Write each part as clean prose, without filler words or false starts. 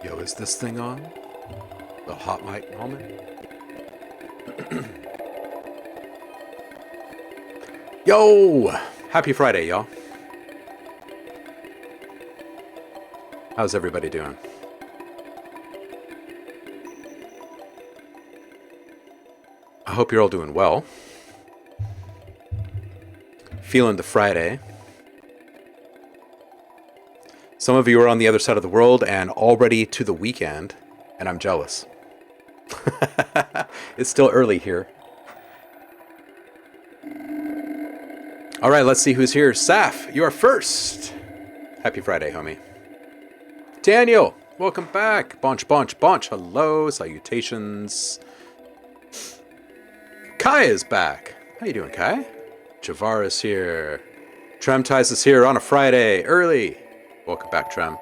Yo, is this thing on? The hot mic moment? Yo! Happy Friday, y'all. How's everybody doing? I hope you're all doing well. Feeling the Friday. Some of you are on the other side of the world and already to the weekend, and I'm jealous. It's still early here. All right, let's see who's here. Saf, you are first. Happy Friday, homie. Daniel, welcome back. Bonch. Hello, salutations. Kai is back. How you doing, Kai? Javar is here. Tremties is here on a Friday, early. Welcome back, Trem.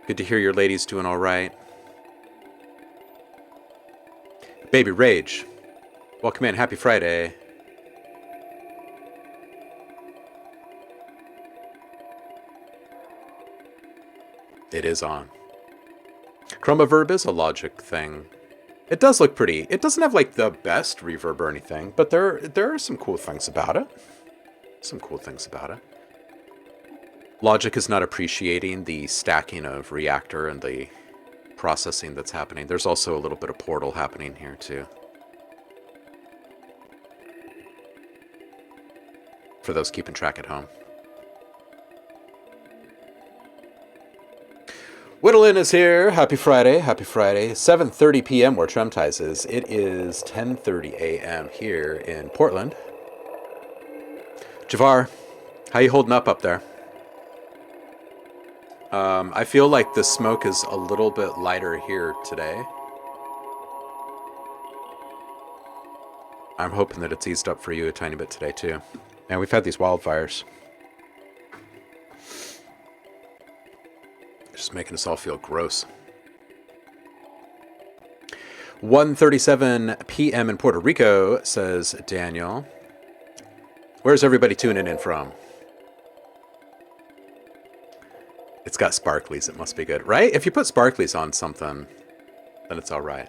Good to hear your ladies doing all right. Baby Rage, welcome in. Happy Friday. It is on. Chroma Verb is a Logic thing. It does look pretty. It doesn't have like the best reverb or anything, but there are some cool things about it. Logic is not appreciating the stacking of reaktor and the processing that's happening. There's also a little bit of Portal happening here too. For those keeping track at home. Whittlin is here. Happy Friday. 7:30 p.m. where Tremties is. It is 10:30 a.m. here in Portland. Javar, how you holding up there? I feel like the smoke is a little bit lighter here today. I'm hoping that it's eased up for you a tiny bit today too. And we've had these wildfires. Just making us all feel gross. 1:37 p.m. in Puerto Rico, says Daniel. Where's everybody tuning in from? It's got sparklies. It must be good, right? If you put sparklies on something, then it's all right.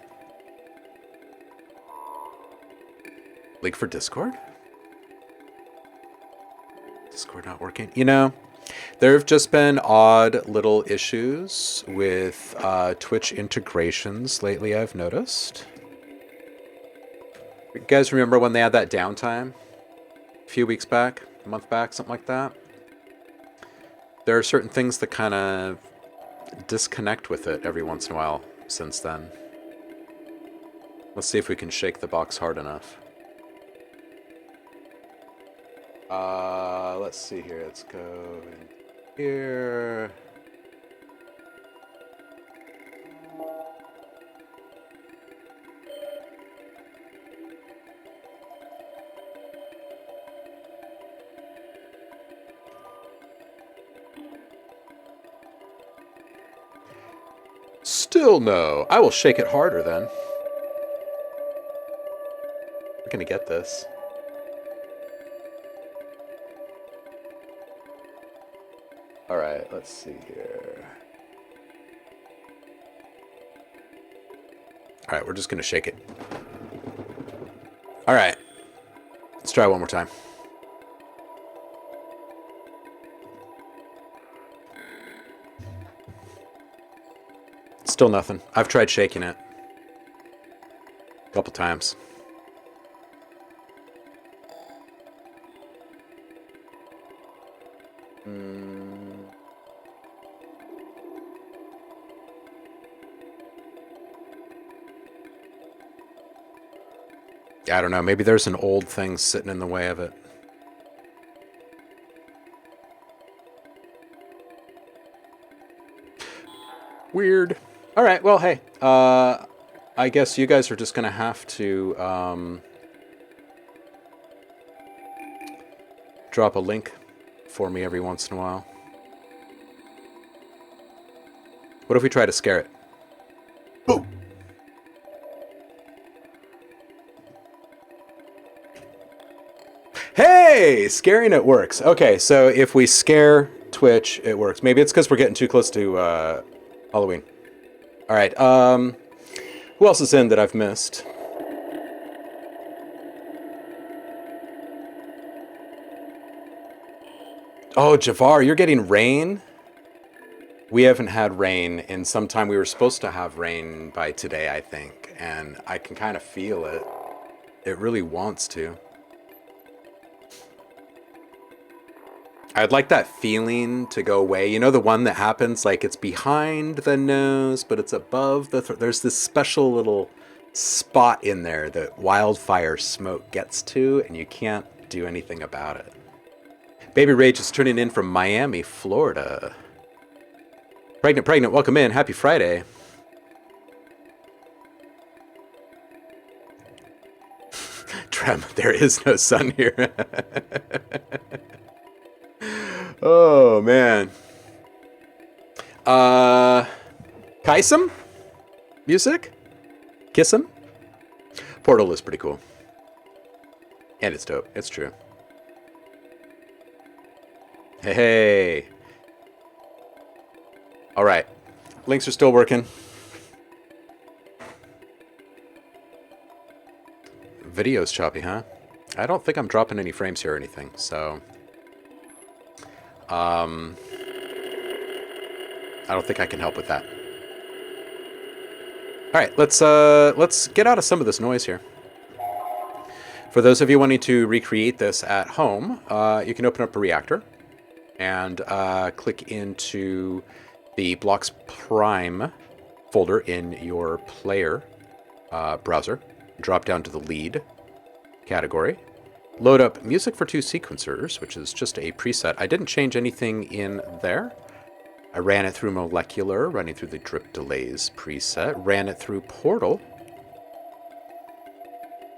Link for Discord? Discord not working? You know, there have just been odd little issues with Twitch integrations lately, I've noticed. You guys remember when they had that downtime? A few weeks back? A month back? Something like that? There are certain things that kind of disconnect with it every once in a while since then. Let's see if we can shake the box hard enough. Let's see here. Let's go in here. Still no. I will shake it harder then. We're gonna get this. All right, let's see here. All right, we're just gonna shake it. All right, let's try one more time. Still nothing. I've tried shaking it a couple times. I don't know. Maybe there's an old thing sitting in the way of it. Weird. All right. Well, hey. I guess you guys are just gonna have to drop a link for me every once in a while. What if we try to scare it? Boom. Hey, scaring it works. Okay, so if we scare Twitch, it works. Maybe it's because we're getting too close to Halloween. All right. Who else is in that I've missed? Oh, Javar, you're getting rain? We haven't had rain in some time. We were supposed to have rain by today, I think, and I can kind of feel it. It really wants to. I'd like that feeling to go away. You know, the one that happens like it's behind the nose, but it's above the there's this special little spot in there that wildfire smoke gets to, and you can't do anything about it. Baby Rage is turning in from Miami, Florida. Pregnant, welcome in. Happy Friday. Trem, there is no sun here. Oh, man. Kaisem? Music? Kiss him? Portal is pretty cool. And it's dope. It's true. Hey. All right. Links are still working. Video's choppy, huh? I don't think I'm dropping any frames here or anything, so... I don't think I can help with that. All right, let's get out of some of this noise here. For those of you wanting to recreate this at home, you can open up a reactor and click into the Blocks Prime folder in your player browser. Drop down to the lead category. Load up music for two sequencers, which is just a preset. I didn't change anything in there. I ran it through Molecular, running through the drip delays preset. Ran it through Portal.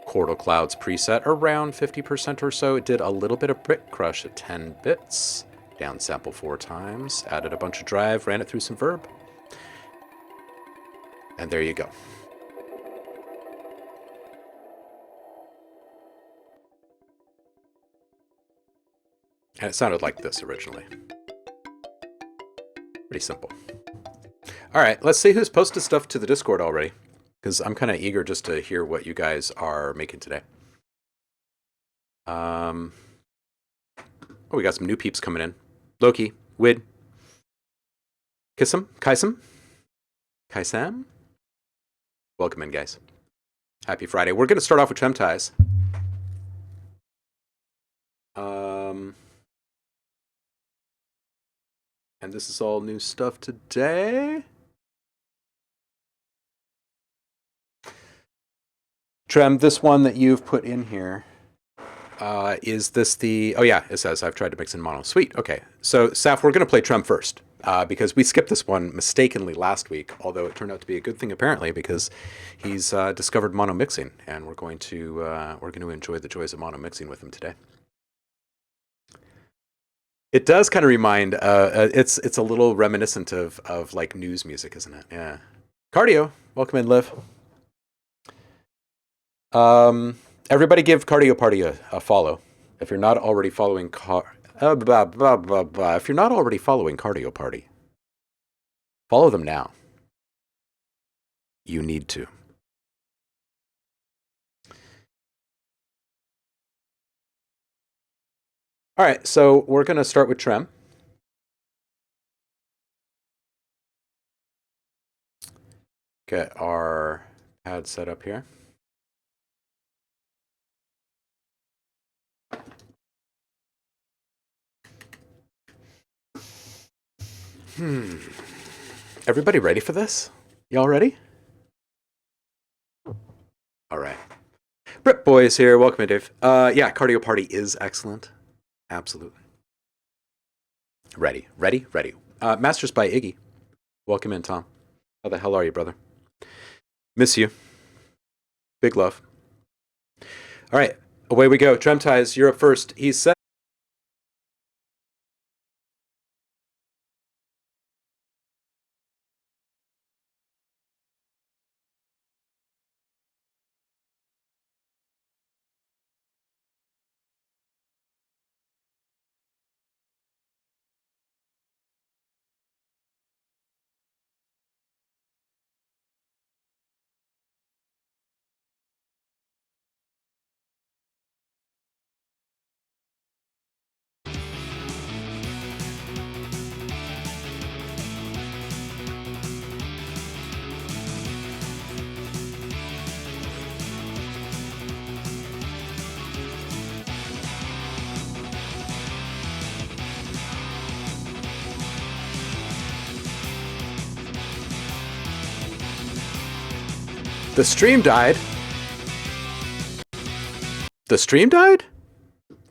Chordal Clouds preset, around 50% or so. It did a little bit of Bit Crush at 10 bits. Downsample 4 times. Added a bunch of drive, ran it through some Verb. And there you go. And it sounded like this originally. Pretty simple. All right, let's see who's posted stuff to the Discord already, because I'm kind of eager just to hear what you guys are making today. Oh, we got some new peeps coming in. Loki, Wid, Kissam, Kaisam. Welcome in, guys. Happy Friday. We're going to start off with Tremties. And this is all new stuff today. Trem, this one that you've put in here, is this the... Oh, yeah, it says I've tried to mix in mono. Sweet, okay. So, Saf, we're going to play Trem first, because we skipped this one mistakenly last week, although it turned out to be a good thing, apparently, because he's discovered mono mixing, and we're going to enjoy the joys of mono mixing with him today. It does kind of remind... it's a little reminiscent of like news music, isn't it? Yeah. Cardio, welcome in, Liv. Everybody give Cardio Party a follow. If you're not already following if you're not already following Cardio Party, follow them now. You need to. All right, so we're going to start with Trem. Get our pad set up here. Everybody ready for this? Y'all ready? All right. Brit Boys here. Welcome in, Dave. Yeah, Cardio Party is excellent. Absolutely. Ready. Masters by Iggy. Welcome in, Tom. How the hell are you, brother? Miss you. Big love. All right. Away we go. Tremties, you're up first. He's set. The stream died. The stream died?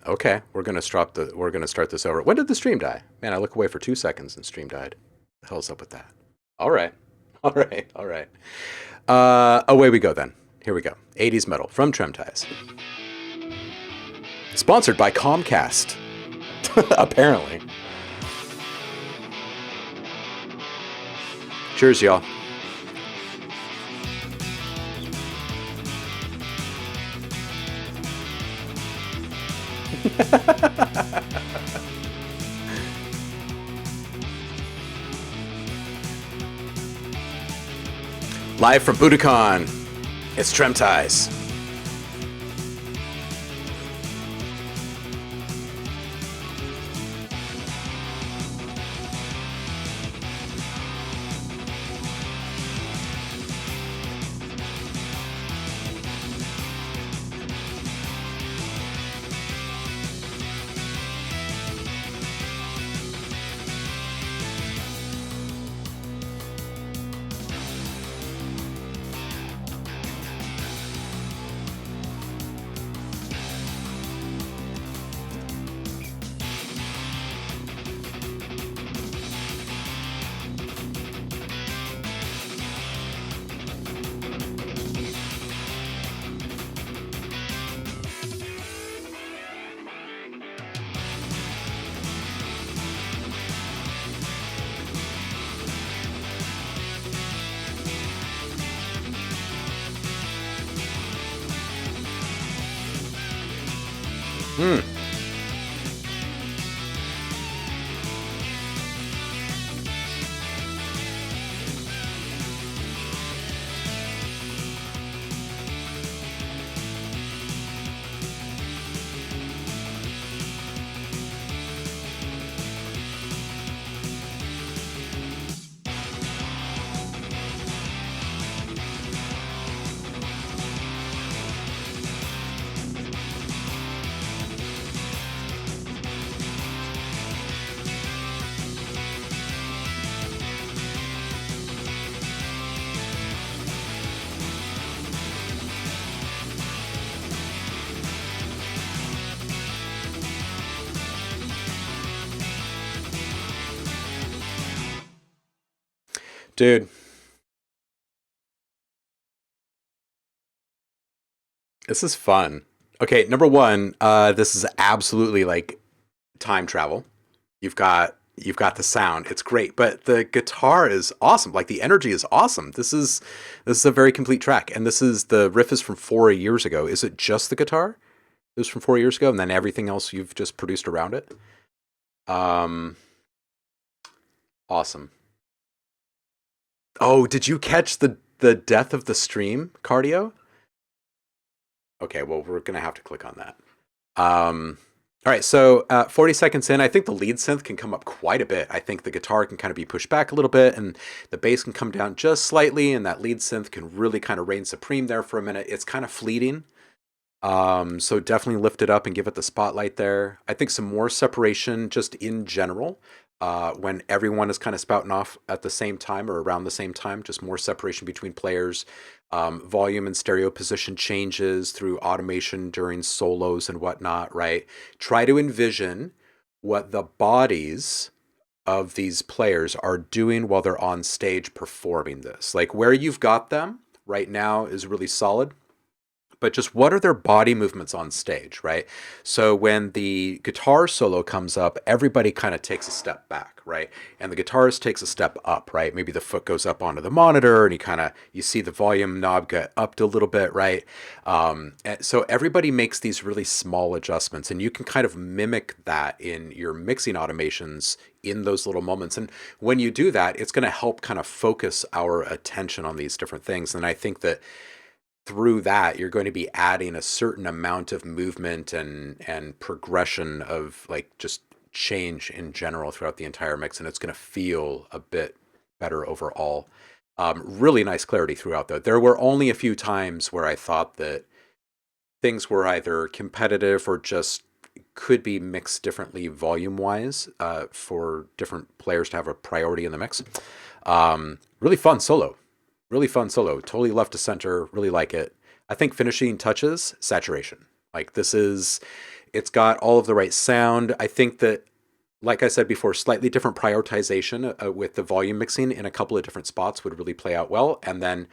Okay, we're gonna start this over. When did the stream die? Man, I look away for 2 seconds and stream died. The hell's up with that? All right, all right, all right. Away we go then. Here we go. 80s metal from Tremties. Sponsored by Comcast. Apparently. Cheers, y'all. Live from Budokan, it's Tremties. Dude, this is fun. Okay, number one, this is absolutely like time travel. You've got the sound. It's great, but the guitar is awesome. Like the energy is awesome. This is a very complete track, and this is the riff is from 4 years ago. Is it just the guitar? It was from 4 years ago, and then everything else you've just produced around it. Um, awesome. Oh, did you catch the death of the stream cardio? Okay, well, we're gonna have to click on that. All right, so 40 seconds in, I think the lead synth can come up quite a bit. I think the guitar can kind of be pushed back a little bit, and the bass can come down just slightly, and that lead synth can really kind of reign supreme there for a minute. It's kind of fleeting. So definitely lift it up and give it the spotlight there. I think some more separation just in general. When everyone is kind of spouting off at the same time or around the same time, just more separation between players. Volume and stereo position changes through automation during solos and whatnot, right? Try to envision what the bodies of these players are doing while they're on stage performing this. Like where you've got them right now is really solid, but just what are their body movements on stage, right? So when the guitar solo comes up, everybody kind of takes a step back, right? And the guitarist takes a step up, right? Maybe the foot goes up onto the monitor and you see the volume knob get upped a little bit, right? And so everybody makes these really small adjustments, and you can kind of mimic that in your mixing automations in those little moments. And when you do that, it's going to help kind of focus our attention on these different things. And I think that through that you're going to be adding a certain amount of movement and progression of like just change in general throughout the entire mix, and it's going to feel a bit better overall. Really nice clarity throughout though. There were only a few times where I thought that things were either competitive or just could be mixed differently volume wise, for different players to have a priority in the mix. Really fun solo. Really fun solo. Totally left to center. Really like it. I think finishing touches, saturation. Like this is, it's got all of the right sound. I think that, like I said before, slightly different prioritization with the volume mixing in a couple of different spots would really play out well. And then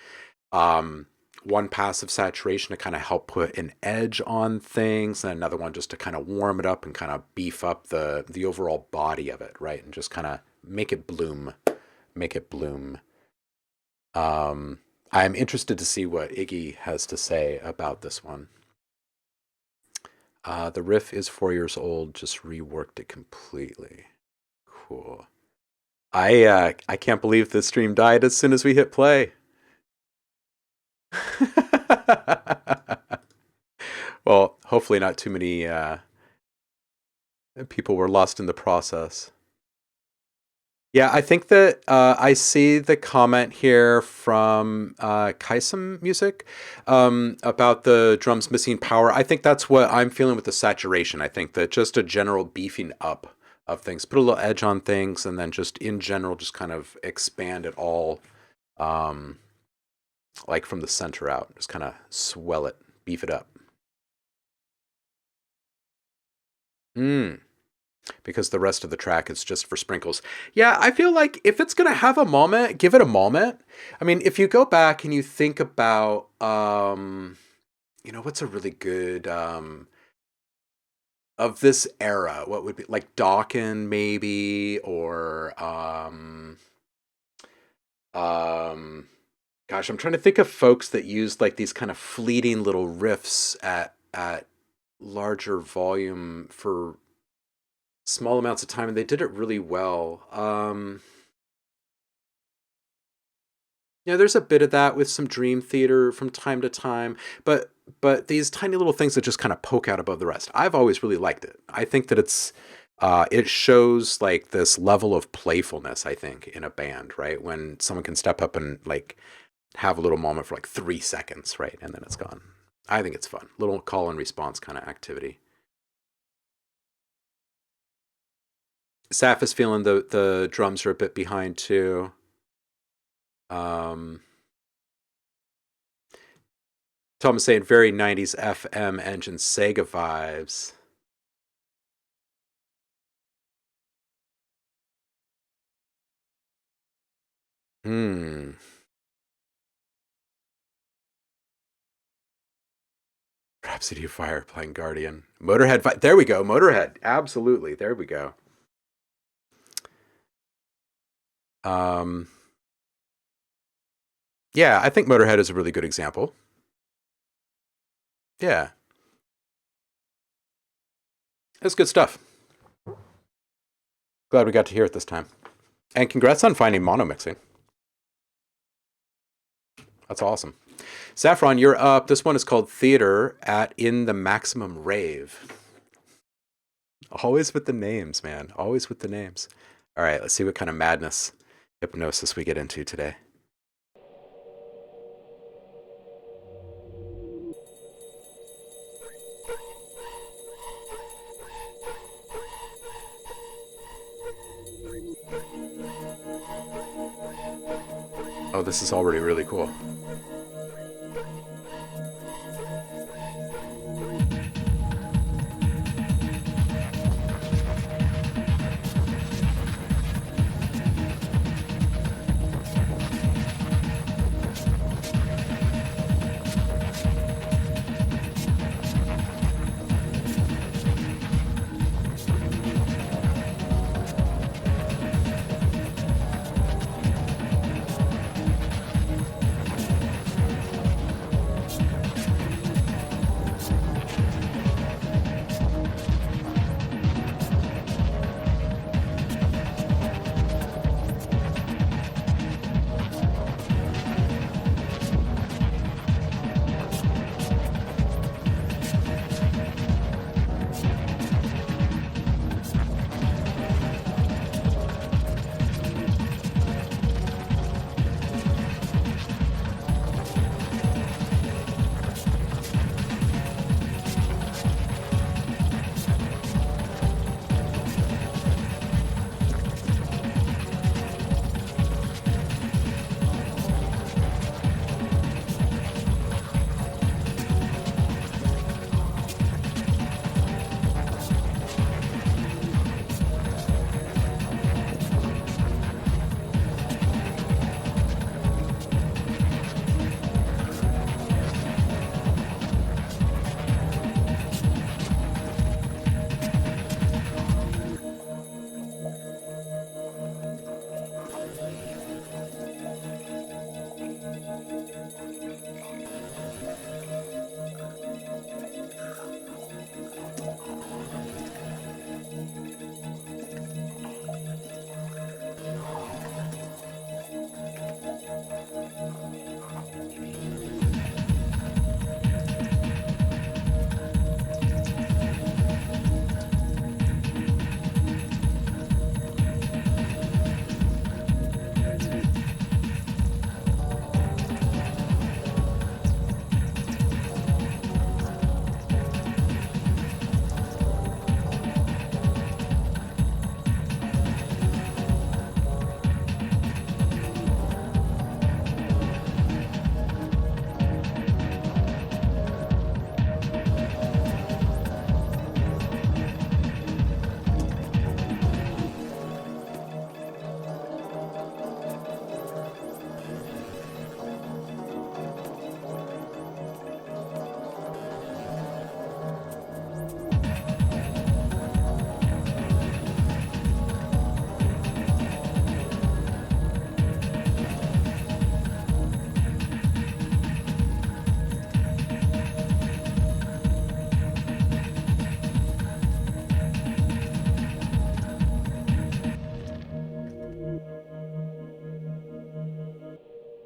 um, one pass of saturation to kind of help put an edge on things, and another one just to kind of warm it up and kind of beef up the overall body of it, right? And just kind of make it bloom, make it bloom. I'm interested to see what Iggy has to say about this one. The riff is 4 years old, just reworked it completely. Cool. I can't believe the stream died as soon as we hit play. Well, hopefully not too many people were lost in the process. Yeah, I think that I see the comment here from Kaisam Music about the drums missing power. I think that's what I'm feeling with the saturation. I think that just a general beefing up of things, put a little edge on things, and then just in general, just kind of expand it all, like from the center out. Just kind of swell it, beef it up. Because the rest of the track is just for sprinkles. Yeah, I feel like if it's going to have a moment, give it a moment. I mean, if you go back and you think about, what's a really good, of this era, what would be, like Dawkins maybe, or, gosh, I'm trying to think of folks that used like these kind of fleeting little riffs at larger volume for small amounts of time, and they did it really well. There's a bit of that with some Dream Theater from time to time, but these tiny little things that just kind of poke out above the rest. I've always really liked it. I think that it shows like this level of playfulness, I think, in a band, right? When someone can step up and like have a little moment for like 3 seconds, right? And then it's gone. I think it's fun. Little call and response kind of activity. Saf is feeling the drums are a bit behind too. Tom is saying very 90s FM engine Sega vibes. Rhapsody of Fire playing Guardian. Motorhead. There we go. Motorhead. Absolutely. There we go. Yeah, I think Motorhead is a really good example. Yeah. That's good stuff. Glad we got to hear it this time. And congrats on finding mono mixing. That's awesome. Saffron, you're up. This one is called Theater at In the Maximum Rave. Always with the names, man. Always with the names. All right, let's see what kind of madness, hypnosis we get into today. Oh, this is already really cool.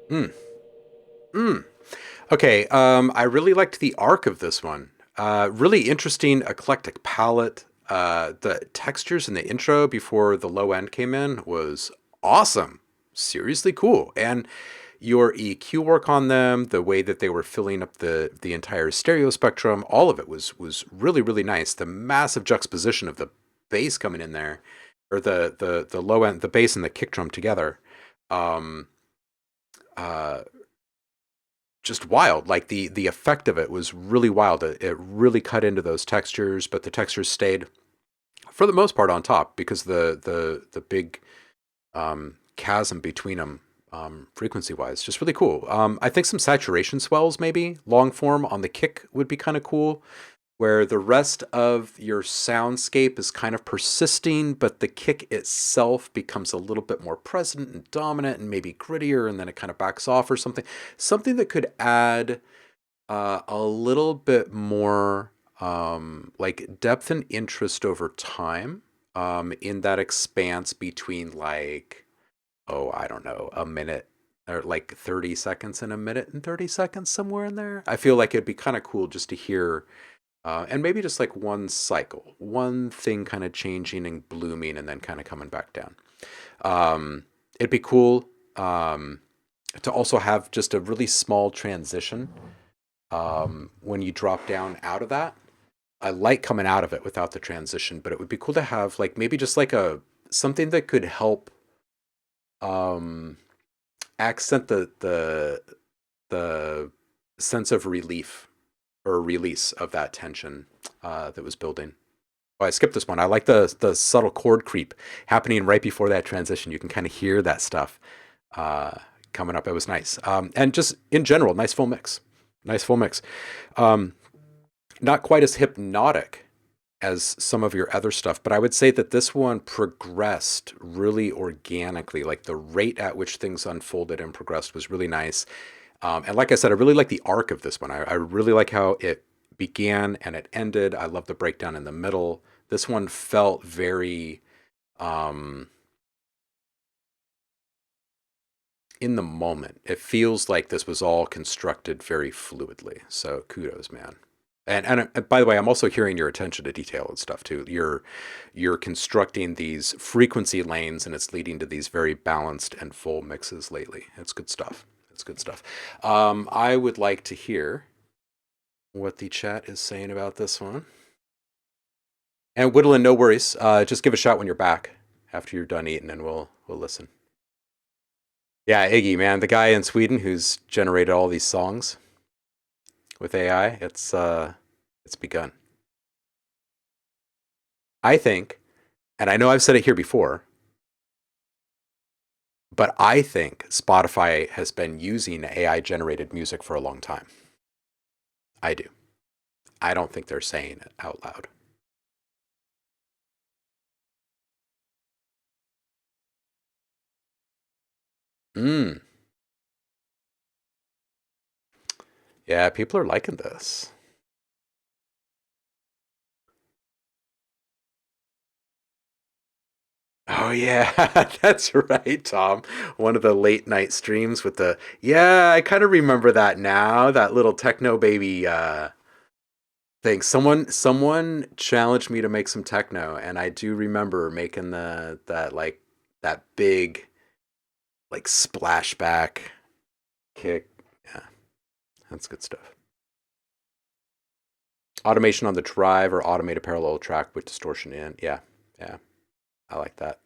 Mm. Mm. Okay, I really liked the arc of this one. Really interesting, eclectic palette. The textures in the intro before the low end came in was awesome. Seriously cool. And your EQ work on them, the way that they were filling up the entire stereo spectrum, all of it was really, really nice. The massive juxtaposition of the bass coming in there, or the low end, the bass and the kick drum together. Um, uh, just wild. Like the effect of it was really wild. It really cut into those textures, but the textures stayed for the most part on top because the big chasm between them, frequency wise, just really cool. I think some saturation swells, maybe long form on the kick would be kind of cool, where the rest of your soundscape is kind of persisting, but the kick itself becomes a little bit more present and dominant and maybe grittier, and then it kind of backs off or something. Something that could add a little bit more like depth and interest over time, in that expanse between like, oh, I don't know, a minute or like 30 seconds and a minute and 30 seconds, somewhere in there. I feel like it'd be kind of cool just to hear, and maybe just like one cycle, one thing kind of changing and blooming and then kind of coming back down. It'd be cool to also have just a really small transition when you drop down out of that. I like coming out of it without the transition, but it would be cool to have like maybe just like a something that could help um, accent the sense of relief or release of that tension that was building. Oh, I skipped this one. I like the subtle chord creep happening right before that transition. You can kind of hear that stuff uh, coming up. It was nice, and just in general, nice full mix. Nice full mix. Um, Not quite as hypnotic as some of your other stuff, but I would say that this one progressed really organically. Like the rate at which things unfolded and progressed was really nice. And like I said, I really like the arc of this one. I really like how it began and it ended. I love the breakdown in the middle. This one felt very um, in the moment. It feels like this was all constructed very fluidly. So kudos, man. And by the way, I'm also hearing your attention to detail and stuff too. You're constructing these frequency lanes, and it's leading to these very balanced and full mixes lately. It's good stuff. It's good stuff. I would like to hear what the chat is saying about this one. And Whittling, no worries. Just give a shout when you're back after you're done eating, and we'll listen. Yeah, Iggy, man, the guy in Sweden who's generated all these songs with AI. It's begun. I think, and I know I've said it here before, but I think Spotify has been using AI generated music for a long time. I do. I don't think they're saying it out loud. Mm. Yeah, people are liking this. Oh yeah, that's right, Tom. One of the late night streams with the yeah, I kind of remember that now. That little techno baby thing. Someone challenged me to make some techno, and I do remember making the that like that big like splashback kick. Yeah, that's good stuff. Automation on the drive or automate a parallel track with distortion in. Yeah, yeah, I like that.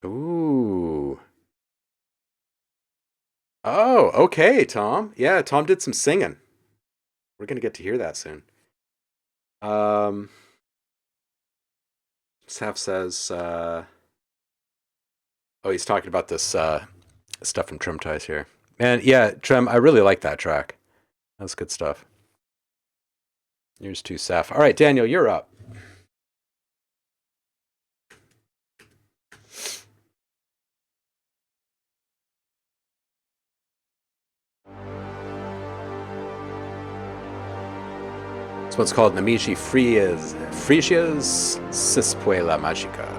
Ooh. Oh, okay, Tom. Yeah, Tom did some singing. We're gonna get to hear that soon. Um, Saf says, oh, he's talking about this stuff from Trim Ties here. And yeah, Trim, I really like that track. That's good stuff. Yours too, Saf. All right, Daniel, you're up. This one's called Namici Frisia's Sispuela Magica.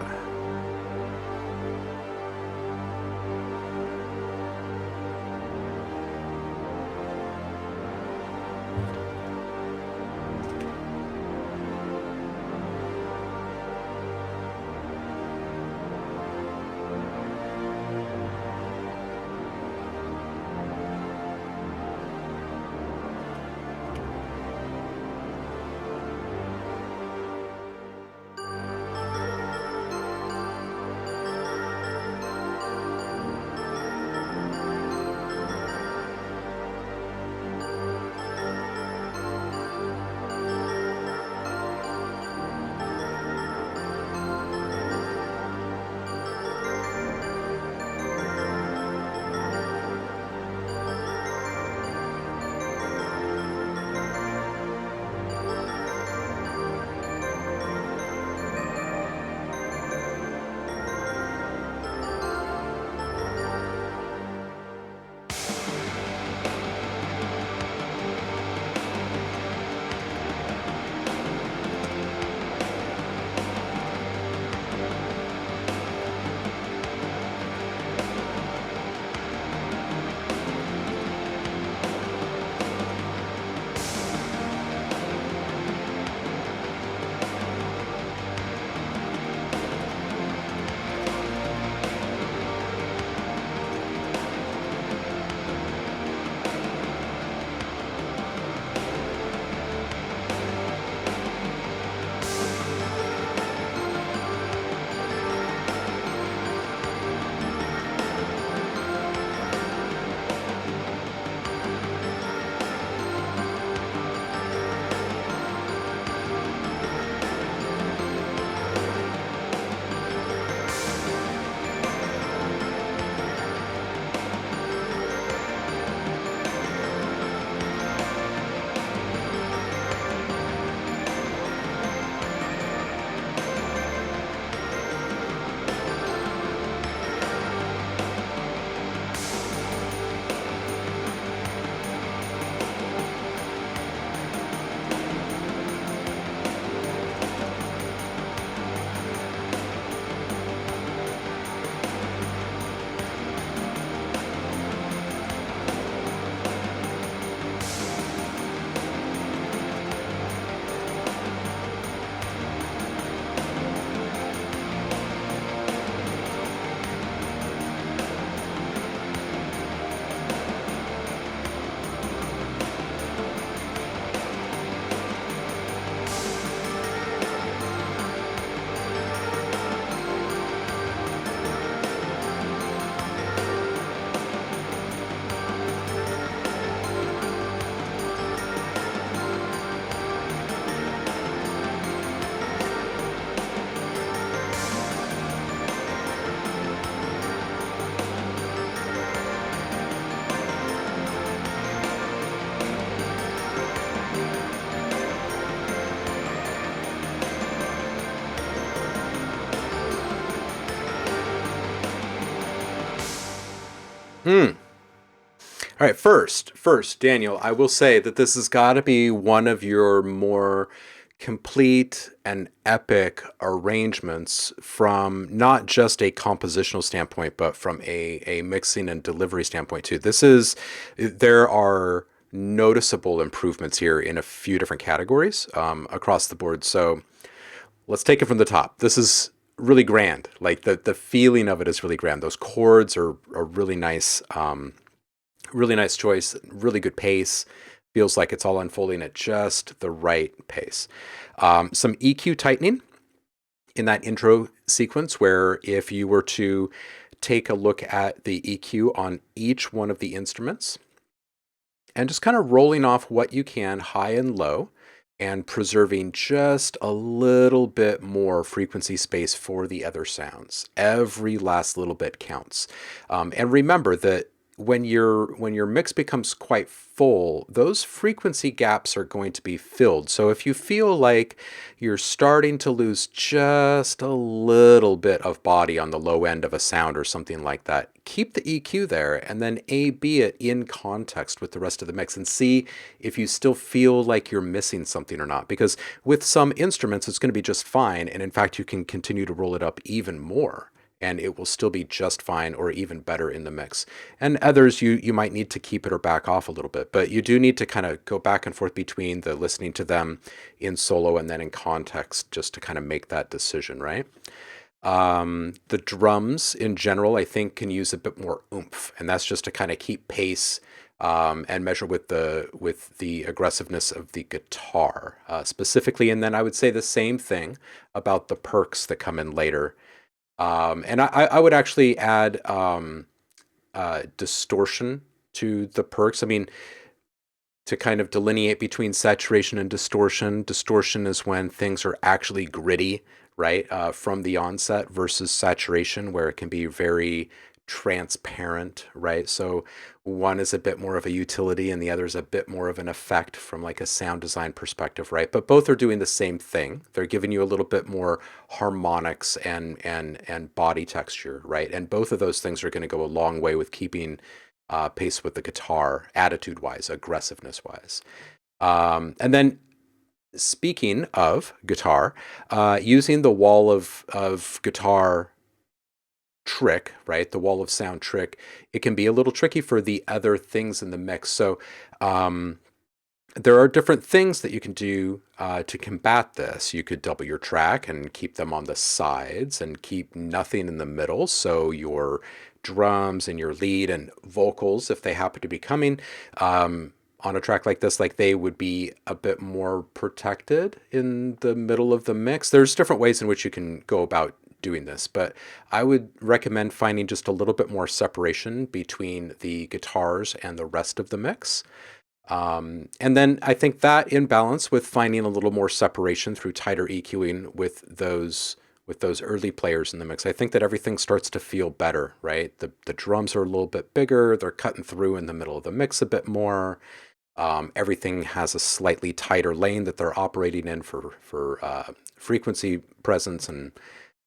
All right, first, Daniel, I will say that this has got to be one of your more complete and epic arrangements from not just a compositional standpoint, but from a mixing and delivery standpoint too. There are noticeable improvements here in a few different categories across the board. So let's take it from the top. This is really grand. Like the feeling of it is really grand. Those chords are really nice. Really nice choice, really good pace. Feels like it's all unfolding at just the right pace. Some EQ tightening in that intro sequence, where if you were to take a look at the EQ on each one of the instruments and just kind of rolling off what you can high and low and preserving just a little bit more frequency space for the other sounds. Every last little bit counts. And remember that when your mix becomes quite full, those frequency gaps are going to be filled. So if you feel like you're starting to lose just a little bit of body on the low end of a sound or something like that, keep the EQ there and then A/B it in context with the rest of the mix and see if you still feel like you're missing something or not. Because with some instruments, it's going to be just fine. And in fact, you can continue to roll it up even more, and it will still be just fine or even better in the mix. And others, you might need to keep it or back off a little bit, but you do need to kind of go back and forth between the listening to them in solo and then in context just to kind of make that decision, right? The drums in general, I think, can use a bit more oomph, and that's just to kind of keep pace and measure with the aggressiveness of the guitar specifically. And then I would say the same thing about the perks that come in later. And I would actually add distortion to the perks. I mean, to kind of delineate between saturation and distortion. Distortion is when things are actually gritty, right, from the onset, versus saturation, where it can be very transparent, right? So one is a bit more of a utility and the other is a bit more of an effect from like a sound design perspective, right? But both are doing the same thing. They're giving you a little bit more harmonics and body texture, right? And both of those things are going to go a long way with keeping pace with the guitar, attitude-wise, aggressiveness-wise. And then speaking of guitar, using the wall of guitar trick, right? The wall of sound trick, it can be a little tricky for the other things in the mix. So there are different things that you can do to combat this. You could double your track and keep them on the sides and keep nothing in the middle. So your drums and your lead and vocals, if they happen to be coming on a track like this, like they would be a bit more protected in the middle of the mix. There's different ways in which you can go about doing this, but I would recommend finding just a little bit more separation between the guitars and the rest of the mix. And then I think that in balance with finding a little more separation through tighter EQing with those early players in the mix, I think that everything starts to feel better, right? The drums are a little bit bigger, they're cutting through in the middle of the mix a bit more. Everything has a slightly tighter lane that they're operating in for frequency presence, and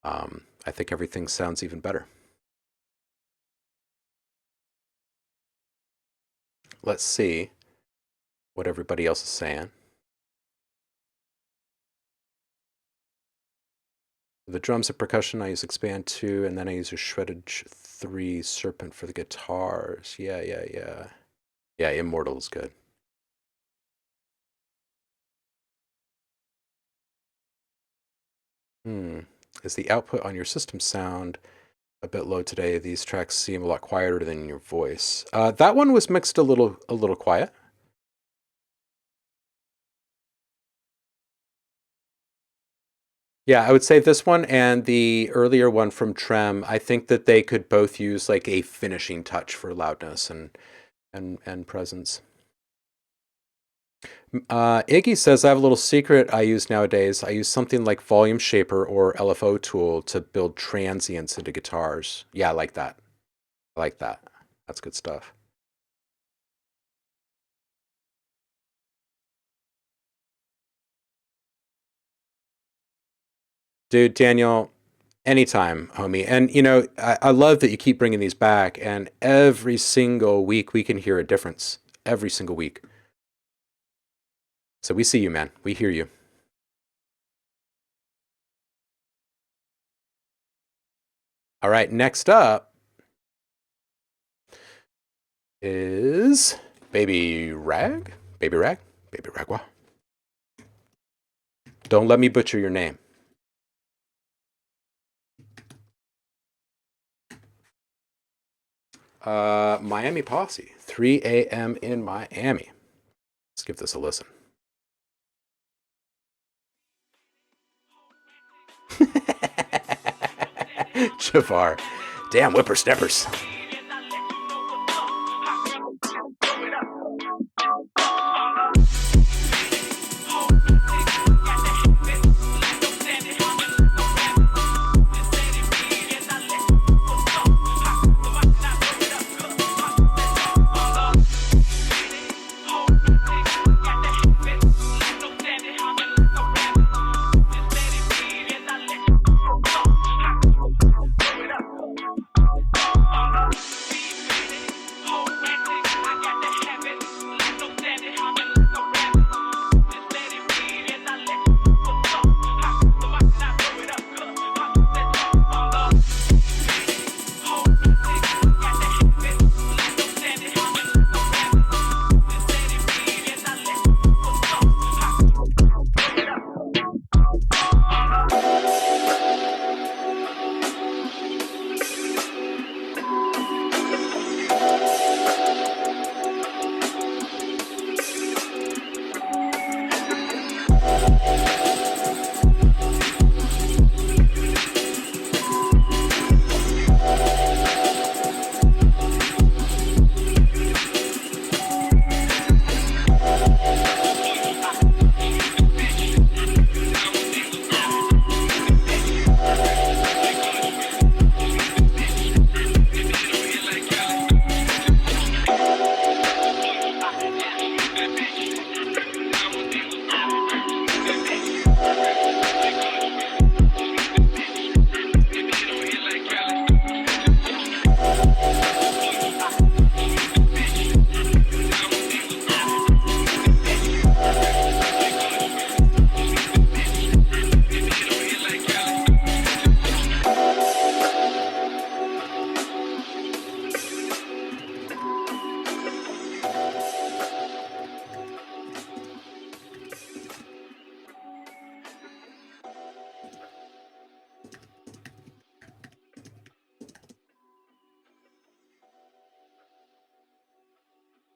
I think everything sounds even better. Let's see what everybody else is saying. The drums and percussion, I use Expand 2, and then I use a Shreddage 3 Serpent for the guitars. Yeah. Yeah, Immortal is good. Is the output on your system sound a bit low today? These tracks seem a lot quieter than your voice. That one was mixed a little quiet. Yeah, I would say this one and the earlier one from Trem, I think that they could both use like a finishing touch for loudness and presence. Iggy says, I have a little secret I use nowadays. I use something like Volume Shaper or LFO Tool to build transients into guitars. Yeah, I like that. I like that. That's good stuff. Dude, Daniel, anytime, homie. And, you know, I love that you keep bringing these back, and every single week we can hear a difference. Every single week. So we see you, man. We hear you. All right, next up is Baby Rag? Baby Rag? Baby Ragwa? Don't let me butcher your name. Miami Posse, 3 a.m. in Miami. Let's give this a listen. Javar. Damn, whippersnappers.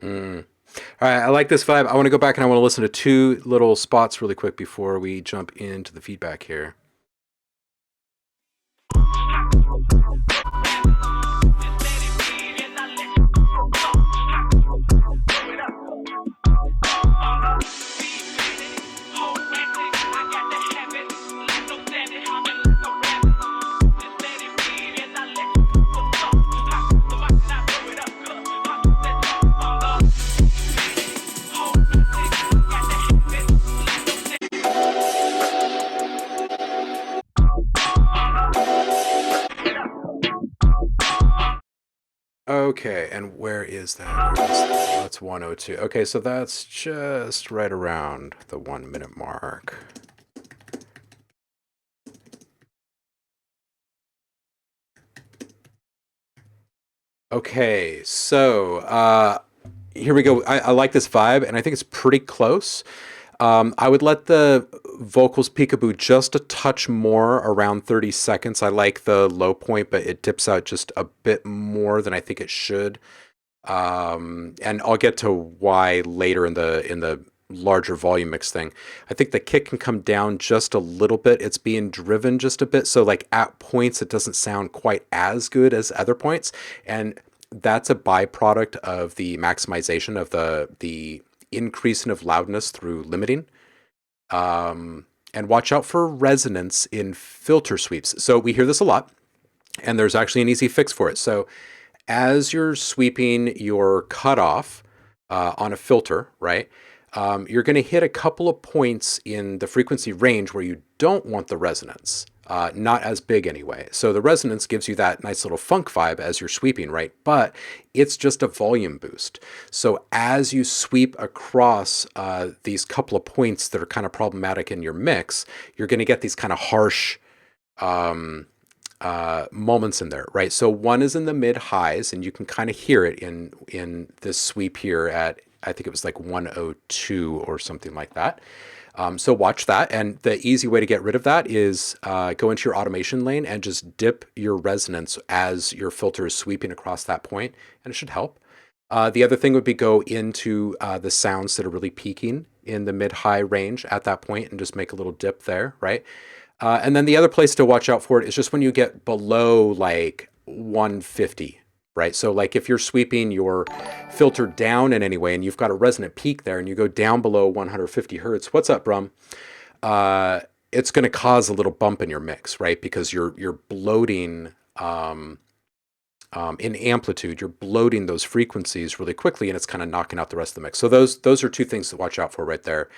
Mm. All right, I like this vibe. I want to go back and I want to listen to two little spots really quick before we jump into the feedback here. Okay, and where is that? Where is that? That's 102. Okay, so that's just right around the 1 minute mark. Okay, so here we go. I like this vibe, and I think it's pretty close. I would let the vocals peekaboo just a touch more, around 30 seconds. I like the low point, but it dips out just a bit more than I think it should. And I'll get to why later in the larger volume mix thing. I think the kick can come down just a little bit. It's being driven just a bit, so like at points it doesn't sound quite as good as other points, and that's a byproduct of the maximization of the increasing of loudness through limiting. And watch out for resonance in filter sweeps. So we hear this a lot, and there's actually an easy fix for it. So as you're sweeping your cutoff on a filter, right, you're going to hit a couple of points in the frequency range where you don't want the resonance, not as big anyway. So the resonance gives you that nice little funk vibe as you're sweeping, right? But it's just a volume boost. So as you sweep across these couple of points that are kind of problematic in your mix, you're going to get these kind of harsh moments in there, right? So one is in the mid highs, and you can kind of hear it in this sweep here at, I think it was like 102 or something like that. So watch that, and the easy way to get rid of that is go into your automation lane and just dip your resonance as your filter is sweeping across that point, and it should help. The other thing would be go into the sounds that are really peaking in the mid-high range at that point and just make a little dip there, right? And then the other place to watch out for it is just when you get below like 150, right? So like if you're sweeping your filter down in any way and you've got a resonant peak there and you go down below 150 hertz, what's up, Brum? It's going to cause a little bump in your mix, right? Because you're bloating in amplitude, you're bloating those frequencies really quickly, and it's kind of knocking out the rest of the mix. So those are two things to watch out for right there.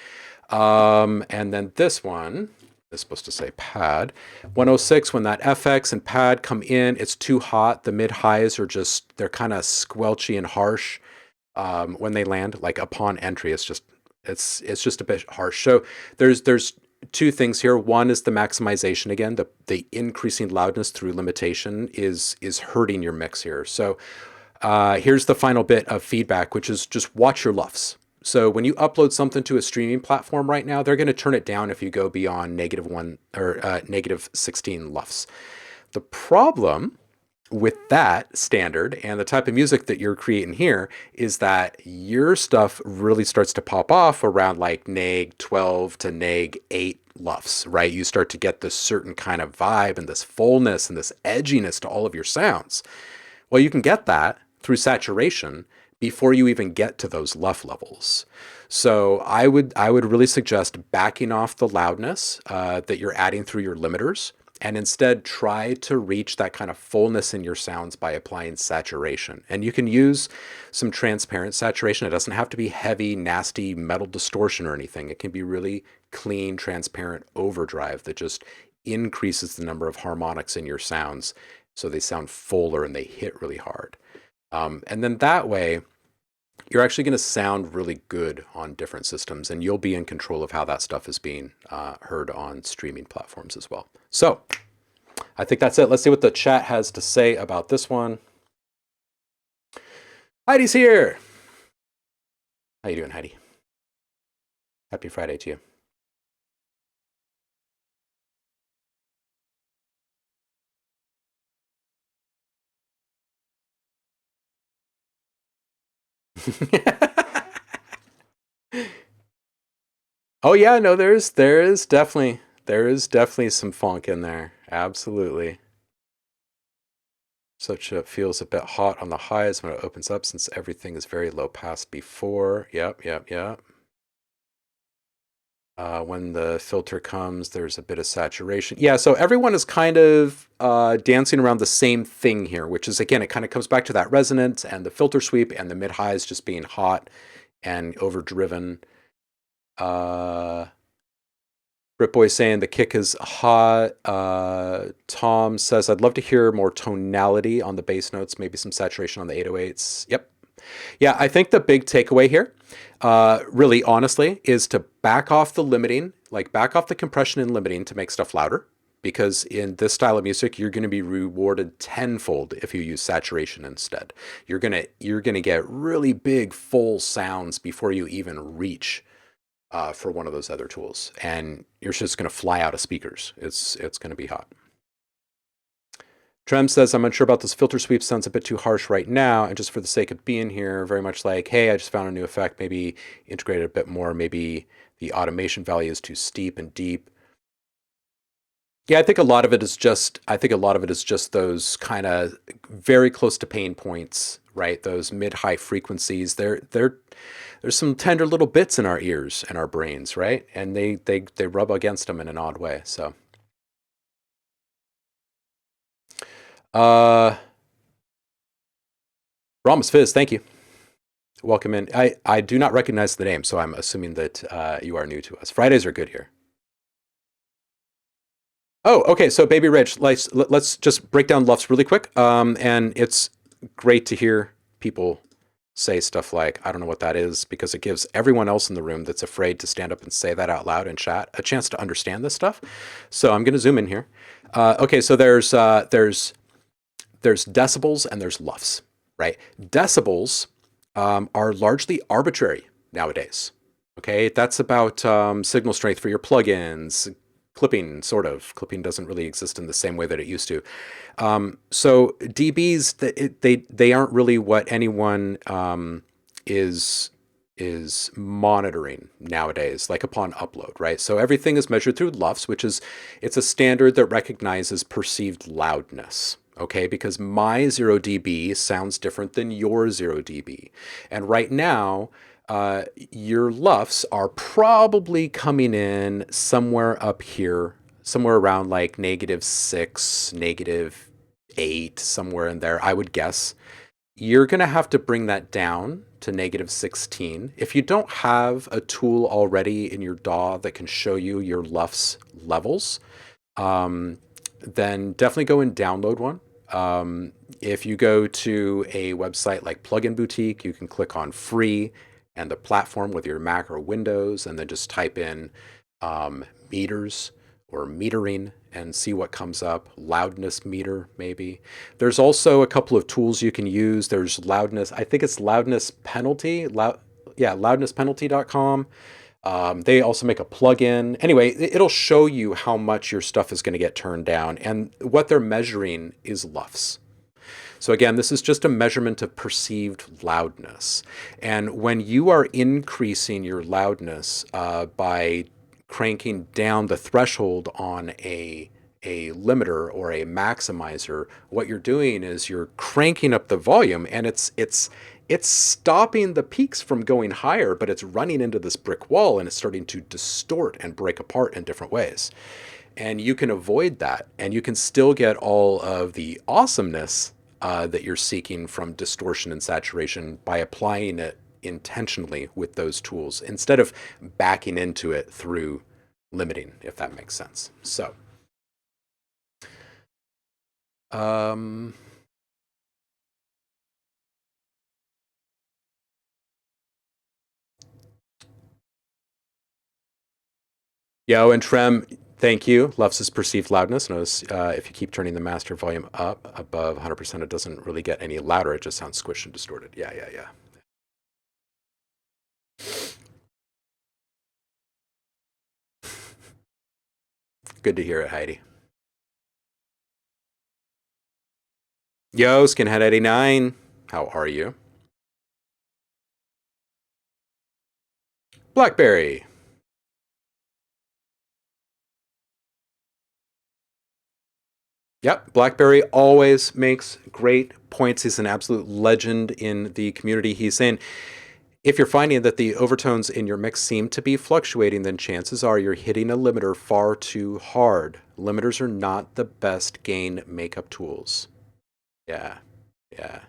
And then this one is supposed to say pad 106. When that FX and pad come in, it's too hot. The mid highs are just, they're kind of squelchy and harsh when they land. Like upon entry, it's just a bit harsh. So there's two things here. One is the maximization again. The increasing loudness through limitation is hurting your mix here. So here's the final bit of feedback, which is just watch your LUFS. So when you upload something to a streaming platform right now, they're going to turn it down if you go beyond -1 or -16 LUFS. The problem with that standard and the type of music that you're creating here is that your stuff really starts to pop off around like neg 12 to neg 8 LUFS, right? You start to get this certain kind of vibe and this fullness and this edginess to all of your sounds. Well, you can get that through saturation before you even get to those LUF levels. So I would really suggest backing off the loudness that you're adding through your limiters, and instead try to reach that kind of fullness in your sounds by applying saturation. And you can use some transparent saturation. It doesn't have to be heavy, nasty metal distortion or anything. It can be really clean, transparent overdrive that just increases the number of harmonics in your sounds so they sound fuller and they hit really hard. And then that way, you're actually going to sound really good on different systems, and you'll be in control of how that stuff is being heard on streaming platforms as well. So I think that's it. Let's see what the chat has to say about this one. Heidi's here. How you doing, Heidi? Happy Friday to you. Oh yeah, no, there is definitely some funk in there. Absolutely. Such a feels a bit hot on the highs when it opens up since everything is very low pass before. Yep, yep, yep. When the filter comes, there's a bit of saturation. Yeah, so everyone is kind of dancing around the same thing here, which is, again, it kind of comes back to that resonance and the filter sweep and the mid highs just being hot and overdriven. Britboy saying the kick is hot. Tom says, I'd love to hear more tonality on the bass notes, maybe some saturation on the 808s. Yep. Yeah, I think the big takeaway here, really honestly, is to back off the limiting, like back off the compression and limiting to make stuff louder. Because in this style of music, you're going to be rewarded tenfold if you use saturation instead. You're gonna get really big full sounds before you even reach for one of those other tools, and you're just going to fly out of speakers. It's going to be hot. Trem says, I'm unsure about this filter sweep. Sounds a bit too harsh right now. And just for the sake of being here, very much like, hey, I just found a new effect. Maybe integrate it a bit more. Maybe the automation value is too steep and deep. Yeah, I think a lot of it is just those kind of very close to pain points, right? Those mid-high frequencies. There's some tender little bits in our ears and our brains, right? And they rub against them in an odd way. So, uh, Ramos Fizz, thank you. Welcome in. I do not recognize the name, so I'm assuming that you are new to us. Fridays are good here. Oh, okay. So, Baby Rich, let's just break down Lufs really quick. And it's great to hear people say stuff like, I don't know what that is, because it gives everyone else in the room that's afraid to stand up and say that out loud in chat a chance to understand this stuff. So I'm going to zoom in here. Okay, so there's decibels and there's lufs, right? Decibels are largely arbitrary nowadays. Okay, that's about signal strength for your plugins. Clipping, sort of. Clipping doesn't really exist in the same way that it used to. So dBs, they aren't really what anyone is monitoring nowadays, like upon upload, right? So everything is measured through LUFS, which is it's a standard that recognizes perceived loudness. Okay, because my 0 dB sounds different than your 0 dB. And right now, your LUFs are probably coming in somewhere up here, somewhere around like -6, -8, somewhere in there, I would guess. You're going to have to bring that down to -16. If you don't have a tool already in your DAW that can show you your LUFS levels, then definitely go and download one. If you go to a website like Plugin Boutique, you can click on free and the platform with your Mac or Windows, and then just type in meters or metering and see what comes up. Loudness meter, maybe. There's also a couple of tools you can use. There's loudness, I think it's loudness penalty. Loudnesspenalty.com. They also make a plugin. Anyway, it'll show you how much your stuff is going to get turned down. And what they're measuring is LUFS. So again, this is just a measurement of perceived loudness. And when you are increasing your loudness by cranking down the threshold on a limiter or a maximizer, what you're doing is you're cranking up the volume, and it's stopping the peaks from going higher, but it's running into this brick wall and it's starting to distort and break apart in different ways. And you can avoid that, and you can still get all of the awesomeness that you're seeking from distortion and saturation by applying it intentionally with those tools instead of backing into it through limiting, if that makes sense. So, um, Yo and Trem, thank you. Lufs' perceived loudness. Notice if you keep turning the master volume up above 100%, it doesn't really get any louder. It just sounds squished and distorted. Yeah, yeah, yeah. Good to hear it, Heidi. Yo, Skinhead 89. How are you? Blackberry. Yep, Blackberry always makes great points. He's an absolute legend in the community. He's saying, if you're finding that the overtones in your mix seem to be fluctuating, then chances are you're hitting a limiter far too hard. Limiters are not the best gain makeup tools. Yeah, yeah.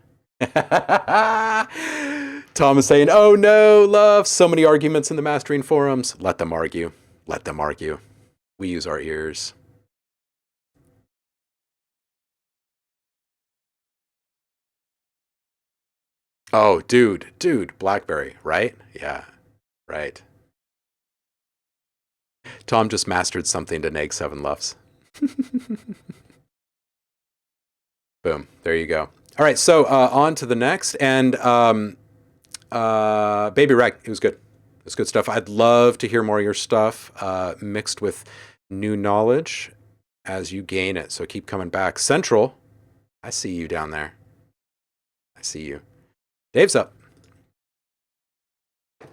Tom is saying, oh no, love, so many arguments in the mastering forums. Let them argue. Let them argue. We use our ears. Oh, dude, Blackberry, right? Yeah, right. Tom just mastered something to neg 7 lefts. Boom, there you go. All right, so on to the next, and Baby Rag, it was good. It was good stuff. I'd love to hear more of your stuff mixed with new knowledge as you gain it, so keep coming back. Central, I see you down there. I see you. Dave's up. All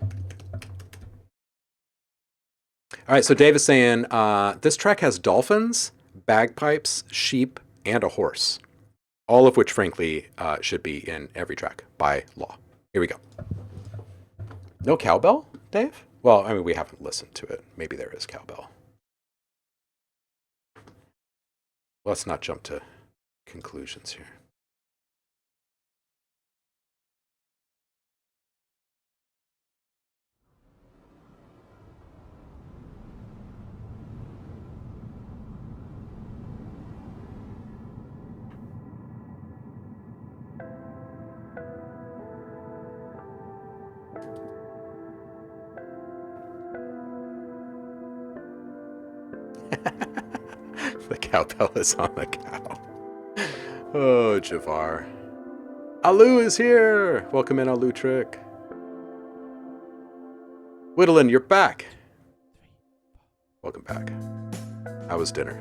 right, so Dave is saying, this track has dolphins, bagpipes, sheep, and a horse. All of which, frankly, should be in every track by law. Here we go. No cowbell, Dave? Well, I mean, we haven't listened to it. Maybe there is cowbell. Let's not jump to conclusions here. The cowbell is on the cow. Oh, Javar. Alu is here! Welcome in, Alu Trick. Whittlin, you're back. Welcome back. How was dinner?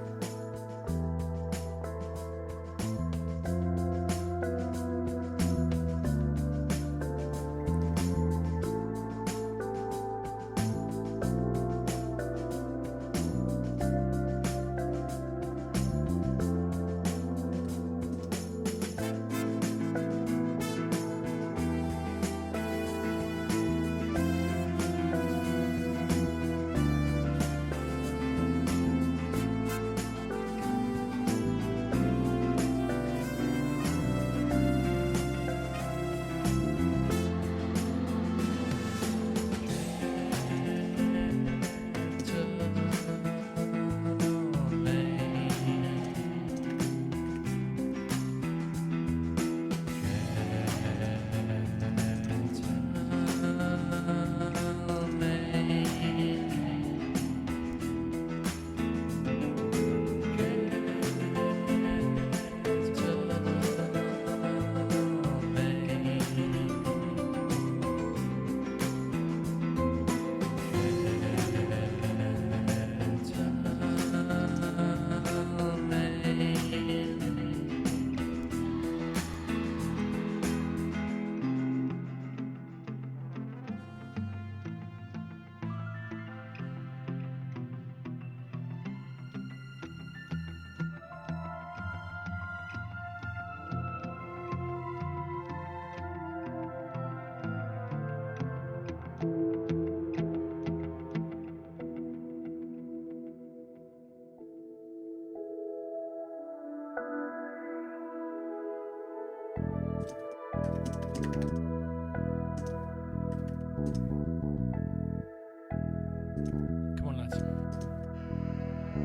Come on, lads.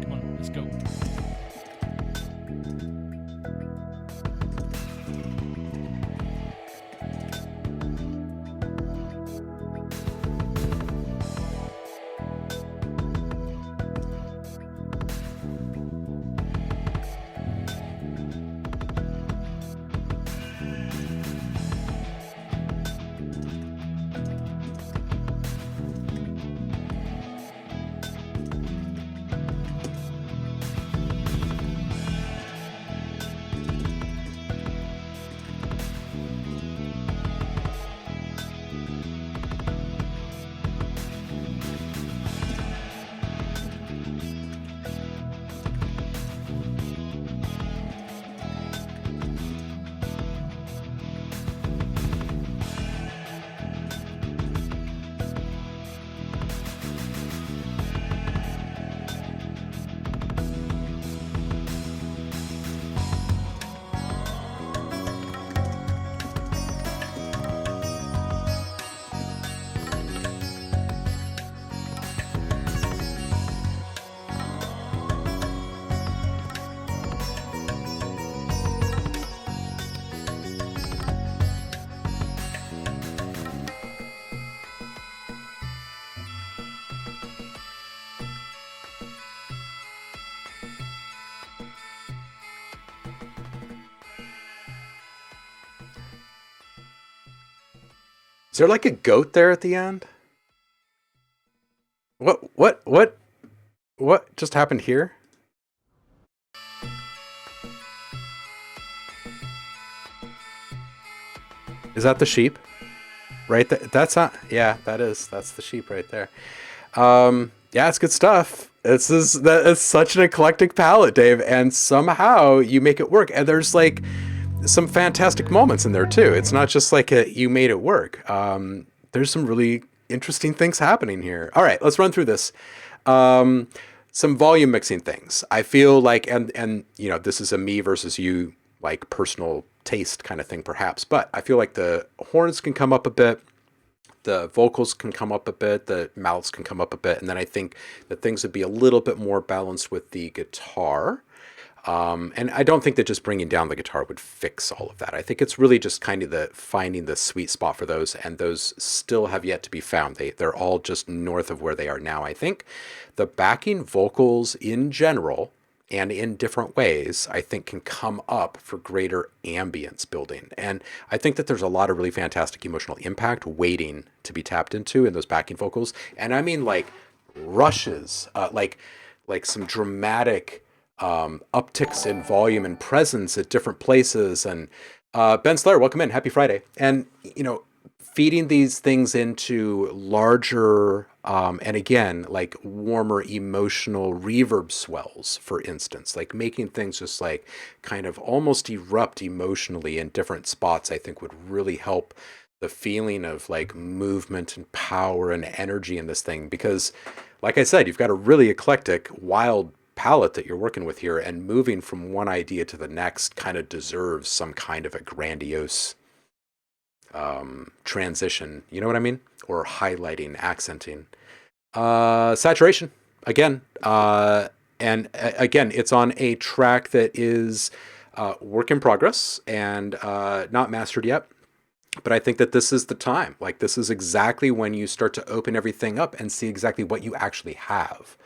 Come on, let's go. Is there like a goat there at the end? What just happened here? Is that the sheep? Right, that's not. Yeah, that's the sheep right there. Yeah, it's good stuff. It's such an eclectic palette, Dave, and somehow you make it work. And there's like some fantastic moments in there too. It's not just like you made it work. There's some really interesting things happening here. All right, let's run through this. Some volume mixing things. I feel like, and you know, this is a me versus you, like personal taste kind of thing, perhaps. But I feel like the horns can come up a bit. The vocals can come up a bit, the mouths can come up a bit, and then I think that things would be a little bit more balanced with the guitar. And I don't think that just bringing down the guitar would fix all of that. I think it's really just kind of the finding the sweet spot for those, and those still have yet to be found. They're all just north of where they are now. I think the backing vocals in general and in different ways, I think can come up for greater ambience building. And I think that there's a lot of really fantastic emotional impact waiting to be tapped into in those backing vocals. And I mean like rushes, like some dramatic upticks in volume and presence at different places. And Ben Slayer, welcome in. Happy Friday. And, you know, feeding these things into larger and again, like warmer emotional reverb swells, for instance, like making things just like kind of almost erupt emotionally in different spots, I think would really help the feeling of like movement and power and energy in this thing. Because like I said, you've got a really eclectic, wild palette that you're working with here, and moving from one idea to the next kind of deserves some kind of a grandiose transition, you know what I mean? Or highlighting, accenting. Saturation, again. And again, it's on a track that is work in progress and not mastered yet. But I think that this is the time. Like, this is exactly when you start to open everything up and see exactly what you actually have.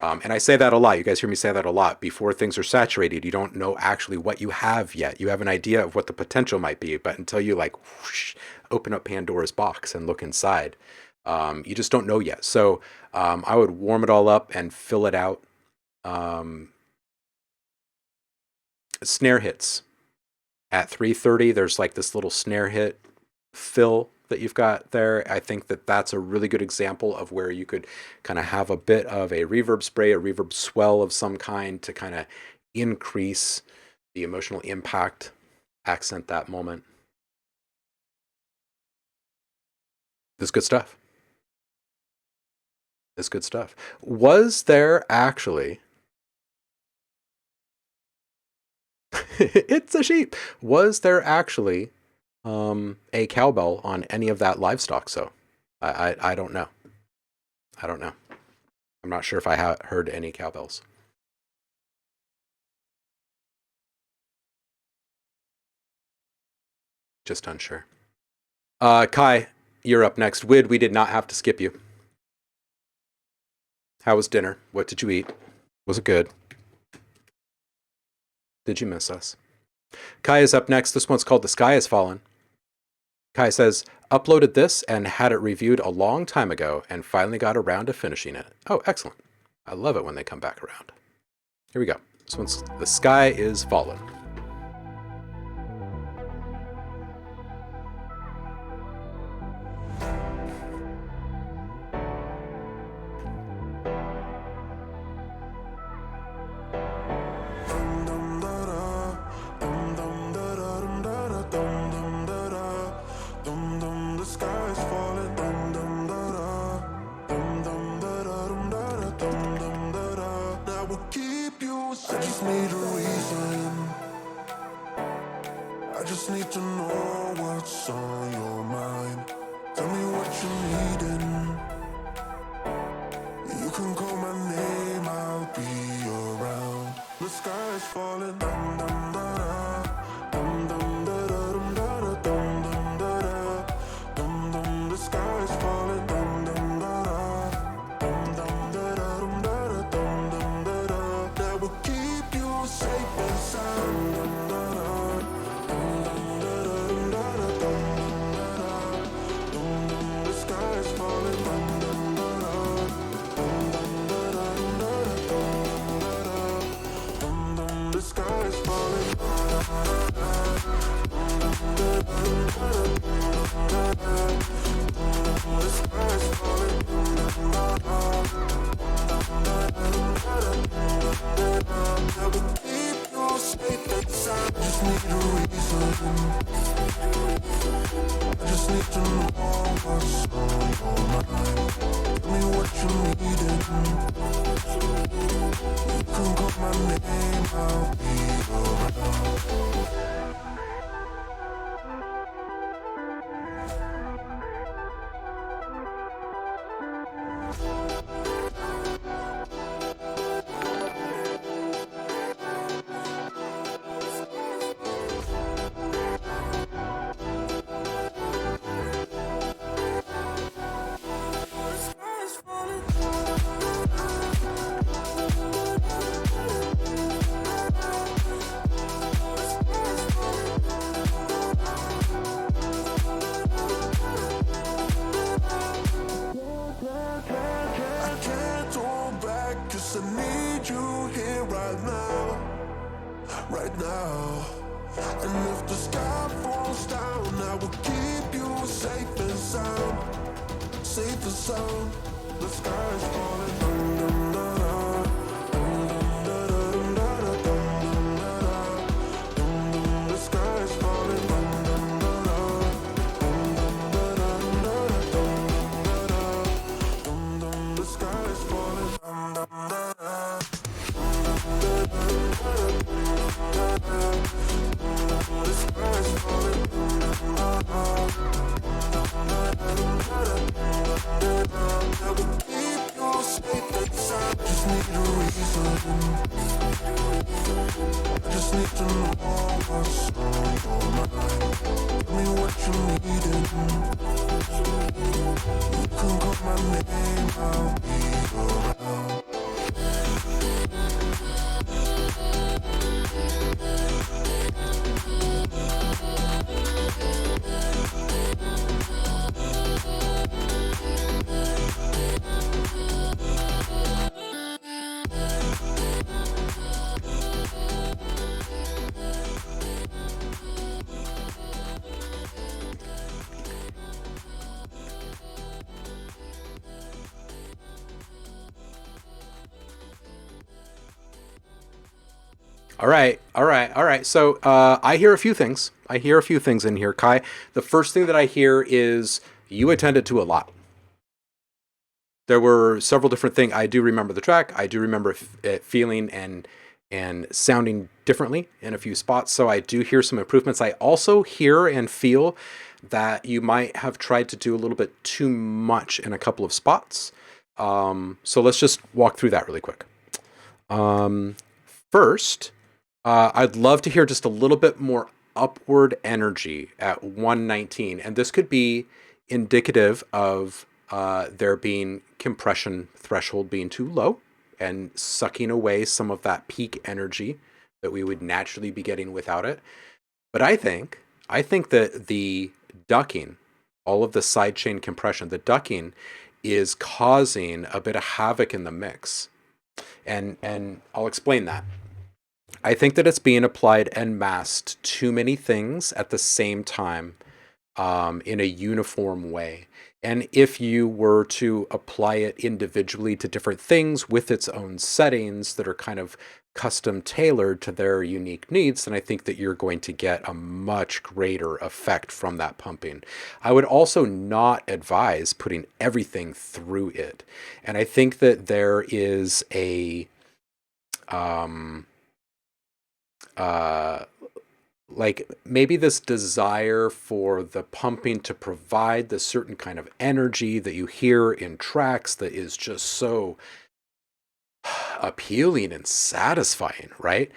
And I say that a lot. You guys hear me say that a lot. Before things are saturated, you don't know actually what you have yet. You have an idea of what the potential might be, but until you like whoosh, open up Pandora's box and look inside, you just don't know yet. So I would warm it all up and fill it out. Snare hits. At 3:30, there's like this little snare hit fill that you've got there. I think that that's a really good example of where you could kind of have a bit of a reverb spray, a reverb swell of some kind to kind of increase the emotional impact, accent that moment. This is good stuff. This is good stuff. Was there actually... It's a sheep. Was there actually a cowbell on any of that livestock? So I don't know. I don't know. I'm not sure if I heard any cowbells. Just unsure. Kai, you're up next. Wid, we did not have to skip you. How was dinner? What did you eat? Was it good? Did you miss us? Kai is up next. This one's called The Sky Has Fallen. Kai says, uploaded this and had it reviewed a long time ago and finally got around to finishing it. Oh, excellent. I love it when they come back around. Here we go. This one's The Sky Is Fallen. That will keep you safe and sound. Just need a reason. I just need to know what's on your mind. Tell me what you needed. You can call my name, I'll be around. I can't hold back, 'cause I need you here right now, right now. And if the sky falls down, I will keep you safe and sound, safe and sound. The sky is falling. Dum, dum, da, da. Dum, dum, da, da, dum, da, da, dum, dum, da, da. Dum, dum, the sky is falling. Dum, dum, da, da. Dum, dum, da, da, dum, da, da, dum, da, da. Dum, dum, the sky is falling. Dum, dum, da, da. The sky is falling. I will keep you safe and sound. Just need a reason. I just need to know what's on your mind. Tell me what you needed. You can call my name, I'll be around. All right. So I hear a few things. I hear a few things in here, Kai. The first thing that I hear is you attended to a lot. There were several different things. I do remember the track. I do remember it feeling and sounding differently in a few spots. So I do hear some improvements. I also hear and feel that you might have tried to do a little bit too much in a couple of spots. So let's just walk through that really quick. First, I'd love to hear just a little bit more upward energy at 119. And this could be indicative of there being compression threshold being too low and sucking away some of that peak energy that we would naturally be getting without it. But I think that the ducking, all of the sidechain compression, the ducking is causing a bit of havoc in the mix. And I'll explain that. I think that it's being applied en masse to too many things at the same time in a uniform way. And if you were to apply it individually to different things with its own settings that are kind of custom tailored to their unique needs, then I think that you're going to get a much greater effect from that pumping. I would also not advise putting everything through it. And I think that there is a like maybe this desire for the pumping to provide the certain kind of energy that you hear in tracks that is just so appealing and satisfying, right?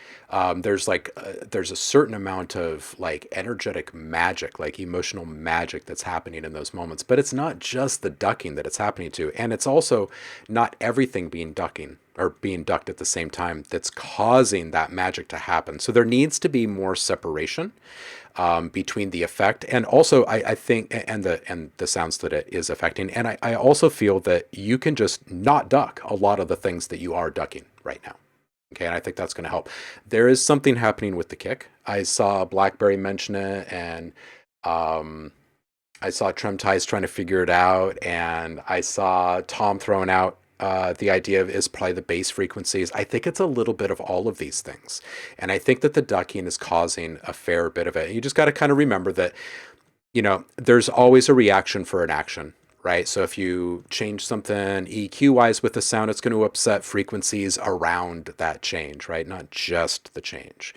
There's a certain amount of like energetic magic, like emotional magic that's happening in those moments. But it's not just the ducking that it's happening to, and it's also not everything being ducking or being ducked at the same time that's causing that magic to happen. So there needs to be more separation between the effect and also I think and the sounds that it is affecting. And I also feel that you can just not duck a lot of the things that you are ducking right now. Okay, and I think that's going to help. There is something happening with the kick. I saw Blackberry mention it, and I saw Trem Ties trying to figure it out, and I saw Tom throwing out the idea of is probably the bass frequencies. I think it's a little bit of all of these things. And I think that the ducking is causing a fair bit of it. You just got to kind of remember that, there's always a reaction for an action, right? So if you change something EQ wise with the sound, it's going to upset frequencies around that change, right? Not just the change.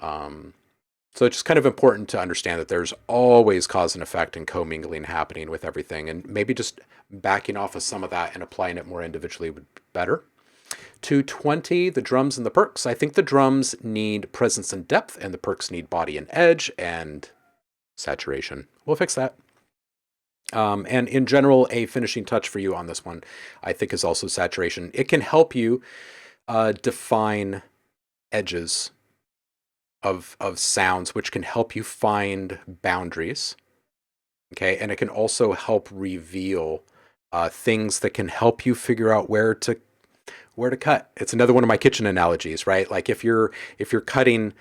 So it's just kind of important to understand that there's always cause and effect and commingling happening with everything. And maybe just backing off of some of that and applying it more individually would be better. 220, the drums and the perks. I think the drums need presence and depth, and the perks need body and edge and saturation. We'll fix that. And in general, a finishing touch for you on this one, I think, is also saturation. It can help you define edges of sounds, which can help you find boundaries. Okay, and it can also help reveal things that can help you figure out where to cut. It's another one of my kitchen analogies, right? Like if you're cutting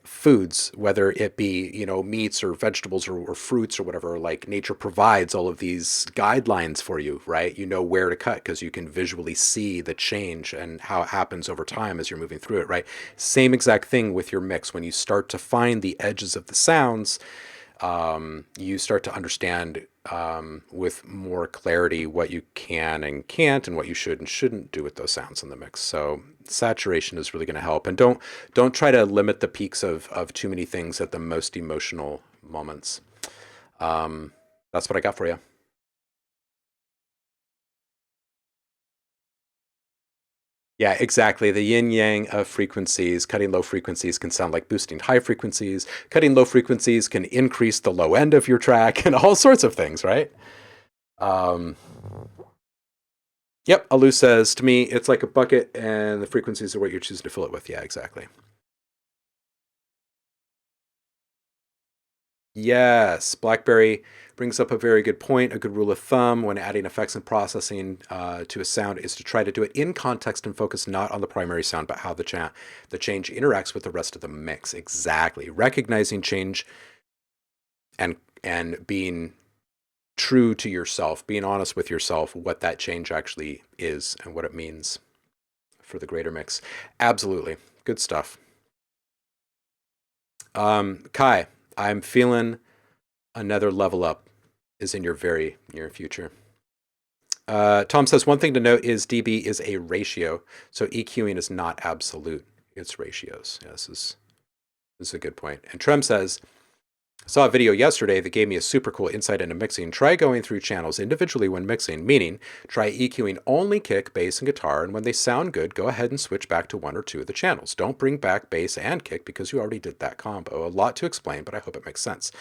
foods, whether it be, meats or vegetables or fruits or whatever, like nature provides all of these guidelines for you, right? You know where to cut because you can visually see the change and how it happens over time as you're moving through it, right? Same exact thing with your mix. When you start to find the edges of the sounds, you start to understand with more clarity what you can and can't and what you should and shouldn't do with those sounds in the mix. So saturation is really going to help. And don't try to limit the peaks of too many things at the most emotional moments. That's what I got for you. Yeah, exactly. The yin yang of frequencies. Cutting low frequencies can sound like boosting high frequencies. Cutting low frequencies can increase the low end of your track and all sorts of things, right? Yep, Alu says, to me, it's like a bucket and the frequencies are what you're choosing to fill it with. Yeah, exactly. Yes, BlackBerry brings up a very good point. A good rule of thumb when adding effects and processing to a sound is to try to do it in context and focus not on the primary sound, but how the change interacts with the rest of the mix. Exactly. Recognizing change and being true to yourself, being honest with yourself, what that change actually is and what it means for the greater mix. Absolutely. Good stuff. Kai, I'm feeling another level up is in your very near future. Tom says, one thing to note is dB is a ratio, so EQing is not absolute. It's ratios. Yeah, this is a good point. And Trem says, I saw a video yesterday that gave me a super cool insight into mixing. Try going through channels individually when mixing, meaning try EQing only kick, bass, and guitar, and when they sound good, go ahead and switch back to one or two of the channels. Don't bring back bass and kick because you already did that combo. A lot to explain, but I hope it makes sense.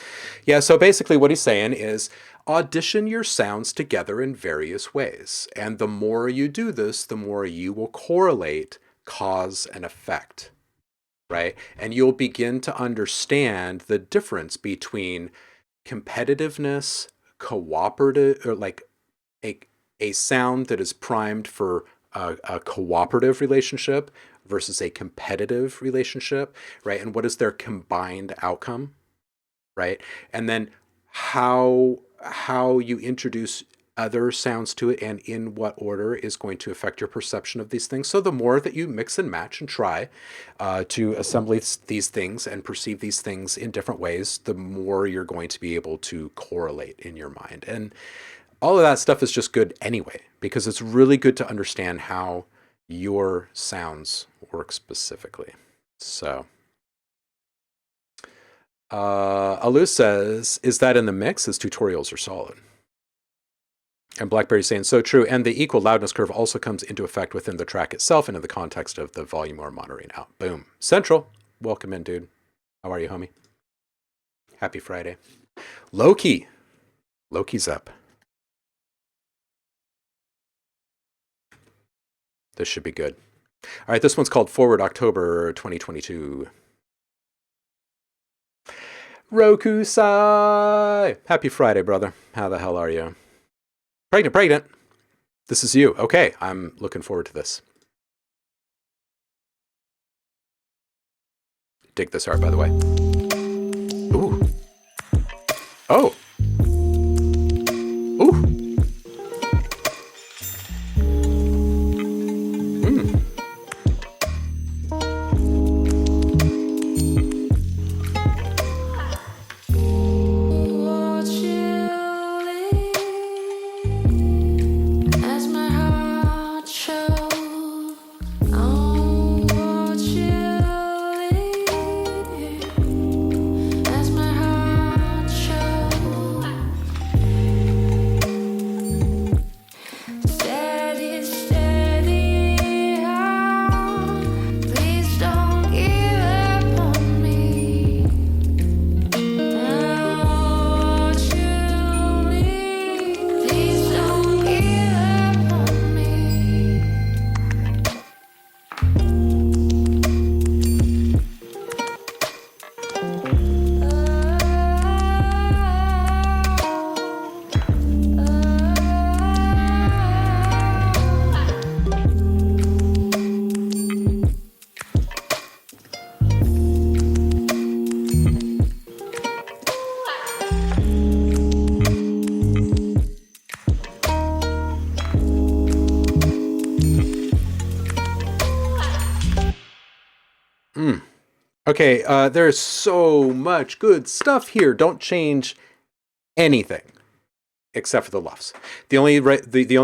Yeah, so basically what he's saying is audition your sounds together in various ways. And the more you do this, the more you will correlate cause and effect. Right? And you'll begin to understand the difference between competitiveness, cooperative, or like a sound that is primed for a cooperative relationship versus a competitive relationship, right? And what is their combined outcome, right? And then how you introduce other sounds to it and in what order is going to affect your perception of these things. So the more that you mix and match and try to assemble these things and perceive these things in different ways, the more you're going to be able to correlate in your mind. And all of that stuff is just good anyway, because it's really good to understand how your sounds work specifically. So Alu says, is that in the mix? His tutorials are solid. And BlackBerry's saying, so true. And the equal loudness curve also comes into effect within the track itself and in the context of the volume or monitoring out. Boom. Central. Welcome in, dude. How are you, homie? Happy Friday. Loki. Loki's up. This should be good. All right, this one's called Forward October 2022. Roku-sai. Happy Friday, brother. How the hell are you? Pregnant. This is you. Okay, I'm looking forward to this. Dig this art, by the way. Ooh. Oh. Ooh. Okay, there's so much good stuff here. Don't change anything except for the LUFs. The only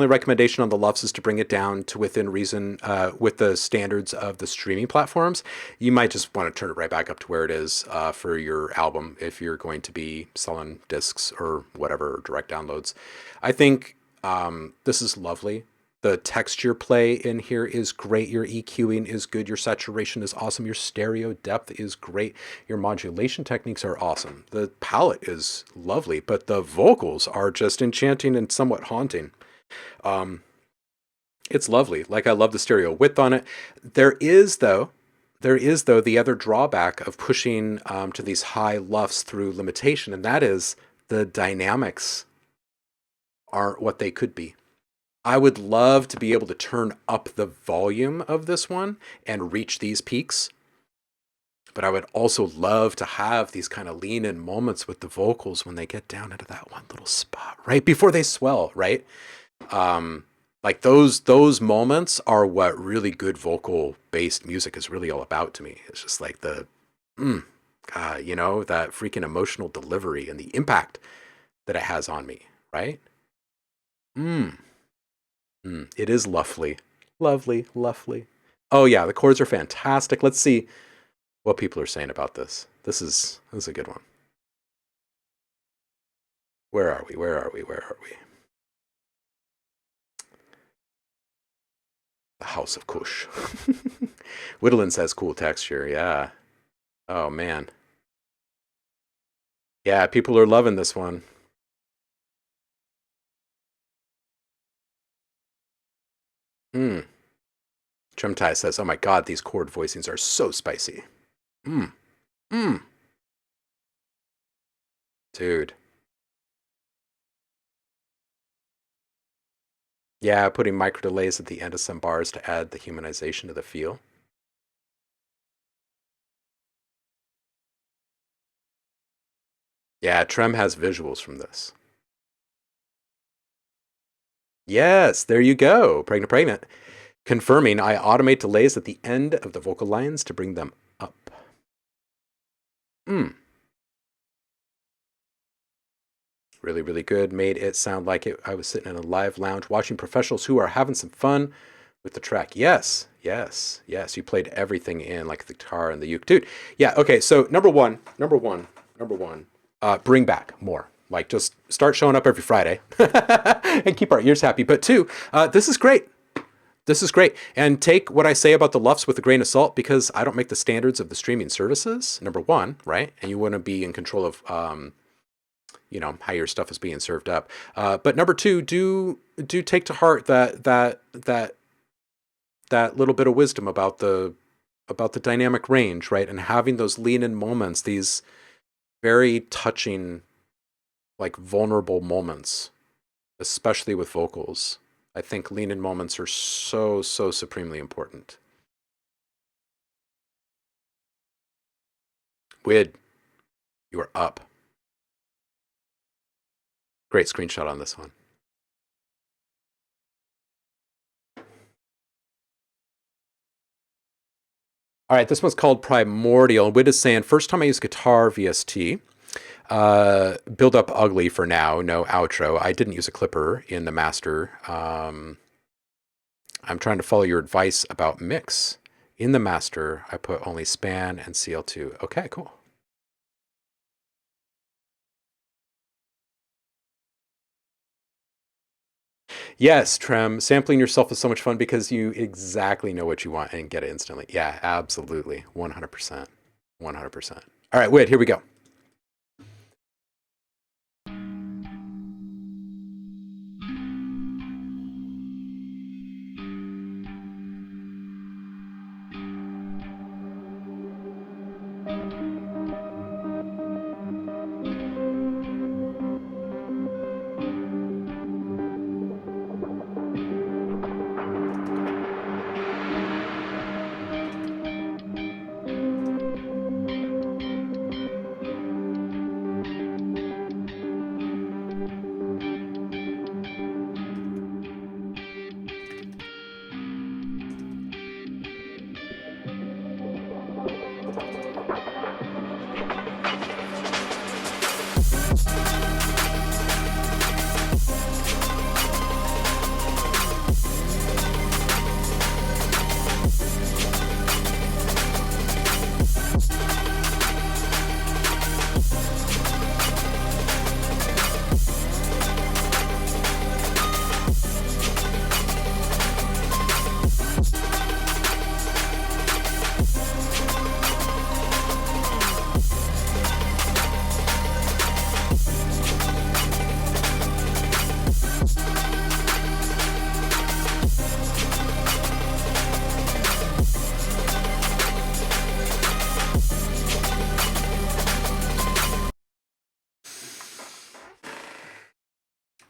recommendation on the LUFs is to bring it down to within reason with the standards of the streaming platforms. You might just want to turn it right back up to where it is for your album if you're going to be selling discs or whatever, direct downloads. I think this is lovely. The texture play in here is great. Your EQing is good. Your saturation is awesome. Your stereo depth is great. Your modulation techniques are awesome. The palette is lovely, but the vocals are just enchanting and somewhat haunting. It's lovely. Like, I love the stereo width on it. There is though the other drawback of pushing to these high LUFs through limitation, and that is the dynamics aren't what they could be. I would love to be able to turn up the volume of this one and reach these peaks. But I would also love to have these kind of lean in moments with the vocals when they get down into that one little spot, right? Before they swell, right? Like those moments are what really good vocal based music is really all about to me. It's just like the, you know, that freaking emotional delivery and the impact that it has on me, right? It is lovely. Lovely, lovely. Oh yeah, the chords are fantastic. Let's see what people are saying about this. This is a good one. Where are we? Where are we? Where are we? The House of Kush. Whittlin says cool texture. Yeah. Oh man. Yeah, people are loving this one. Chumtai says, oh my god, these chord voicings are so spicy. Dude. Yeah, putting micro delays at the end of some bars to add the humanization to the feel. Yeah, Trem has visuals from this. Yes, there you go. Pregnant. Confirming I automate delays at the end of the vocal lines to bring them up. Really, really good. Made it sound like I was sitting in a live lounge watching professionals who are having some fun with the track. Yes. You played everything in, like the guitar and the uke. Dude, yeah, okay, so number one, bring back more. Like, just start showing up every Friday and keep our ears happy. But two, this is great. This is great. And take what I say about the LUFs with a grain of salt, because I don't make the standards of the streaming services, number one, right? And you want to be in control of, you know, how your stuff is being served up. But number two, do take to heart that little bit of wisdom about the dynamic range, right? And having those lean-in moments, these very touching, like vulnerable moments, especially with vocals. I think lean-in moments are so supremely important. Wid, you are up. Great screenshot on this one. All right, this one's called Primordial. Wid is saying, first time I use guitar VST. Build up ugly for now, no outro. I didn't use a clipper in the master. I'm trying to follow your advice about mix. In the master, I put only span and CL2. Okay, cool. Yes, Trem, sampling yourself is so much fun because you exactly know what you want and get it instantly. Yeah, absolutely. 100%. 100%. All right, Wid, here we go.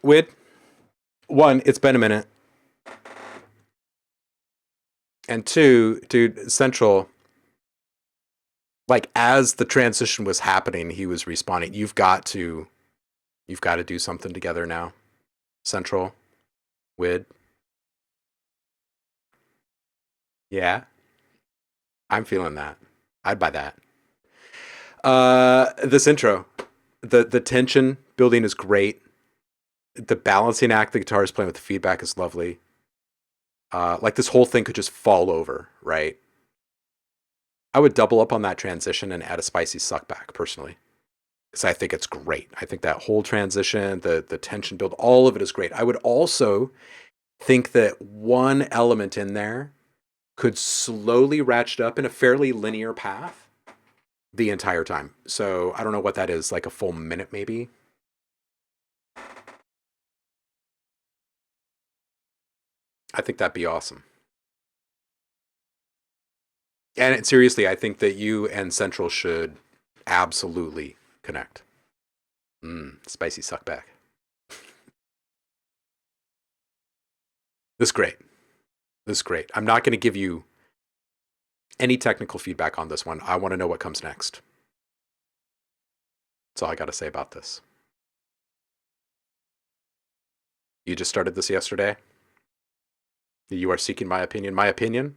Wid, one, it's been a minute. And two, dude, Central, like as the transition was happening, he was responding. You've got to do something together now. Central, Wid. Yeah, I'm feeling that. I'd buy that. This intro, the tension building is great. The balancing act the guitar is playing with the feedback is lovely. Like this whole thing could just fall over, right? I would double up on that transition and add a spicy suckback personally, because I think it's great. I think that whole transition, the tension build, all of it is great. I would also think that one element in there could slowly ratchet up in a fairly linear path the entire time. So I don't know what that is, like a full minute maybe. I think that'd be awesome. And seriously, I think that you and Central should absolutely connect. Spicy suckback. This is great. This is great. I'm not going to give you any technical feedback on this one. I want to know what comes next. That's all I got to say about this. You just started this yesterday. You are seeking my opinion. My opinion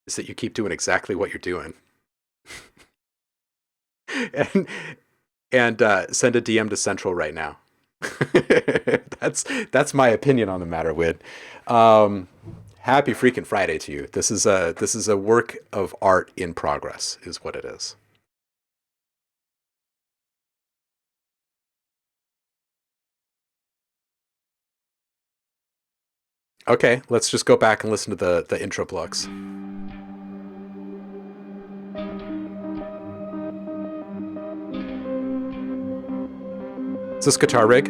is that you keep doing exactly what you're doing. and send a DM to Central right now. That's my opinion on the matter, Wid. Happy freaking Friday to you. This is a work of art in progress, is what it is. Okay, let's just go back and listen to the intro plugs. Is this guitar rig?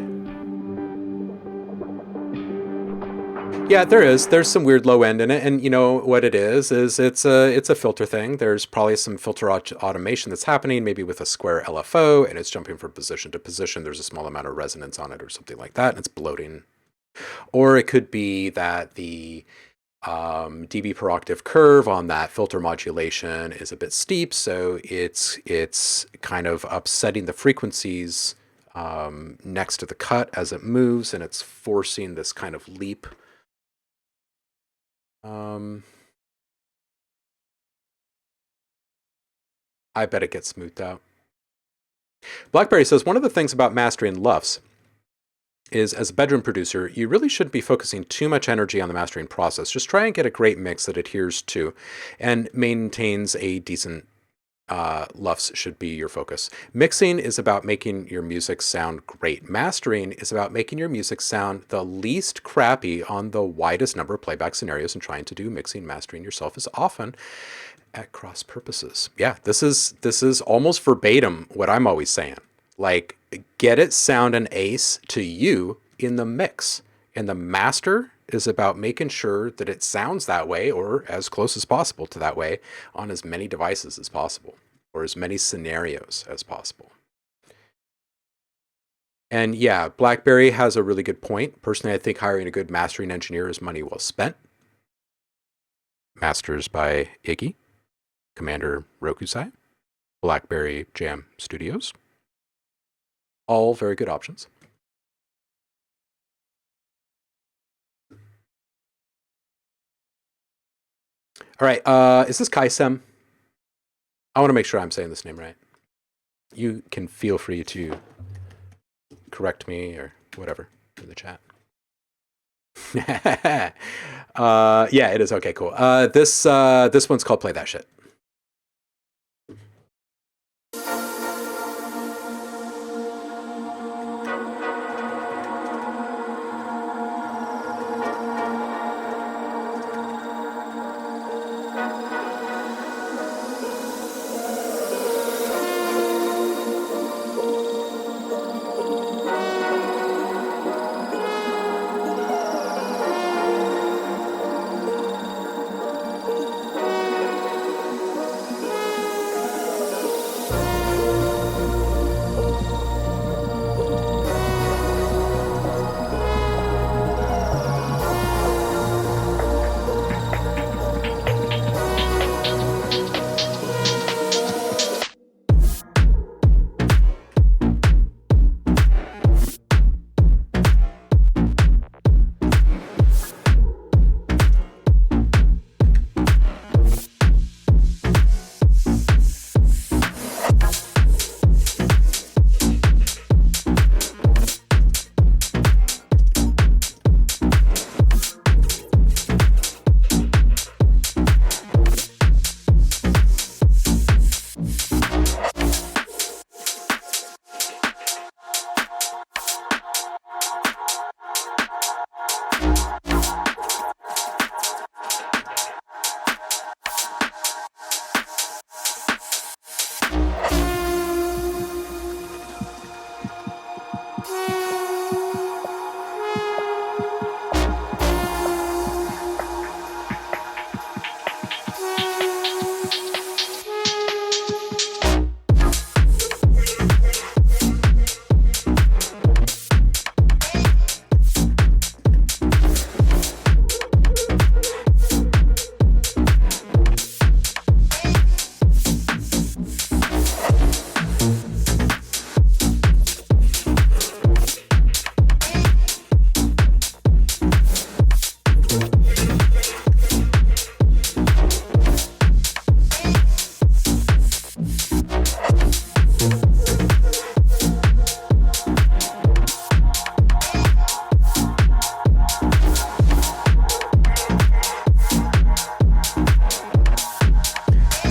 Yeah, there is. There's some weird low end in it, and you know what it is it's a filter thing. There's probably some filter automation that's happening, maybe with a square LFO, and it's jumping from position to position. There's a small amount of resonance on it, or something like that, and it's bloating. Or it could be that the dB per octave curve on that filter modulation is a bit steep, so it's kind of upsetting the frequencies next to the cut as it moves, and it's forcing this kind of leap. I bet it gets smoothed out. Blackberry says, one of the things about mastering LUFS is, as a bedroom producer, you really shouldn't be focusing too much energy on the mastering process. Just try and get a great mix that adheres to and maintains a decent LUFS should be your focus. Mixing is about making your music sound great. Mastering is about making your music sound the least crappy on the widest number of playback scenarios, and trying to do mixing, mastering yourself is often at cross purposes. Yeah, this is almost verbatim what I'm always saying. Like, get it sound an ace to you in the mix. And the master is about making sure that it sounds that way, or as close as possible to that way, on as many devices as possible, or as many scenarios as possible. And yeah, BlackBerry has a really good point. Personally, I think hiring a good mastering engineer is money well spent. Masters by Iggy, Commander Rokusai, BlackBerry Jam Studios. All very good options. All right, is this Kaisem? I want to make sure I'm saying this name right. You can feel free to correct me or whatever in the chat. Yeah, it is. Okay, cool. This one's called Play That Shit.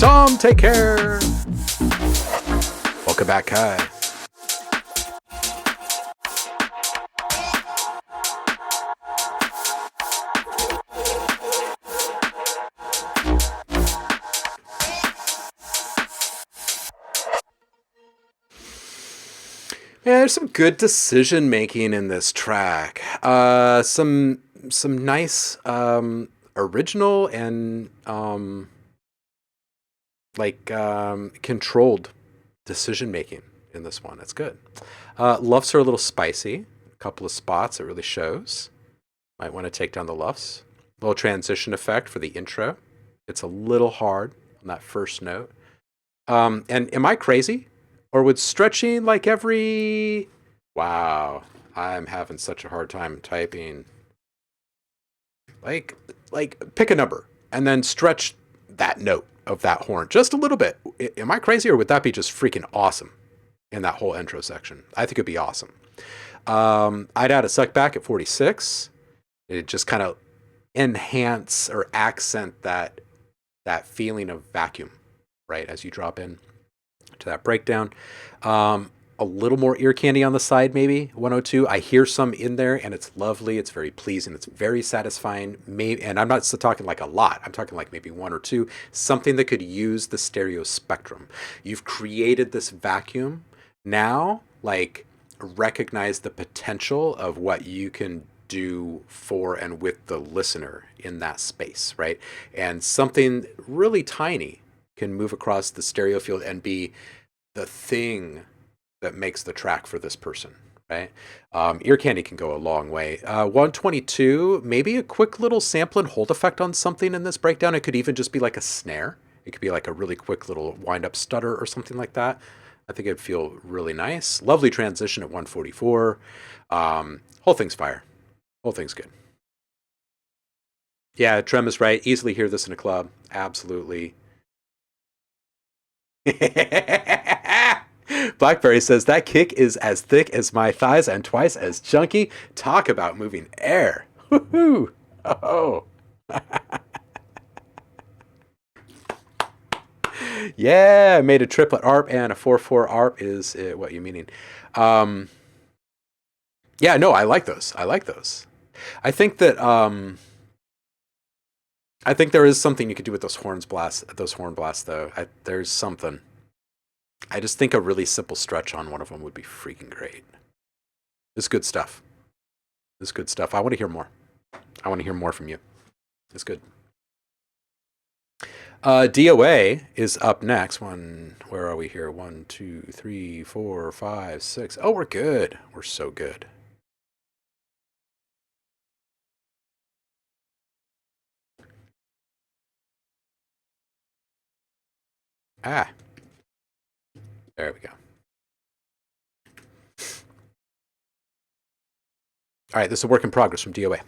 Tom, take care. Welcome back, Kai. Yeah, there's some good decision making in this track. Some nice original and controlled decision making in this one. It's good. Luffs are a little spicy. A couple of spots it really shows. Might want to take down the luffs. Little transition effect for the intro. It's a little hard on that first note. And am I crazy? Or would stretching like every... Wow, I'm having such a hard time typing. Like pick a number and then stretch that note of that horn just a little bit. Am I crazy, or would that be just freaking awesome in that whole intro section? I think it'd be awesome. I'd add a suck back at 46. It just kind of enhance or accent that feeling of vacuum, right, as you drop in to that breakdown. A little more ear candy on the side, maybe 102. I hear some in there, and it's lovely. It's very pleasing. It's very satisfying. Maybe, and I'm not talking like a lot. I'm talking like maybe one or two. Something that could use the stereo spectrum. You've created this vacuum. Now, like, recognize the potential of what you can do for and with the listener in that space, right? And something really tiny can move across the stereo field and be the thing that makes the track for this person, right? Ear candy can go a long way. 122, maybe a quick little sample and hold effect on something in this breakdown. It could even just be like a snare. It could be like a really quick little wind-up stutter or something like that. I think it'd feel really nice. Lovely transition at 144. Whole thing's fire. Whole thing's good. Yeah, Trem is right. Easily hear this in a club. Absolutely. Blackberry says, that kick is as thick as my thighs and twice as chunky. Talk about moving air. Woohoo! Oh. Yeah, made a triplet ARP and a 4/4 ARP is what you meaning. Yeah, no, I like those. I think that I think there is something you could do with those horn blasts though. There's something. I just think a really simple stretch on one of them would be freaking great. It's good stuff. I want to hear more. I want to hear more from you. It's good. DOA is up next. Where are we here? 1, 2, 3, 4, 5, 6. Oh, we're good. We're so good. Ah. There we go. All right, this is a work in progress from DOA.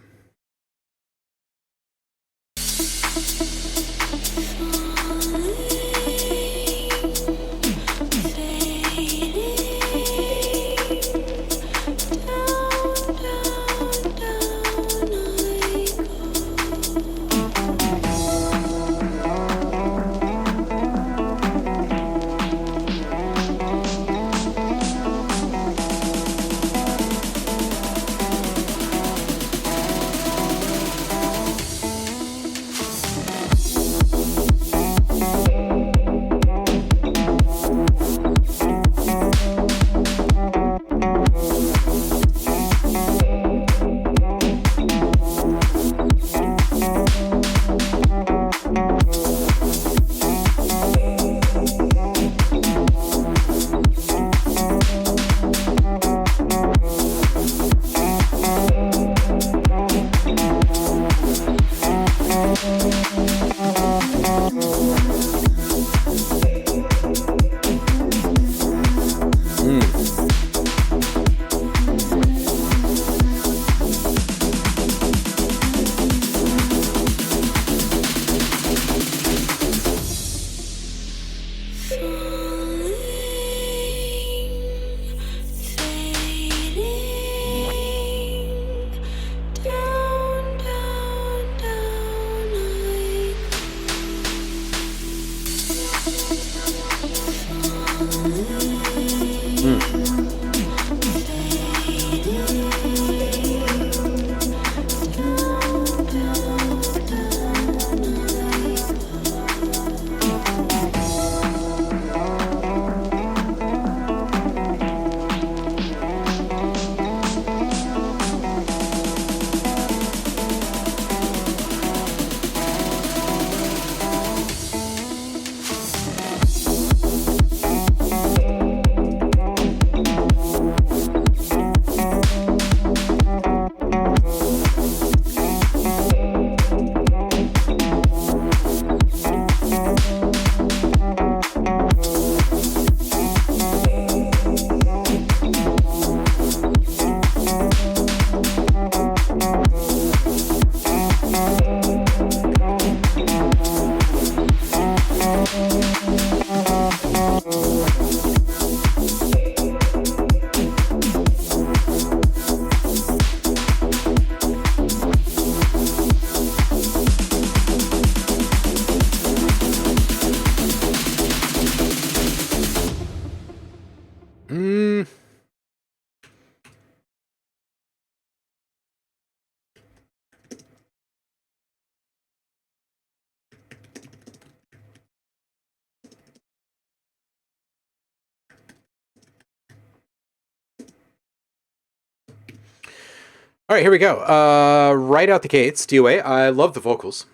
All right, here we go. Right out the gates, DOA. I love the vocals.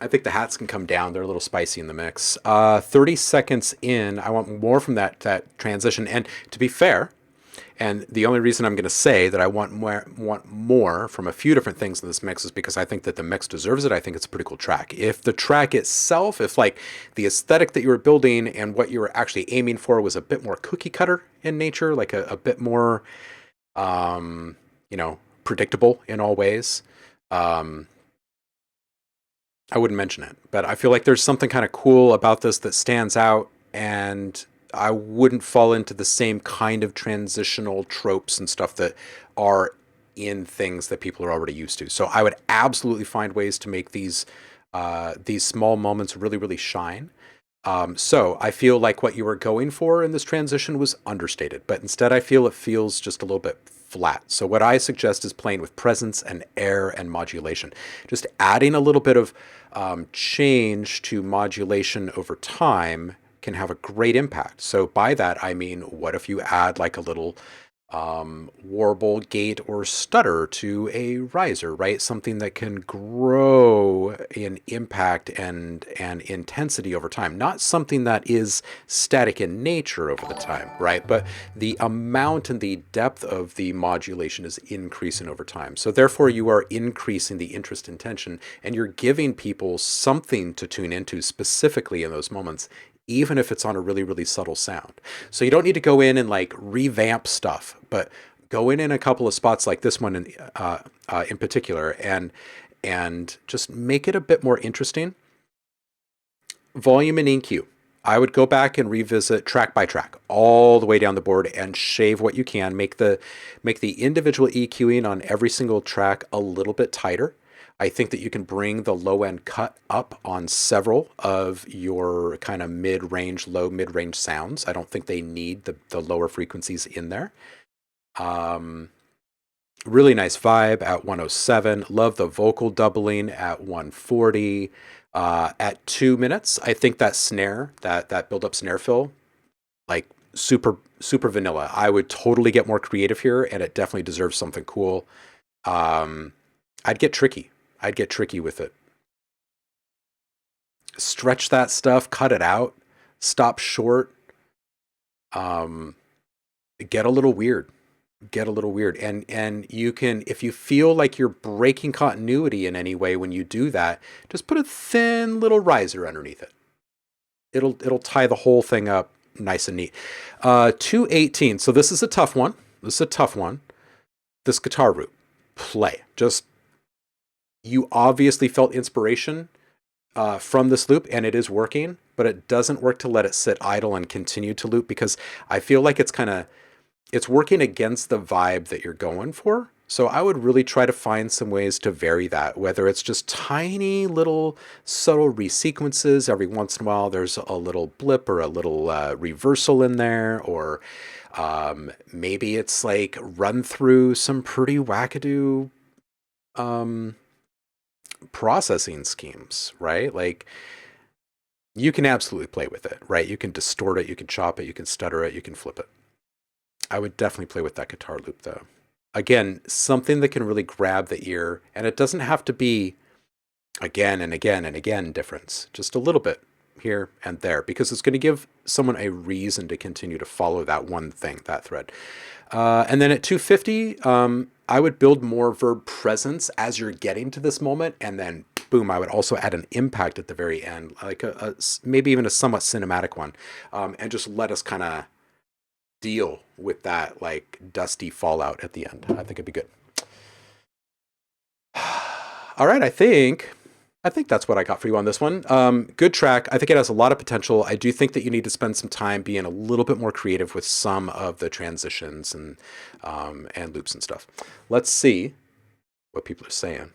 I think the hats can come down. They're a little spicy in the mix. 30 seconds in, I want more from that transition. And to be fair, and the only reason I'm going to say that I want more from a few different things in this mix is because I think that the mix deserves it. I think it's a pretty cool track. If the track itself, if like the aesthetic that you were building and what you were actually aiming for was a bit more cookie cutter in nature, like a bit more, you know, predictable in all ways, I wouldn't mention it. But I feel like there's something kind of cool about this that stands out, and I wouldn't fall into the same kind of transitional tropes and stuff that are in things that people are already used to. So I would absolutely find ways to make these small moments really, really shine. So I feel like what you were going for in this transition was understated, but instead I feel it feels just a little bit flat. So what I suggest is playing with presence and air and modulation. Just adding a little bit of change to modulation over time can have a great impact. So by that, I mean, what if you add like a little warble, gate, or stutter to a riser, right? Something that can grow in impact and intensity over time. Not something that is static in nature over the time, right? But the amount and the depth of the modulation is increasing over time. So therefore, you are increasing the interest and tension, and you're giving people something to tune into specifically in those moments, even if it's on a really, really subtle sound. So you don't need to go in and like revamp stuff, but go in a couple of spots like this one in particular, and just make it a bit more interesting. Volume and EQ. I would go back and revisit track by track all the way down the board and shave what you can. Make the individual EQing on every single track a little bit tighter. I think that you can bring the low end cut up on several of your kind of mid-range, low mid-range sounds. I don't think they need the lower frequencies in there. Really nice vibe at 107. Love the vocal doubling at 140. At 2 minutes, I think that snare, that build-up snare fill, like super vanilla. I would totally get more creative here, and it definitely deserves something cool. I'd get tricky. I'd get tricky with it. Stretch that stuff, cut it out, stop short. Get a little weird. Get a little weird. And you can, if you feel like you're breaking continuity in any way when you do that, just put a thin little riser underneath it. It'll tie the whole thing up nice and neat. 218. So this is a tough one. This guitar root. Play. Just, you obviously felt inspiration from this loop, and it is working, but it doesn't work to let it sit idle and continue to loop, because I feel like it's working against the vibe that you're going for. So I would really try to find some ways to vary that, whether it's just tiny little subtle resequences. Every once in a while, there's a little blip or a little reversal in there, or maybe it's like run through some pretty wackadoo processing schemes, right? Like, you can absolutely play with it, right? You can distort it, you can chop it, you can stutter it, you can flip it. I would definitely play with that guitar loop, though. Again, something that can really grab the ear, and it doesn't have to be again and again and again difference, just a little bit here and there, because it's going to give someone a reason to continue to follow that one thing, that thread. And then at 250, I would build more verb presence as you're getting to this moment, and then boom, I would also add an impact at the very end, like maybe even a somewhat cinematic one, and just let us kind of deal with that like dusty fallout at the end. I think it'd be good. All right, I think that's what I got for you on this one. Good track. I think it has a lot of potential. I do think that you need to spend some time being a little bit more creative with some of the transitions and loops and stuff. Let's see what people are saying.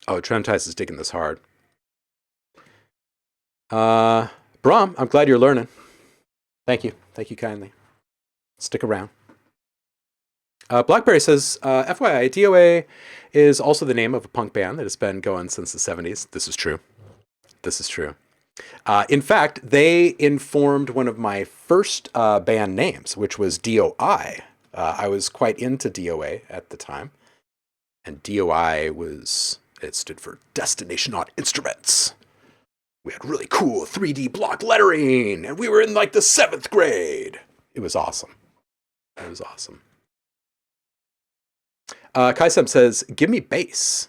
Oh, Trentice is digging this hard. Brom, I'm glad you're learning. Thank you. Thank you kindly. Stick around. Blackberry says, FYI, DOA is also the name of a punk band that has been going since the 70s. This is true. This is true. In fact, they informed one of my first band names, which was DOI. I was quite into DOA at the time. And DOI it stood for Destination on Instruments. We had really cool 3D block lettering, and we were in like the 7th grade. It was awesome. It was awesome. Kaisem says, give me bass.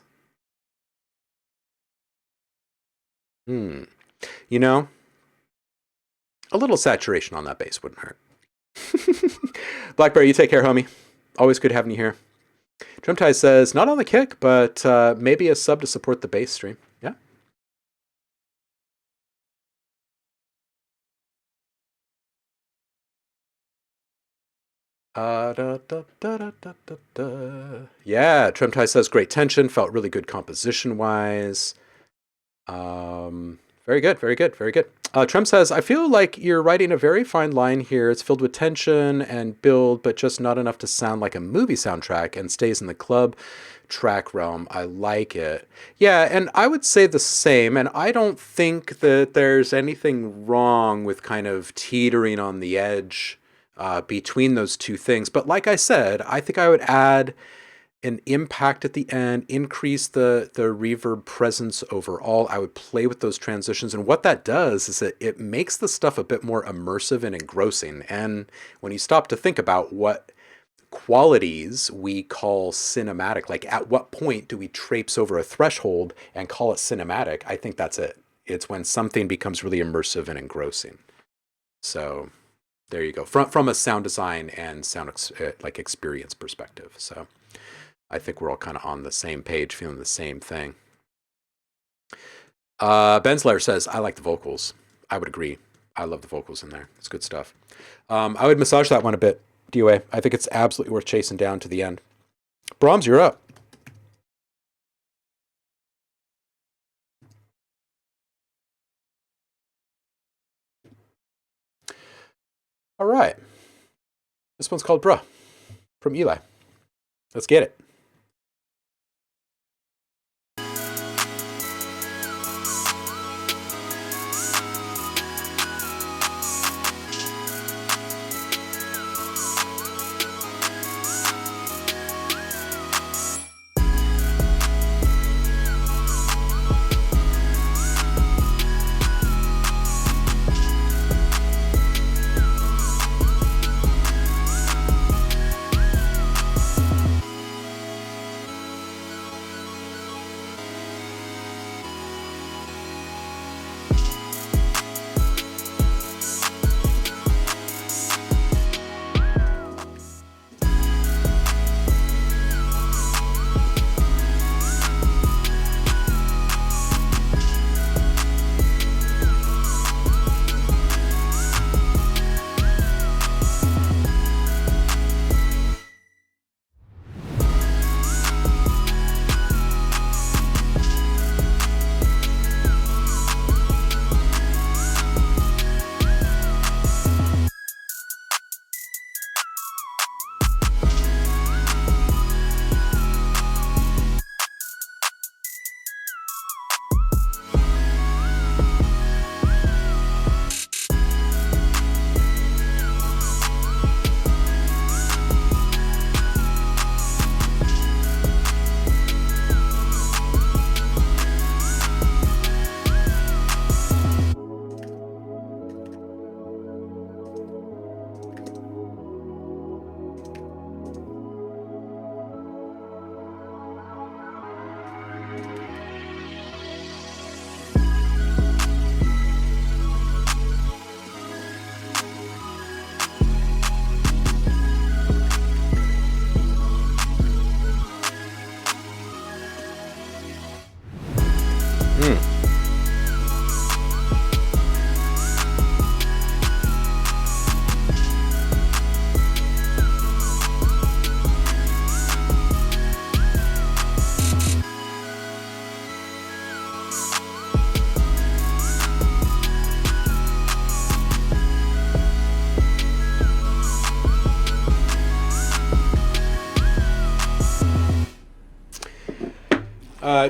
You know, a little saturation on that bass wouldn't hurt. Blackberry, you take care, homie. Always good having you here. Drumtie says, not on the kick, but maybe a sub to support the bass stream. Yeah. Yeah, Drumtie says, great tension, felt really good composition-wise. Very good, very good, very good. Trump says, I feel like you're writing a very fine line here. It's filled with tension and build, but just not enough to sound like a movie soundtrack and stays in the club track realm. I like it. Yeah, and I would say the same. And I don't think that there's anything wrong with kind of teetering on the edge between those two things. But like I said, I think I would add an impact at the end, increase the reverb presence overall. I would play with those transitions. And what that does is that it makes the stuff a bit more immersive and engrossing. And when you stop to think about what qualities we call cinematic, like at what point do we traipse over a threshold and call it cinematic, I think that's it. It's when something becomes really immersive and engrossing. So there you go. From a sound design and sound experience perspective. So I think we're all kind of on the same page, feeling the same thing. Bensler says, I like the vocals. I would agree. I love the vocals in there. It's good stuff. I would massage that one a bit, DOA. I think it's absolutely worth chasing down to the end. Brahms, you're up. All right. This one's called Bruh from Eli. Let's get it.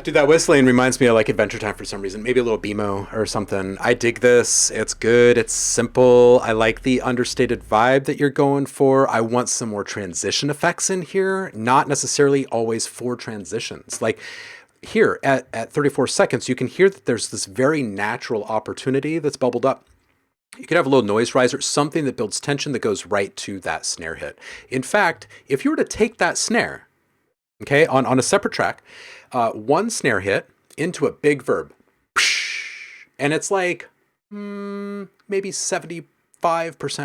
Dude, that whistling reminds me of like Adventure Time for some reason. Maybe a little BMO or something. I dig this. It's good. It's simple. I like the understated vibe that you're going for. I want some more transition effects in here, not necessarily always for transitions. Like here at 34 seconds, you can hear that there's this very natural opportunity that's bubbled up. You could have a little noise riser, something that builds tension that goes right to that snare hit. In fact, if you were to take that snare, okay, on a separate track, one snare hit into a big verb, and it's like maybe 75%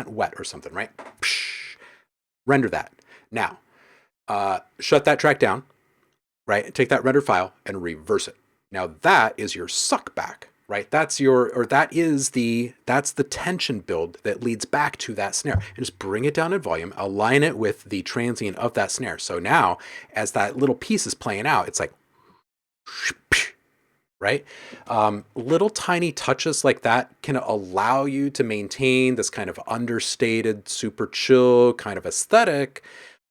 wet or something, right? Render that. Now, shut that track down, right? Take that render file and reverse it. Now that is your suck back, right? That's the tension build that leads back to that snare. And just bring it down in volume, align it with the transient of that snare. So now, as that little piece is playing out, it's like, right? Little tiny touches like that can allow you to maintain this kind of understated, super chill kind of aesthetic,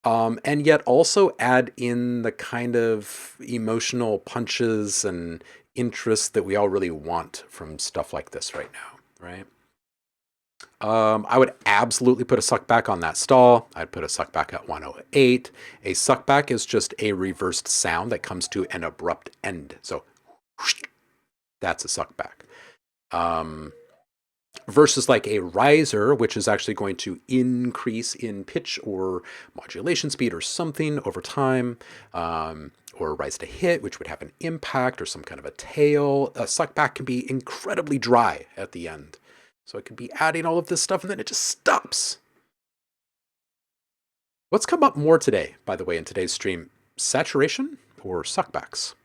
and yet also add in the kind of emotional punches and interest that we all really want from stuff like this right now, right? I would absolutely put a suck back on that stall. I'd put a suck back at 108. A suck back is just a reversed sound that comes to an abrupt end. So that's a suck back. Versus like a riser, which is actually going to increase in pitch or modulation speed or something over time, or a rise to hit, which would have an impact or some kind of a tail. A suck back can be incredibly dry at the end. So it could be adding all of this stuff and then it just stops. What's come up more today, by the way, in today's stream? Saturation or suckbacks?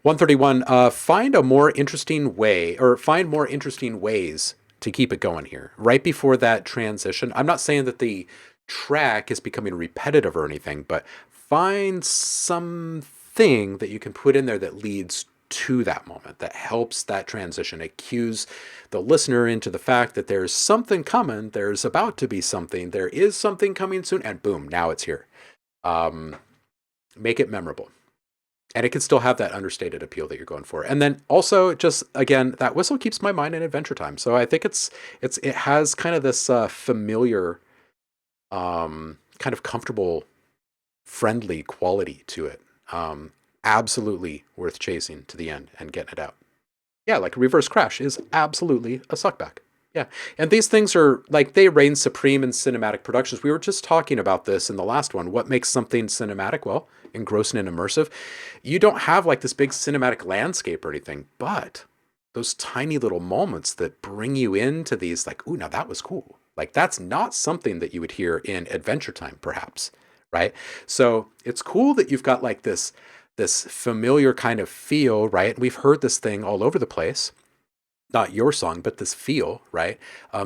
131, find a more interesting way, or find more interesting ways to keep it going here. Right before that transition, I'm not saying that the track is becoming repetitive or anything, but find something that you can put in there that leads to that moment, that helps that transition. It cues the listener into the fact that there's something coming, there's about to be something, there is something coming soon, and boom, now it's here. Make it memorable. And it can still have that understated appeal that you're going for. And then also, just again, that whistle keeps my mind in Adventure Time. So I think it has kind of this familiar, kind of comfortable, friendly quality to it. Absolutely worth chasing to the end and getting it out. Yeah, like Reverse Crash is absolutely a suckback. Yeah, and these things are like, they reign supreme in cinematic productions. We were just talking about this in the last one. What makes something cinematic? Well, engrossing and immersive. You don't have like this big cinematic landscape or anything, but those tiny little moments that bring you into these, like, ooh, now that was cool. Like, that's not something that you would hear in Adventure Time, perhaps, right? So it's cool that you've got like this familiar kind of feel, right? We've heard this thing all over the place. Not your song, but this feel, right?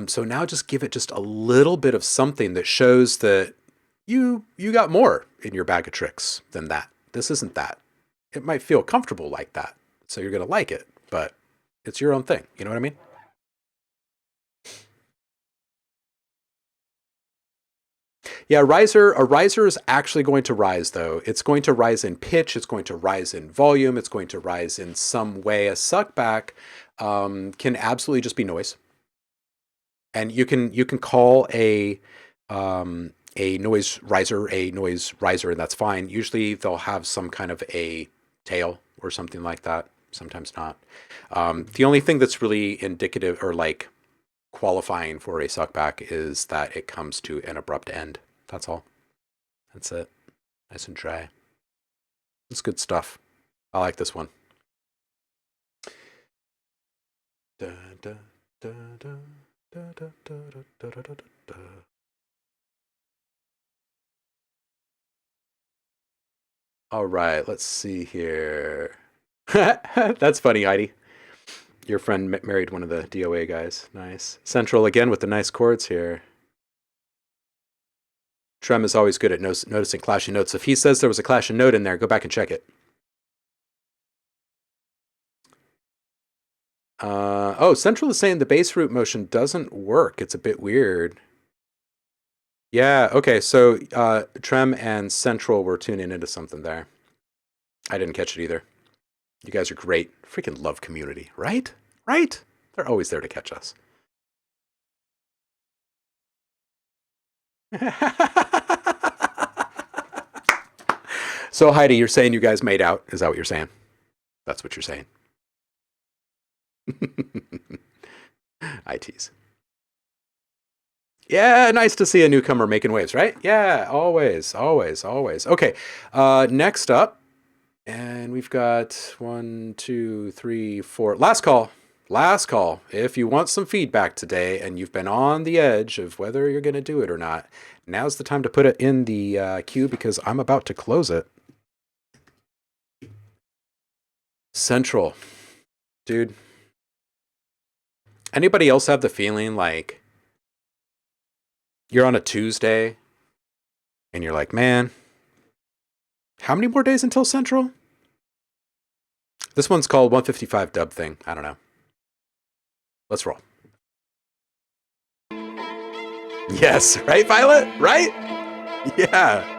So now just give it just a little bit of something that shows that you got more in your bag of tricks than that. This isn't that. It might feel comfortable like that, so you're going to like it, but it's your own thing. You know what I mean? Yeah, a riser is actually going to rise, though. It's going to rise in pitch. It's going to rise in volume. It's going to rise in some way. A suckback can absolutely just be noise. And you can call a noise riser, and that's fine. Usually they'll have some kind of a tail or something like that. Sometimes not. The only thing that's really indicative or like qualifying for a suckback is that it comes to an abrupt end. That's all. That's it. Nice and dry. It's good stuff. I like this one. Da, da, da, da, da, da, da, da, da, da, da. All right, let's see here. That's funny, Heidi. Your friend married one of the DOA guys. Nice. Central again with the nice chords here. Trem is always good at noticing clashing notes. If he says there was a clashing note in there, go back and check it. Central is saying the bass root motion doesn't work. It's a bit weird. Yeah, okay, so Trem and Central were tuning into something there. I didn't catch it either. You guys are great. Freaking love Community, right? Right? They're always there to catch us. So Heidi, you're saying you guys made out? Is that what you're saying? That's what you're saying. I tease. Yeah, nice to see a newcomer making waves, right? Yeah, always, always, always. Okay, next up, and we've got 1, 2, 3, 4. Last call. Last call. If you want some feedback today and you've been on the edge of whether you're going to do it or not, now's the time to put it in the queue because I'm about to close it. Central. Dude. Anybody else have the feeling like you're on a Tuesday and you're like, man, how many more days until Central? This one's called 155 dub thing. I don't know. Let's roll. Yes, right, Violet? Right? Yeah.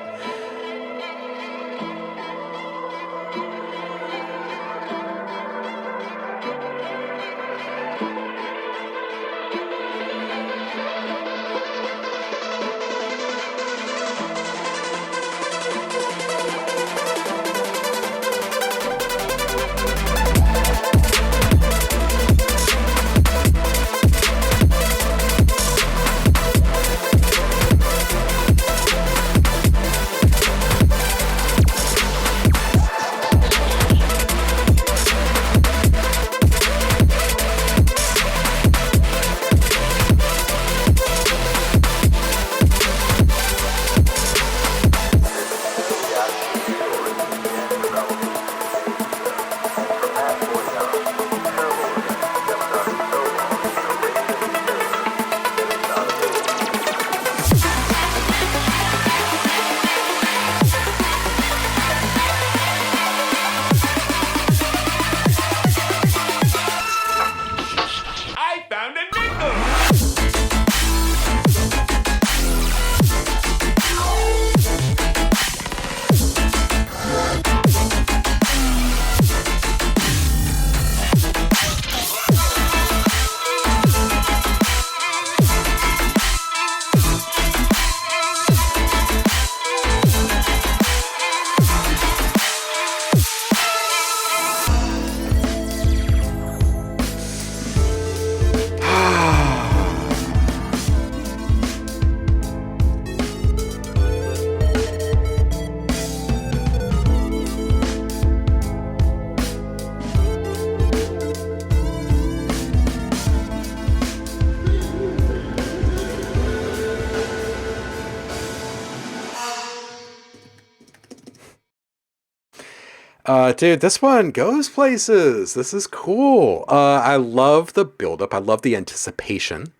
Dude, this one goes places. This is cool. I love the buildup. I love the anticipation.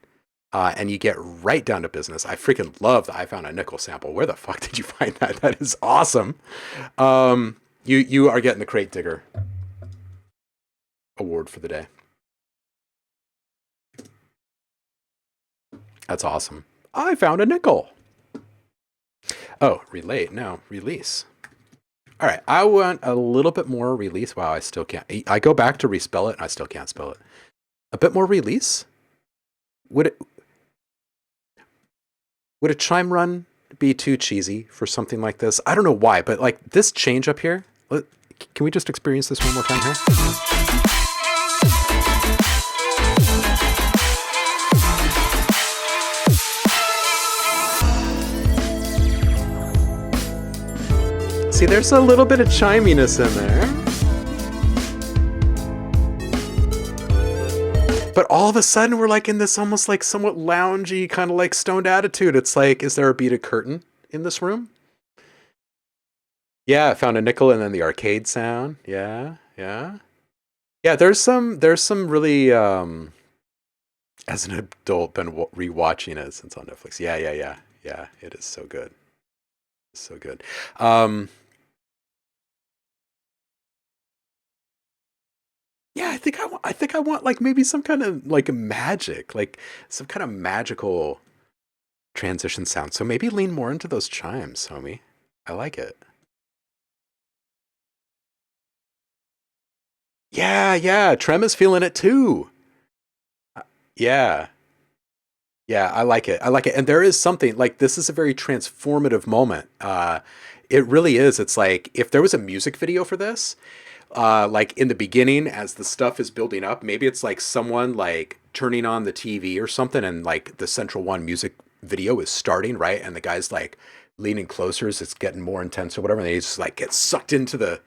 And you get right down to business. I freaking love that I found a nickel sample. Where the fuck did you find that? That is awesome. You are getting the Crate Digger award for the day. That's awesome. I found a nickel. Oh, relate. No, release. All right, I want a little bit more release. Wow, I still can't. I go back to respell it, and I still can't spell it. A bit more release? Would a chime run be too cheesy for something like this? I don't know why, but like this change up here, can we just experience this one more time here? See, there's a little bit of chiminess in there. But all of a sudden, we're like in this almost like somewhat loungy, kind of like stoned attitude. It's like, is there a beaded curtain in this room? Yeah, I found a nickel and then the arcade sound. Yeah, yeah. Yeah, there's some really, as an adult, been rewatching it since on Netflix. Yeah. Yeah, it is so good. It's so good. Yeah, I think I want like maybe some kind of like magic, like some kind of magical transition sound. So maybe lean more into those chimes, homie. I like it. Yeah. Trem is feeling it too. Yeah. Yeah, I like it. I like it. And there is something like this is a very transformative moment. It really is. It's like if there was a music video for this, like in the beginning as the stuff is building up, maybe it's like someone like turning on the TV or something and like the Central One music video is starting, right? And the guy's like leaning closer as it's getting more intense or whatever. And he just like gets sucked into the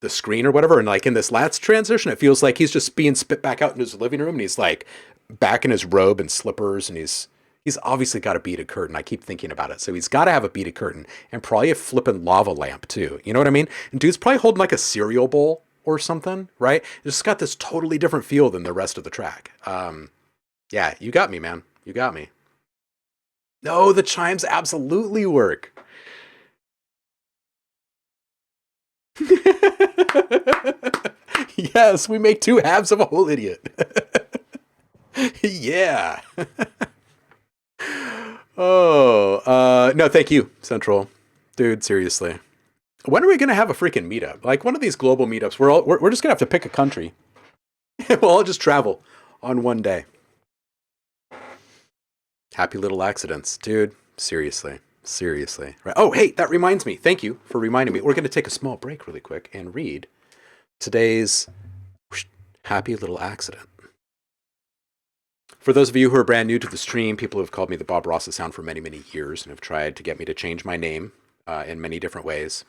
screen or whatever. And like in this last transition, it feels like he's just being spit back out into his living room and he's like back in his robe and slippers and he's obviously got a beaded curtain. I keep thinking about it. So he's got to have a beaded curtain and probably a flippin' lava lamp too. You know what I mean? And dude's probably holding like a cereal bowl or something, right? It's got this totally different feel than the rest of the track. Yeah, you got me, man. You got me. No, the chimes absolutely work. Yes, we make two halves of a whole idiot. Yeah. Oh, no, thank you, Central. Dude, seriously. When are we going to have a freaking meetup? Like one of these global meetups, we're just going to have to pick a country. We'll all just travel on one day. Happy little accidents. Dude, seriously. Seriously. Right. Oh, hey, that reminds me. Thank you for reminding me. We're going to take a small break really quick and read today's happy little accident. For those of you who are brand new to the stream, people have called me the Bob Ross of Sound for many, many years and have tried to get me to change my name in many different ways.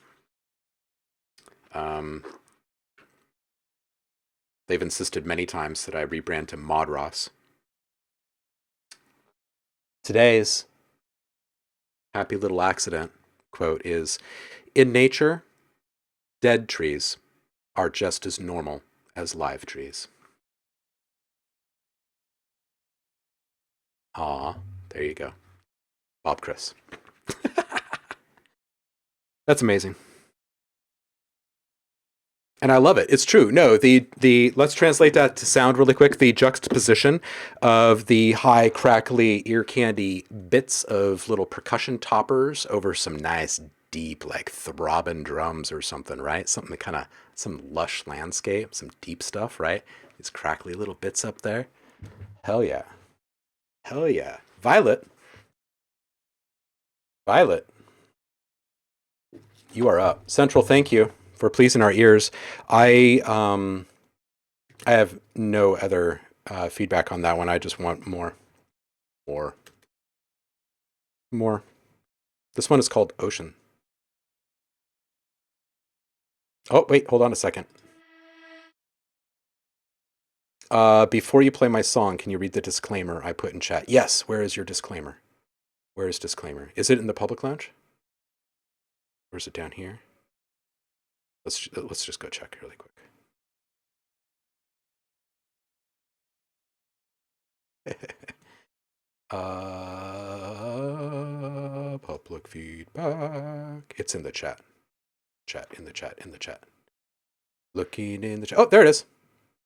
They've insisted many times that I rebrand to Mod Ross. Today's happy little accident quote is, "In nature, dead trees are just as normal as live trees." Aw, there you go. Bob Chris. That's amazing. And I love it. It's true. No, the let's translate that to sound really quick. The juxtaposition of the high, crackly, ear candy bits of little percussion toppers over some nice, deep, like throbbing drums or something, right? Something that kind of, some lush landscape, some deep stuff, right? These crackly little bits up there. Hell yeah. Hell yeah. Violet, you are up. Central, thank you for pleasing our ears. I have no other feedback on that one. I just want more. This one is called Ocean. Oh, wait, hold on a second. Before you play my song, can you read the disclaimer I put in chat? Yes, where is your disclaimer? Where is disclaimer? Is it in the public lounge? Or is it down here? Let's just go check really quick. Public feedback. It's in the chat. In the chat. Looking in the chat. Oh, there it is.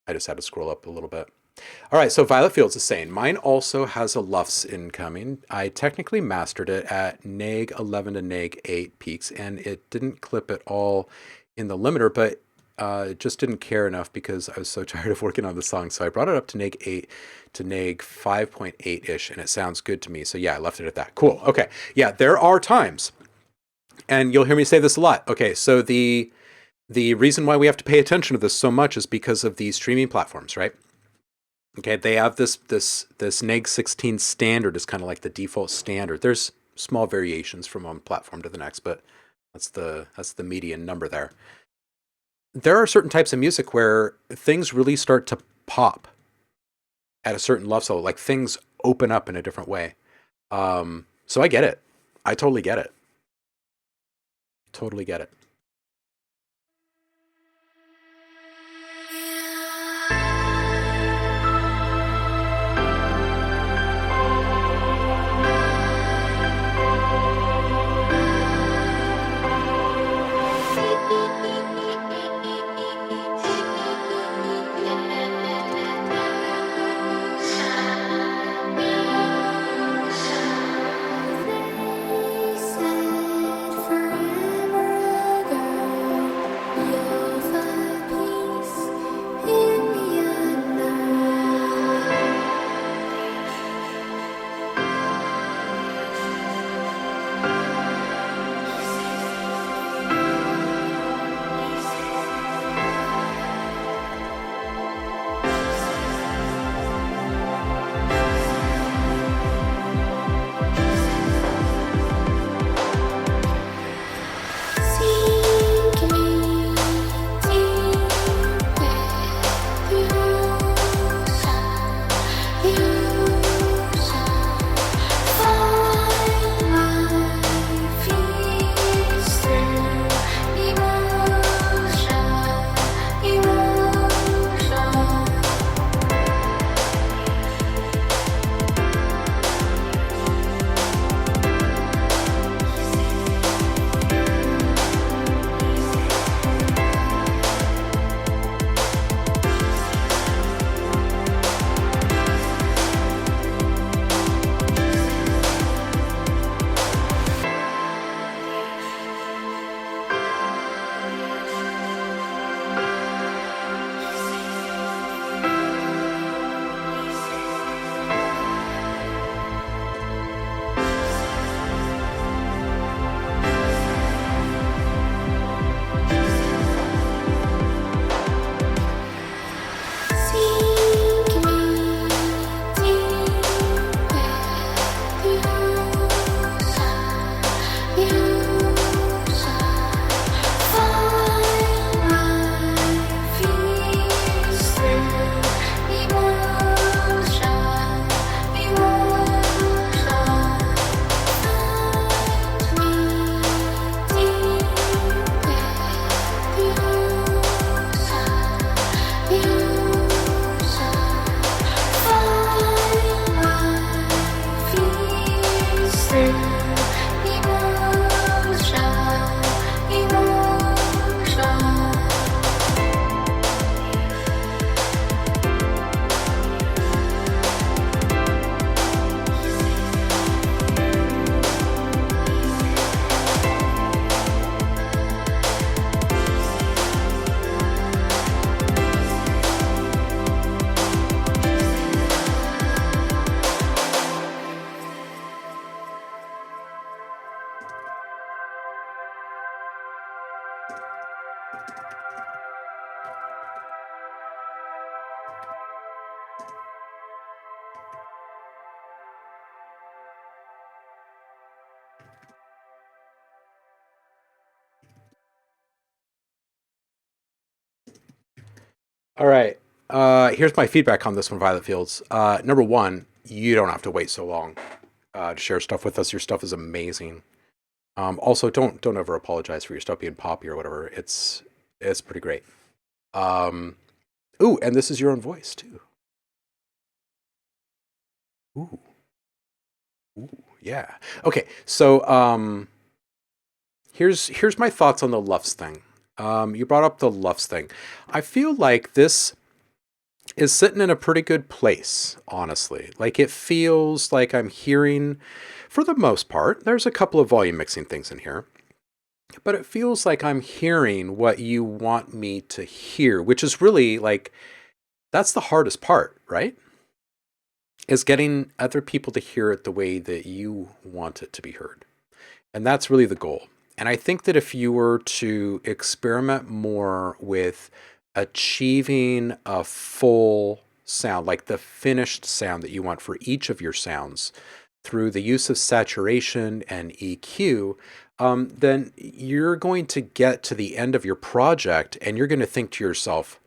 I just had to scroll up a little bit. All right, so Violet Fields is saying, mine also has a LUFS incoming. I technically mastered it at neg 11 to neg 8 peaks, and it didn't clip at all in the limiter, but just didn't care enough because I was so tired of working on the song. So I brought it up to neg 8 to neg 5.8-ish, and it sounds good to me. So yeah, I left it at that. Cool. Okay. Yeah, there are times, and you'll hear me say this a lot. Okay, so the reason why we have to pay attention to this so much is because of the streaming platforms, right? Okay, they have this neg 16 standard is kind of like the default standard. There's small variations from one platform to the next, but that's the median number there. There are certain types of music where things really start to pop at a certain love level, like things open up in a different way. So I get it. I totally get it. Totally get it. All right. Here's my feedback on this one, Violet Fields. Number one, you don't have to wait so long to share stuff with us. Your stuff is amazing. Also, don't ever apologize for your stuff being poppy or whatever. It's pretty great. Um, ooh, and this is your own voice too. Ooh, ooh, yeah. Okay, so here's my thoughts on the Lufs thing. You brought up the Lufs thing. I feel like this is sitting in a pretty good place, honestly. Like it feels like I'm hearing, for the most part, there's a couple of volume mixing things in here, but it feels like I'm hearing what you want me to hear, which is really like, that's the hardest part, right? Is getting other people to hear it the way that you want it to be heard. And that's really the goal. And I think that if you were to experiment more with achieving a full sound, like the finished sound that you want for each of your sounds through the use of saturation and EQ, then you're going to get to the end of your project and you're going to think to yourself,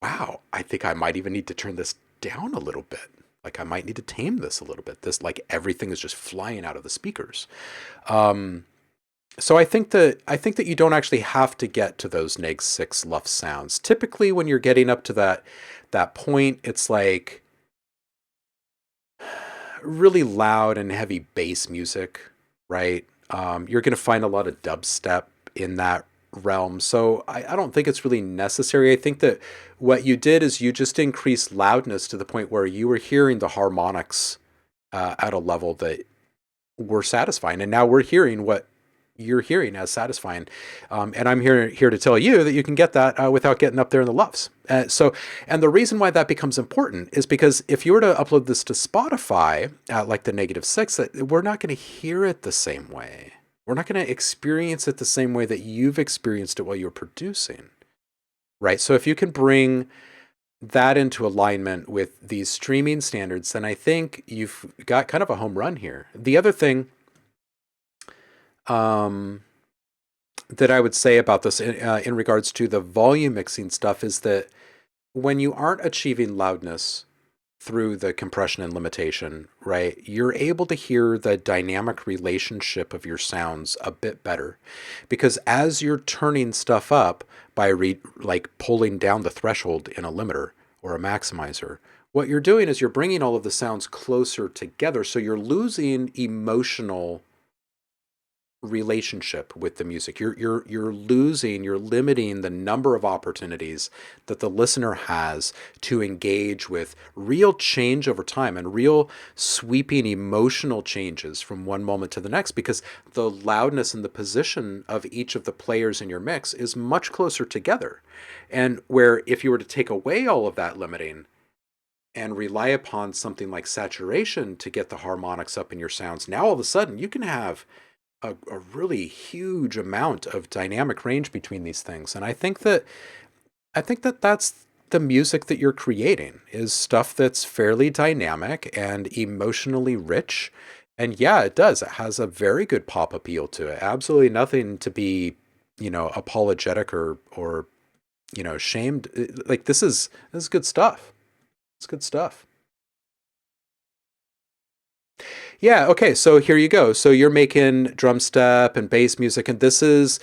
wow, I think I might even need to turn this down a little bit. Like I might need to tame this a little bit. This, like everything is just flying out of the speakers. So I think that you don't actually have to get to those neg 6 luff sounds. Typically, when you're getting up to that point, it's like really loud and heavy bass music, right? You're going to find a lot of dubstep in that realm. So I don't think it's really necessary. I think that what you did is you just increased loudness to the point where you were hearing the harmonics at a level that were satisfying. And now we're hearing what you're hearing as satisfying. And I'm here to tell you that you can get that without getting up there in the luffs. And the reason why that becomes important is because if you were to upload this to Spotify at like the -6, we're not going to hear it the same way. We're not going to experience it the same way that you've experienced it while you're producing, right? So if you can bring that into alignment with these streaming standards, then I think you've got kind of a home run here. The other thing that I would say about this in regards to the volume mixing stuff is that when you aren't achieving loudness through the compression and limitation, right, you're able to hear the dynamic relationship of your sounds a bit better. Because as you're turning stuff up by like pulling down the threshold in a limiter or a maximizer, what you're doing is you're bringing all of the sounds closer together. So you're losing emotional relationship with the music. You're limiting the number of opportunities that the listener has to engage with real change over time and real sweeping emotional changes from one moment to the next, because the loudness and the position of each of the players in your mix is much closer together. And where if you were to take away all of that limiting and rely upon something like saturation to get the harmonics up in your sounds, now all of a sudden you can have a really huge amount of dynamic range between these things. And I think that that's the music that you're creating, is stuff that's fairly dynamic and emotionally rich. And yeah, it does. It has a very good pop appeal to it. Absolutely nothing to be, apologetic or shamed. Like this is good stuff. It's good stuff. Yeah, okay, so here you go. So you're making drum step and bass music, and this is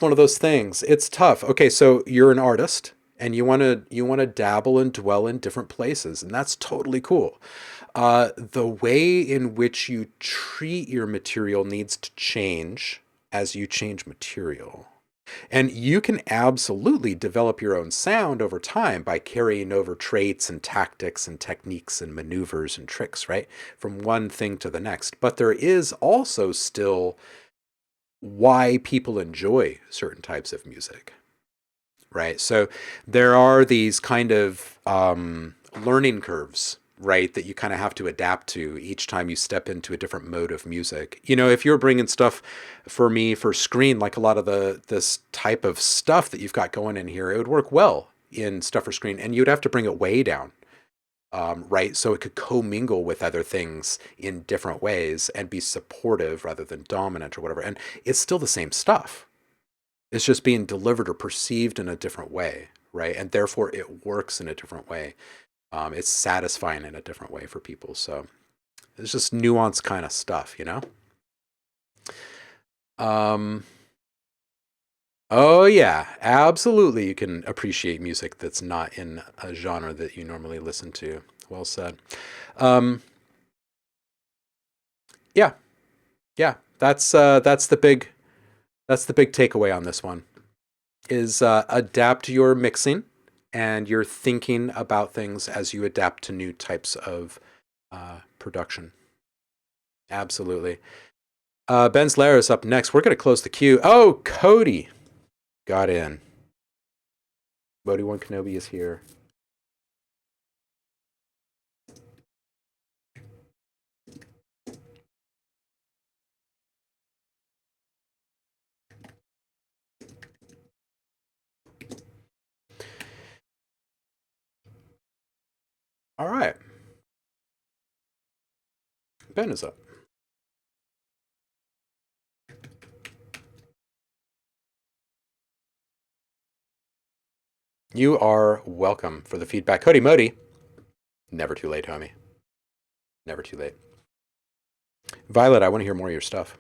one of those things. It's tough. Okay, so you're an artist and you wanna dabble and dwell in different places, and that's totally cool. The way in which you treat your material needs to change as you change material. And you can absolutely develop your own sound over time by carrying over traits and tactics and techniques and maneuvers and tricks, right? From one thing to the next. But there is also still why people enjoy certain types of music, right? So there are these kind of learning curves, right, that you kind of have to adapt to each time you step into a different mode of music. If you're bringing stuff for me for screen, like a lot of this type of stuff that you've got going in here, it would work well in stuff for screen, and you'd have to bring it way down, right, so it could commingle with other things in different ways and be supportive rather than dominant or whatever. And it's still the same stuff. It's just being delivered or perceived in a different way, right? And therefore it works in a different way. It's satisfying in a different way for people. So it's just nuanced kind of stuff, you know? Oh yeah, absolutely. You can appreciate music that's not in a genre that you normally listen to. Well said. Yeah, yeah. That's the big takeaway on this one. Is adapt your mixing and your thinking about things as you adapt to new types of production. Absolutely. Ben's Lair is up next. We're going to close the queue. Oh, Cody got in. Bodhi One Kenobi is here. All right. Ben is up. You are welcome for the feedback. Cody Modi, never too late, homie. Never too late. Violet, I want to hear more of your stuff.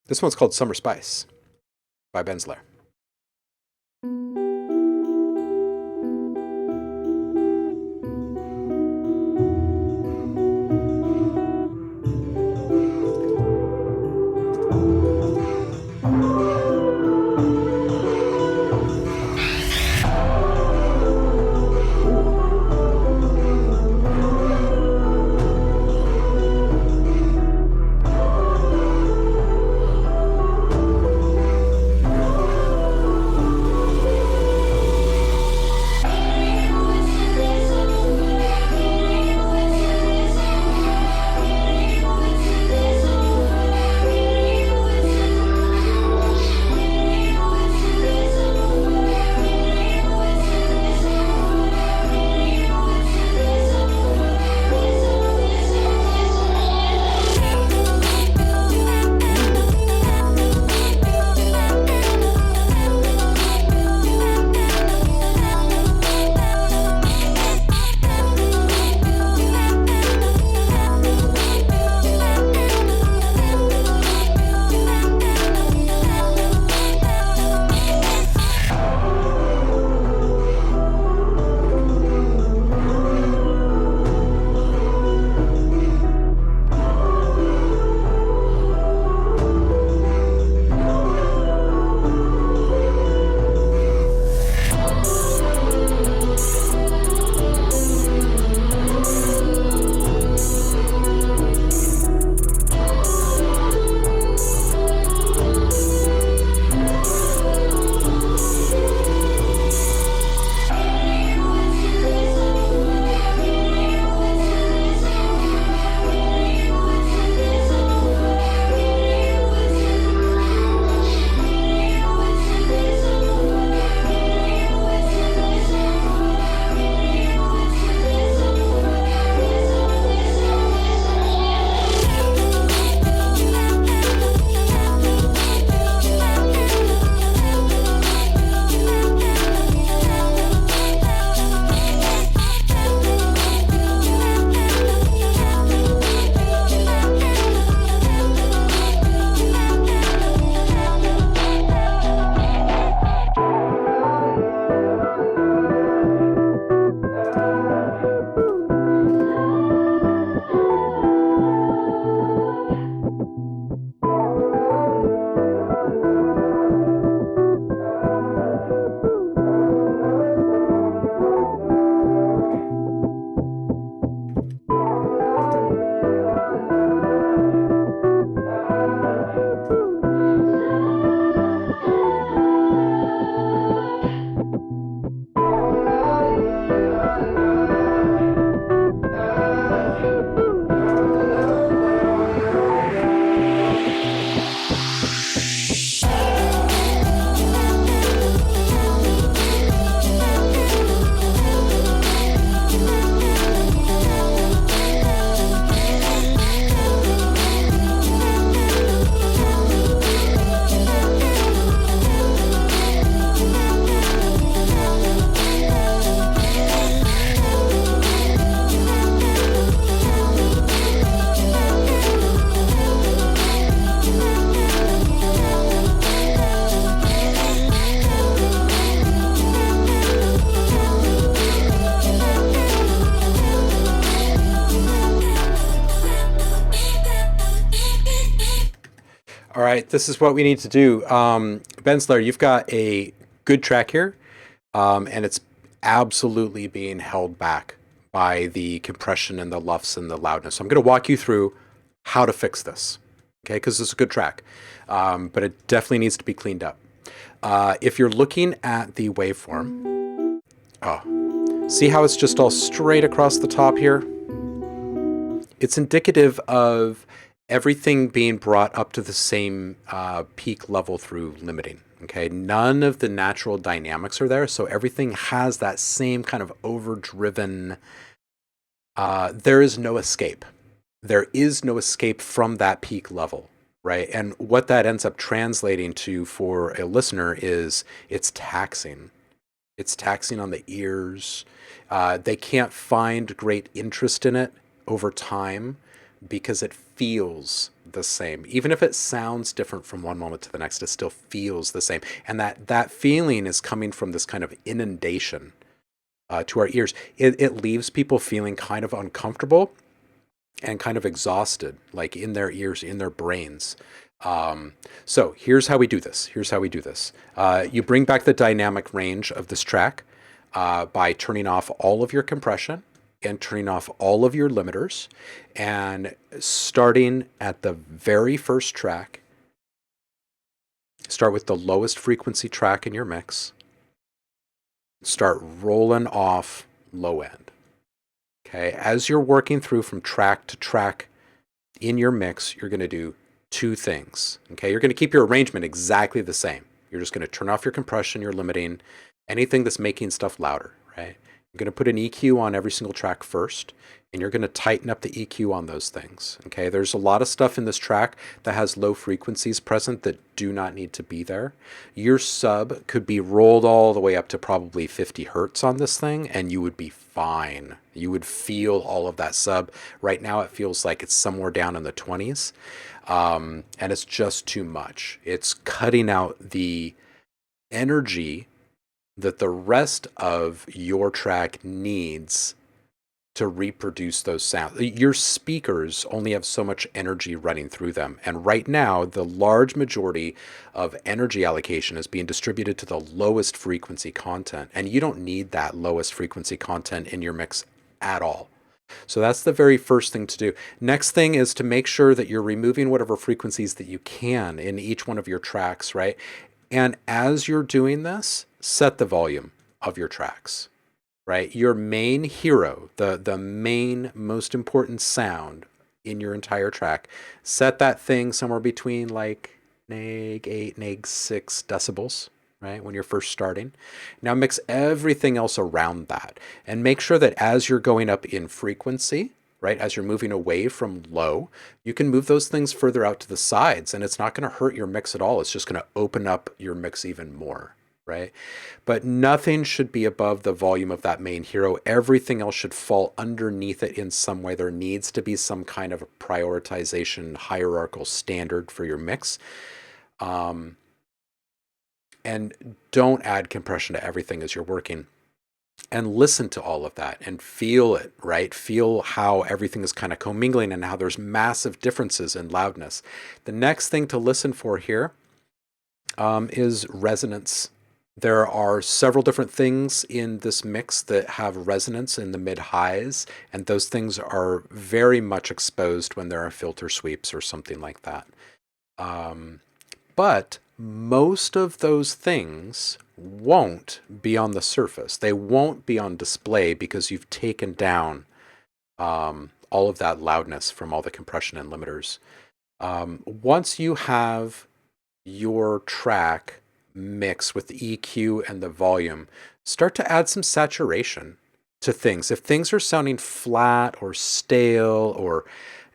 This one's called Summer Spice by Ben's Lair. All right, this is what we need to do. Bensler, you've got a good track here, and it's absolutely being held back by the compression and the luffs and the loudness. So I'm going to walk you through how to fix this, okay? Because it's a good track, but it definitely needs to be cleaned up. If you're looking at the waveform, see how it's just all straight across the top here? It's indicative of everything being brought up to the same peak level through limiting. Okay, none of the natural dynamics are there, so everything has that same kind of overdriven. There is no escape. There is no escape from that peak level, right? And what that ends up translating to for a listener is it's taxing. It's taxing on the ears. They can't find great interest in it over time because it feels the same. Even if it sounds different from one moment to the next, it still feels the same. And that feeling is coming from this kind of inundation to our ears. It leaves people feeling kind of uncomfortable and kind of exhausted, like in their ears, in their brains. So here's how we do this. You bring back the dynamic range of this track by turning off all of your compression and turning off all of your limiters, and starting at the very first track. Start with the lowest frequency track in your mix. Start rolling off low end. Okay, as you're working through from track to track in your mix, you're going to do two things. Okay, you're going to keep your arrangement exactly the same. You're just going to turn off your compression, your limiting, anything that's making stuff louder, right? You're going to put an EQ on every single track first, and you're going to tighten up the EQ on those things. Okay, there's a lot of stuff in this track that has low frequencies present that do not need to be there. Your sub could be rolled all the way up to probably 50 hertz on this thing, and you would be fine. You would feel all of that sub. Right now it feels like it's somewhere down in the 20s, and it's just too much. It's cutting out the energy that the rest of your track needs to reproduce those sounds. Your speakers only have so much energy running through them. And right now, the large majority of energy allocation is being distributed to the lowest frequency content. And you don't need that lowest frequency content in your mix at all. So that's the very first thing to do. Next thing is to make sure that you're removing whatever frequencies that you can in each one of your tracks, right? And as you're doing this, set the volume of your tracks, right? Your main hero, the main most important sound in your entire track, set that thing somewhere between like neg 8, neg 6 decibels, right? When you're first starting. Now mix everything else around that and make sure that as you're going up in frequency, right, as you're moving away from low, you can move those things further out to the sides and it's not going to hurt your mix at all. It's just going to open up your mix even more, right? But nothing should be above the volume of that main hero. Everything else should fall underneath it in some way. There needs to be some kind of a prioritization hierarchical standard for your mix. And don't add compression to everything as you're working. And listen to all of that and feel it, right? Feel how everything is kind of commingling and how there's massive differences in loudness. The next thing to listen for here is resonance. There are several different things in this mix that have resonance in the mid-highs, and those things are very much exposed when there are filter sweeps or something like that. But most of those things won't be on the surface. They won't be on display because you've taken down all of that loudness from all the compression and limiters. Once you have your track mixed with the EQ and the volume, start to add some saturation to things. If things are sounding flat or stale or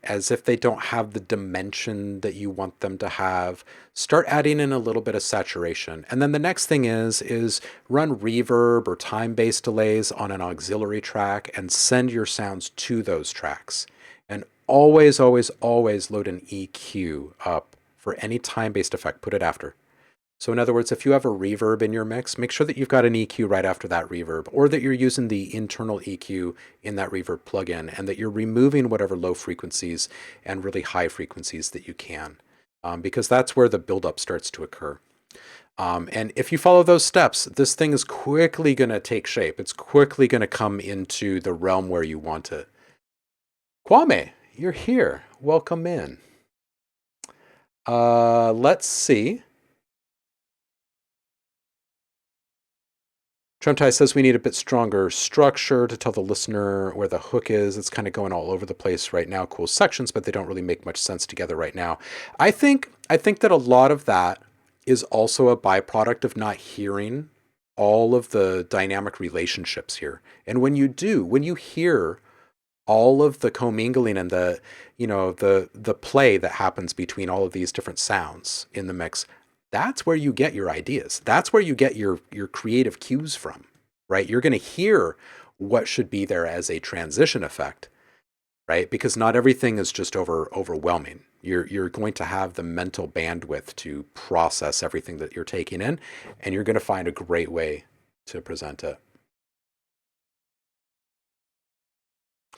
as if they don't have the dimension that you want them to have, start adding in a little bit of saturation. And then the next thing is run reverb or time-based delays on an auxiliary track and send your sounds to those tracks. And always, always, always load an EQ up for any time-based effect. Put it after. So in other words, if you have a reverb in your mix, make sure that you've got an EQ right after that reverb, or that you're using the internal EQ in that reverb plugin, and that you're removing whatever low frequencies and really high frequencies that you can. because that's where the buildup starts to occur. And if you follow those steps, this thing is quickly going to take shape. It's quickly going to come into the realm where you want it. Kwame, you're here. Welcome in. Let's see. Trumtai says we need a bit stronger structure to tell the listener where the hook is. It's kind of going all over the place right now. Cool sections, but they don't really make much sense together right now. I think that a lot of that is also a byproduct of not hearing all of the dynamic relationships here. And when you do, when you hear all of the commingling and the, you know, the play that happens between all of these different sounds in the mix, that's where you get your ideas. That's where you get your creative cues from, right? You're going to hear what should be there as a transition effect, right? Because not everything is just overwhelming. You're going to have the mental bandwidth to process everything that you're taking in, and you're going to find a great way to present it.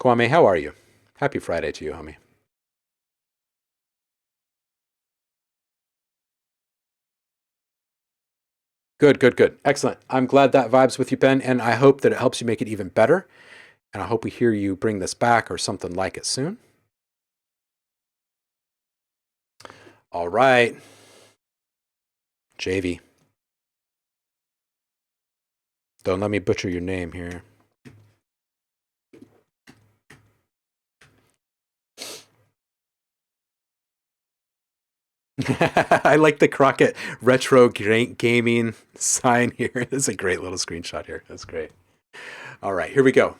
Kwame, how are you? Happy Friday to you, homie. Good. Excellent. I'm glad that vibes with you, Ben, and I hope that it helps you make it even better. And I hope we hear you bring this back or something like it soon. All right. JV. Don't let me butcher your name here. I like the Crockett retro gaming sign here. It's a great little screenshot here. That's great. All right, here we go.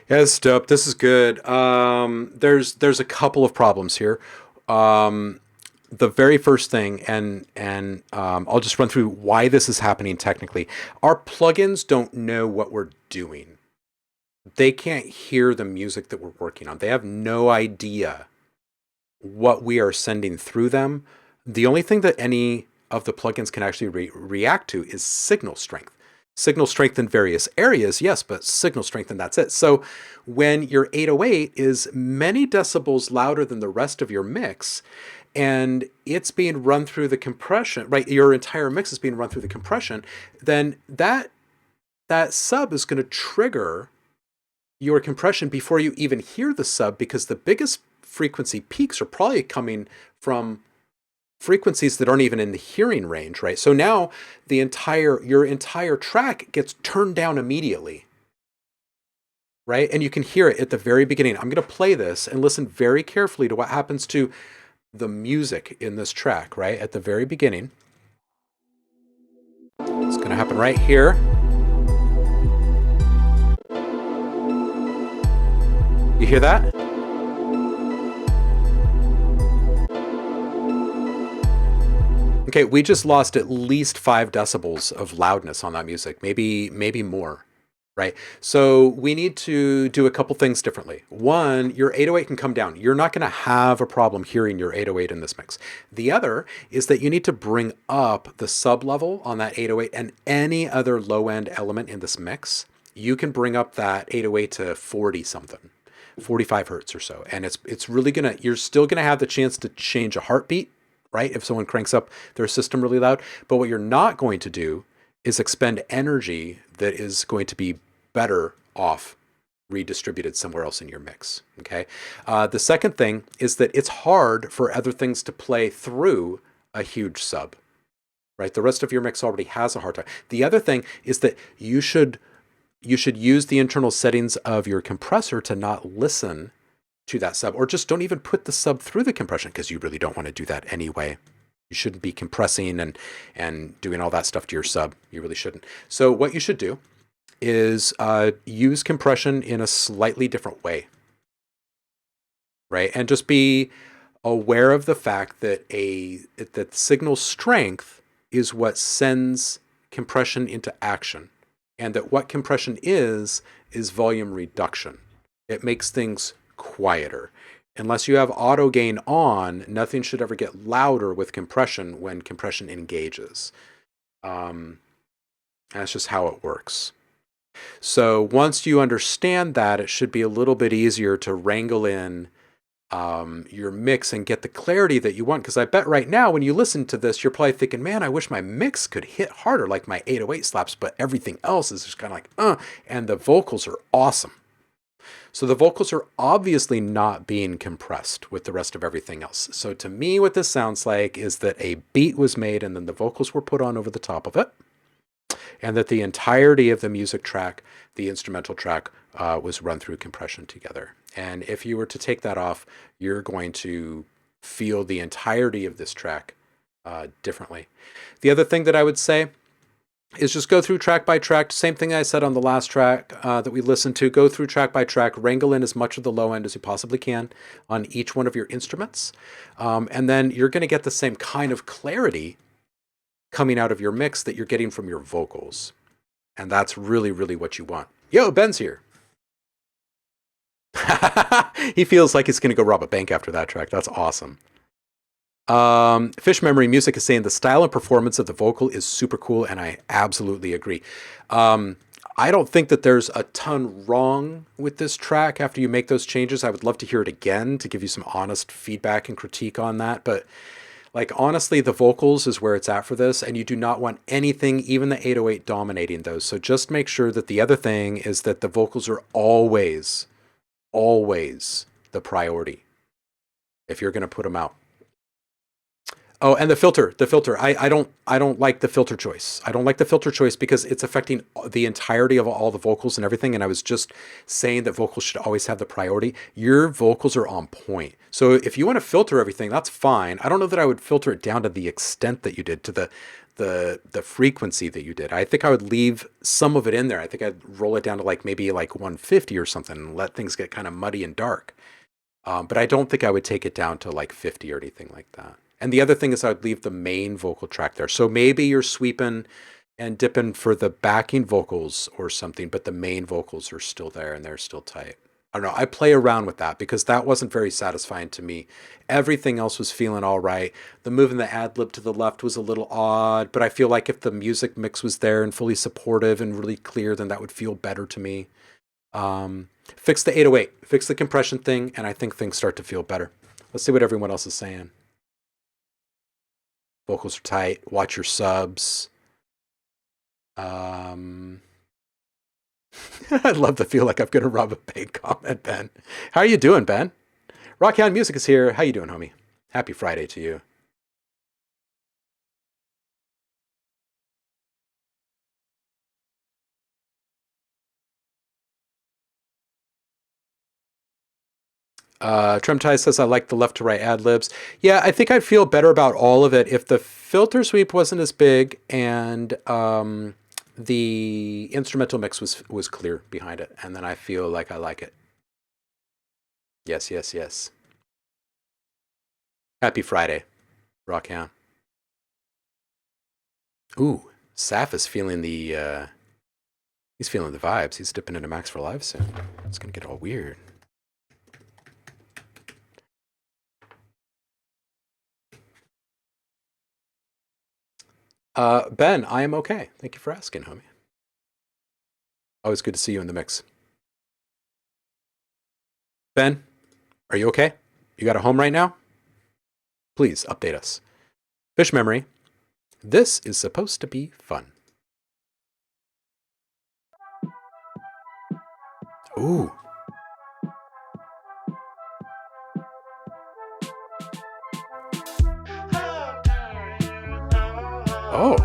Yeah, this is dope. This is good. There's a couple of problems here. The very first thing, and I'll just run through why this is happening technically. Our plugins don't know what we're doing. they can't hear the music that we're working on. They have no idea what we are sending through them. The only thing that any of the plugins can actually react to is signal strength. Signal strength in various areas, yes, but signal strength and that's it. So when your 808 is many decibels louder than the rest of your mix, and it's being run through the compression, right? Your entire mix is being run through the compression, then that sub is going to trigger your compression before you even hear the sub, because the biggest frequency peaks are probably coming from frequencies that aren't even in the hearing range, right? So now your entire track gets turned down immediately, right? And you can hear it at the very beginning. I'm going to play this and listen very carefully to what happens to the music in this track, right? At the very beginning. It's going to happen right here. You hear that? Okay, we just lost at least 5 decibels of loudness on that music, maybe more, right? So we need to do a couple things differently. One, your 808 can come down. You're not going to have a problem hearing your 808 in this mix. The other is that you need to bring up the sub level on that 808 and any other low end element in this mix. You can bring up that 808 to 40 something. 45 hertz or so. And it's really you're still gonna have the chance to change a heartbeat, right? If someone cranks up their system really loud. But what you're not going to do is expend energy that is going to be better off redistributed somewhere else in your mix, okay? The second thing is that it's hard for other things to play through a huge sub, right? The rest of your mix already has a hard time. The other thing is that you should use the internal settings of your compressor to not listen to that sub, or just don't even put the sub through the compression, because you really don't want to do that anyway. You shouldn't be compressing and doing all that stuff to your sub. You really shouldn't. So what you should do is use compression in a slightly different way, right? And just be aware of the fact that that signal strength is what sends compression into action. And that what compression is volume reduction. It makes things quieter. Unless you have auto gain on, nothing should ever get louder with compression when compression engages. That's just how it works. So once you understand that, it should be a little bit easier to wrangle in your mix and get the clarity that you want. Because I bet right now when you listen to this, you're probably thinking, man, I wish my mix could hit harder like my 808 slaps, but everything else is just kind of like, and the vocals are awesome. So the vocals are obviously not being compressed with the rest of everything else. So to me, what this sounds like is that a beat was made and then the vocals were put on over the top of it. And that the entirety of the music track, the instrumental track, was run through compression together. And if you were to take that off, you're going to feel the entirety of this track differently. The other thing that I would say is just go through track by track. Same thing I said on the last track that we listened to. Go through track by track, wrangle in as much of the low end as you possibly can on each one of your instruments. And then you're going to get the same kind of clarity coming out of your mix that you're getting from your vocals. And that's really, really what you want. Yo, Ben's here. He feels like he's going to go rob a bank after that track. That's awesome. Fish Memory Music is saying the style and performance of the vocal is super cool, and I absolutely agree. I don't think that there's a ton wrong with this track after you make those changes. I would love to hear it again to give you some honest feedback and critique on that. But like, honestly, the vocals is where it's at for this, and you do not want anything, even the 808, dominating those. So just make sure that the other thing is that the vocals are always the priority if you're going to put them out. Oh, and the filter. I don't like the filter choice. I don't like the filter choice because it's affecting the entirety of all the vocals and everything. And I was just saying that vocals should always have the priority. Your vocals are on point. So if you want to filter everything, that's fine. I don't know that I would filter it down to the extent that you did, to the frequency that you did. I think I would leave some of it in there. I think I'd roll it down to maybe 150 or something and let things get kind of muddy and dark. But I don't think I would take it down to 50 or anything like that. And the other thing is I would leave the main vocal track there. So maybe you're sweeping and dip in for the backing vocals or something, but the main vocals are still there and they're still tight. I don't know. I play around with that because that wasn't very satisfying to me. Everything else was feeling all right. The moving the ad lib to the left was a little odd, but I feel like if the music mix was there and fully supportive and really clear, then that would feel better to me. Fix the 808, fix the compression thing, and I think things start to feel better. Let's see what everyone else is saying. Vocals are tight. Watch your subs. I'd love to feel like I'm going to rob a bank comment, Ben. How are you doing, Ben? Rockhound Music is here. How you doing, homie? Happy Friday to you. Tremtai says, I like the left to right ad libs. Yeah, I think I'd feel better about all of it if the filter sweep wasn't as big and the instrumental mix was clear behind it. And then I feel like I like it. Yes, yes, yes. Happy Friday, Rockhound. Ooh, Saf is feeling the he's feeling the vibes. He's dipping into Max for Live soon. It's gonna get all weird. Ben, I am okay. Thank you for asking, homie. Always good to see you in the mix. Ben, are you okay? You got a home right now? Please update us. Fish memory. This is supposed to be fun. Ooh. Oh.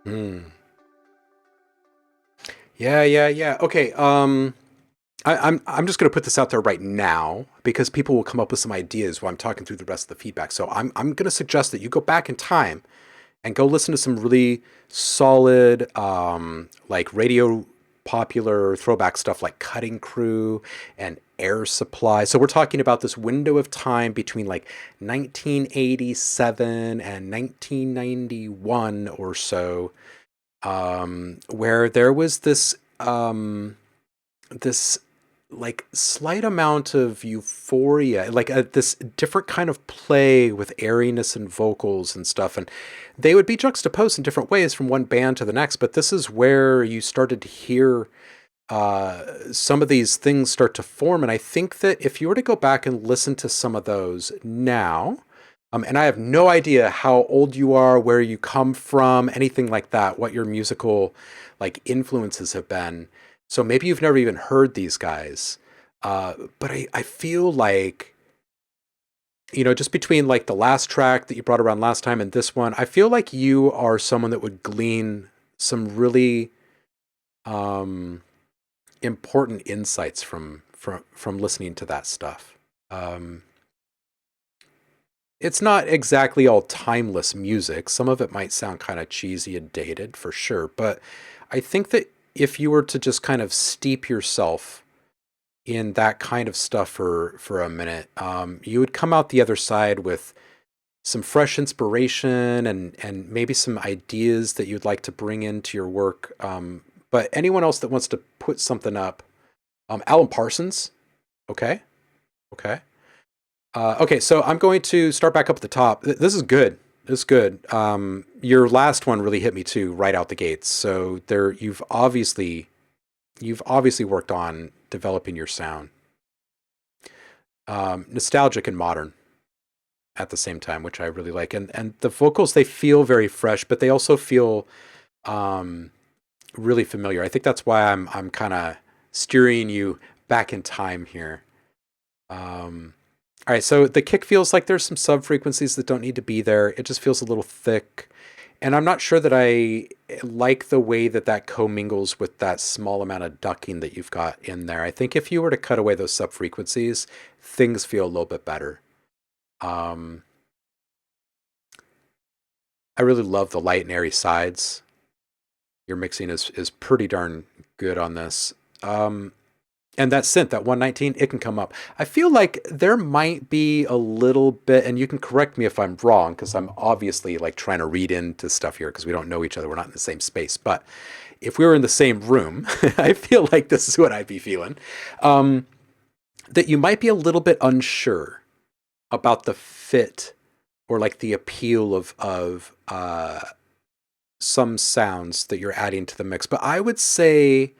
Mm. Yeah, yeah, yeah. Okay. I'm just going to put this out there right now because people will come up with some ideas while I'm talking through the rest of the feedback. So I'm going to suggest that you go back in time and go listen to some really solid, like radio popular throwback stuff like Cutting Crew and Air Supply. So we're talking about this window of time between like 1987 and 1991 or so, where there was this like slight amount of euphoria, like this different kind of play with airiness and vocals and stuff. And they would be juxtaposed in different ways from one band to the next. But this is where you started to hear some of these things start to form. And I think that if you were to go back and listen to some of those now, and I have no idea how old you are, where you come from, anything like that, what your musical like influences have been. So maybe you've never even heard these guys. But I feel like, just between like the last track that you brought around last time and this one, I feel like you are someone that would glean some really important insights from listening to that stuff. It's not exactly all timeless music. Some of it might sound kind of cheesy and dated for sure, but I think that if you were to just kind of steep yourself in that kind of stuff for a minute, you would come out the other side with some fresh inspiration and maybe some ideas that you'd like to bring into your work. But anyone else that wants to put something up, Alan Parsons, okay, okay. Okay, so I'm going to start back up at the top. This is good. This is good. Your last one really hit me too, right out the gates. So there, you've obviously worked on developing your sound, nostalgic and modern at the same time, which I really like. And the vocals, they feel very fresh, but they also feel really familiar. I think that's why I'm kind of steering you back in time here. All right, so the kick feels like there's some sub frequencies that don't need to be there. It just feels a little thick. And I'm not sure that I like the way that that commingles with that small amount of ducking that you've got in there. I think if you were to cut away those sub frequencies, things feel a little bit better. Um, I really love the light and airy sides. Your mixing is pretty darn good on this. And that synth, that 119, it can come up. I feel like there might be a little bit, and you can correct me if I'm wrong, because I'm obviously like trying to read into stuff here because we don't know each other. We're not in the same space. But if we were in the same room, I feel like this is what I'd be feeling. That you might be a little bit unsure about the fit or like the appeal of some sounds that you're adding to the mix. But I would say,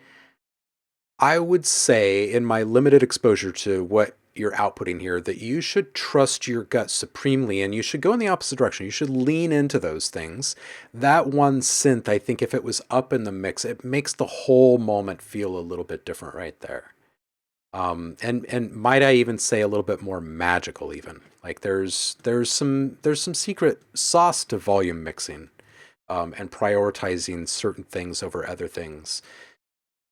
in my limited exposure to what you're outputting here, that you should trust your gut supremely and you should go in the opposite direction. You should lean into those things. That one synth, I think if it was up in the mix, it makes the whole moment feel a little bit different right there. And might I even say a little bit more magical even. Like there's some secret sauce to volume mixing, and prioritizing certain things over other things.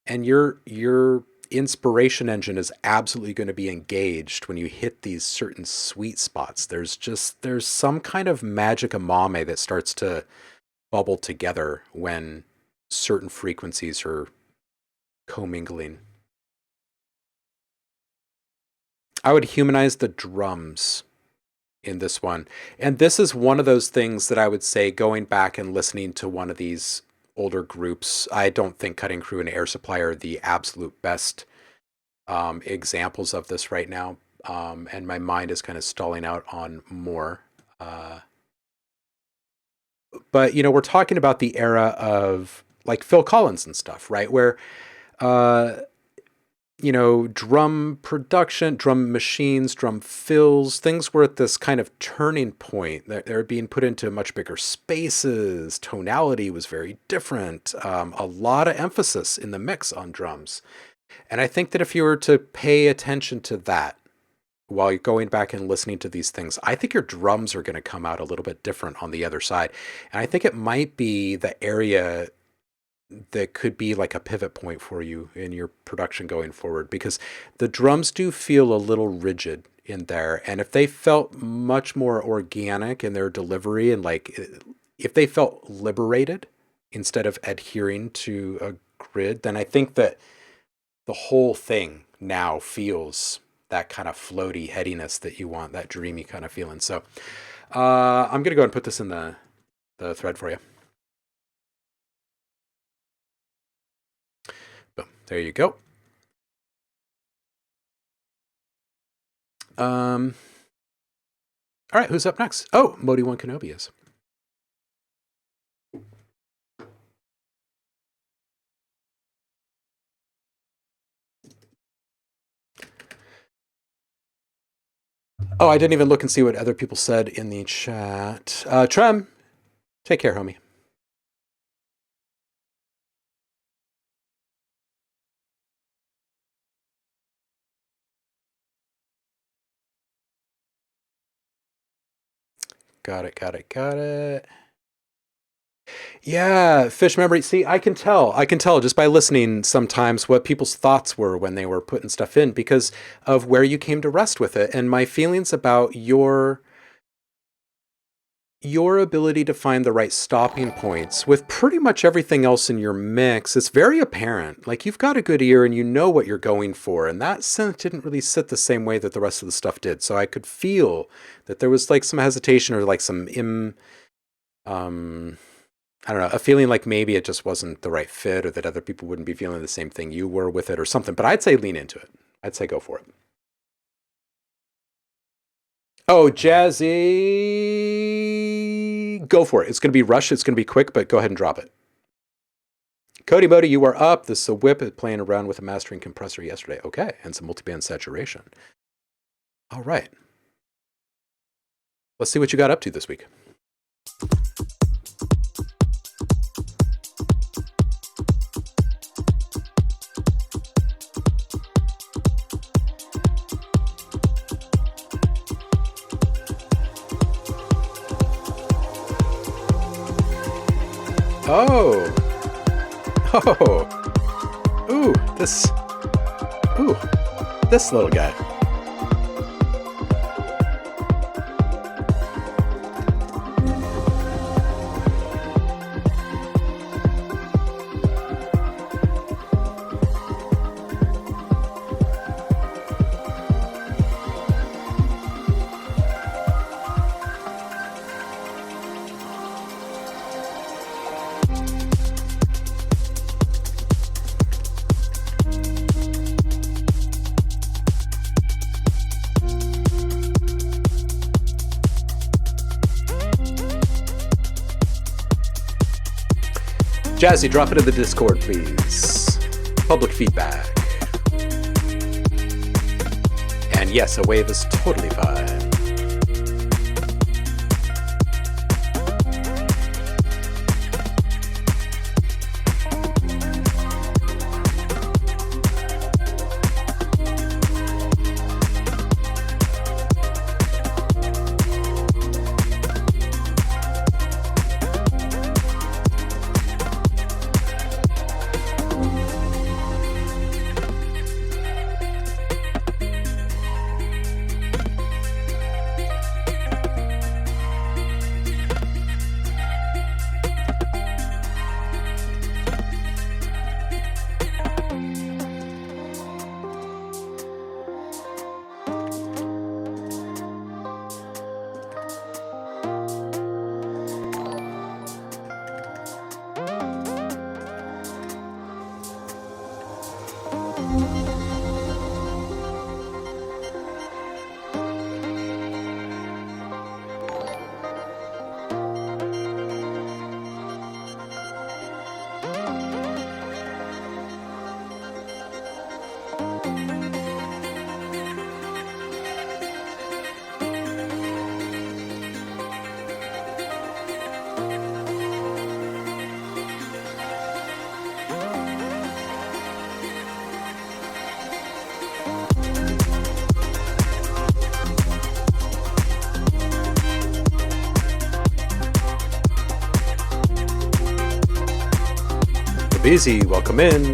And your inspiration engine is absolutely going to be engaged when you hit these certain sweet spots. There's some kind of magic amame that starts to bubble together when certain frequencies are commingling. I would humanize the drums in this one. And this is one of those things that I would say, going back and listening to one of these older groups, I don't think Cutting Crew and Air Supply are the absolute best examples of this right now. And my mind is kind of stalling out on more. But, we're talking about the era of like Phil Collins and stuff, right? Where, uh, drum production, drum machines, drum fills, things were at this kind of turning point. They're being put into much bigger spaces. Tonality was very different. A lot of emphasis in the mix on drums. And I think that if you were to pay attention to that, while you're going back and listening to these things, I think your drums are going to come out a little bit different on the other side. And I think it might be the area that could be like a pivot point for you in your production going forward, because the drums do feel a little rigid in there. And if they felt much more organic in their delivery, and like if they felt liberated instead of adhering to a grid, then I think that the whole thing now feels that kind of floaty headiness that you want, that dreamy kind of feeling. So I'm going to go ahead and put this in the thread for you. Boom. There you go. All right, who's up next? Oh, Modi One Kenobi is. Oh, I didn't even look and see what other people said in the chat. Trem, take care, homie. Got it. Yeah, fish memory. See, I can tell just by listening sometimes what people's thoughts were when they were putting stuff in, because of where you came to rest with it. And my feelings about your ability to find the right stopping points with pretty much everything else in your mix, it's very apparent. Like, you've got a good ear and you know what you're going for. And that scent didn't really sit the same way that the rest of the stuff did. So I could feel that there was like some hesitation, or like some I don't know, a feeling like maybe it just wasn't the right fit, or that other people wouldn't be feeling the same thing you were with it or something. But I'd say lean into it. I'd say go for it. Oh, Jazzy, go for it. It's going to be rushed. It's going to be quick, but go ahead and drop it. Cody Modi, you are up. This is a whip playing around with a mastering compressor yesterday. Okay, and some multiband saturation. All right. Let's see what you got up to this week. Oh. Ooh, this little guy. Jazzy, drop it in the Discord, please. Public feedback. And yes, a wave is totally fine. Busy, welcome in.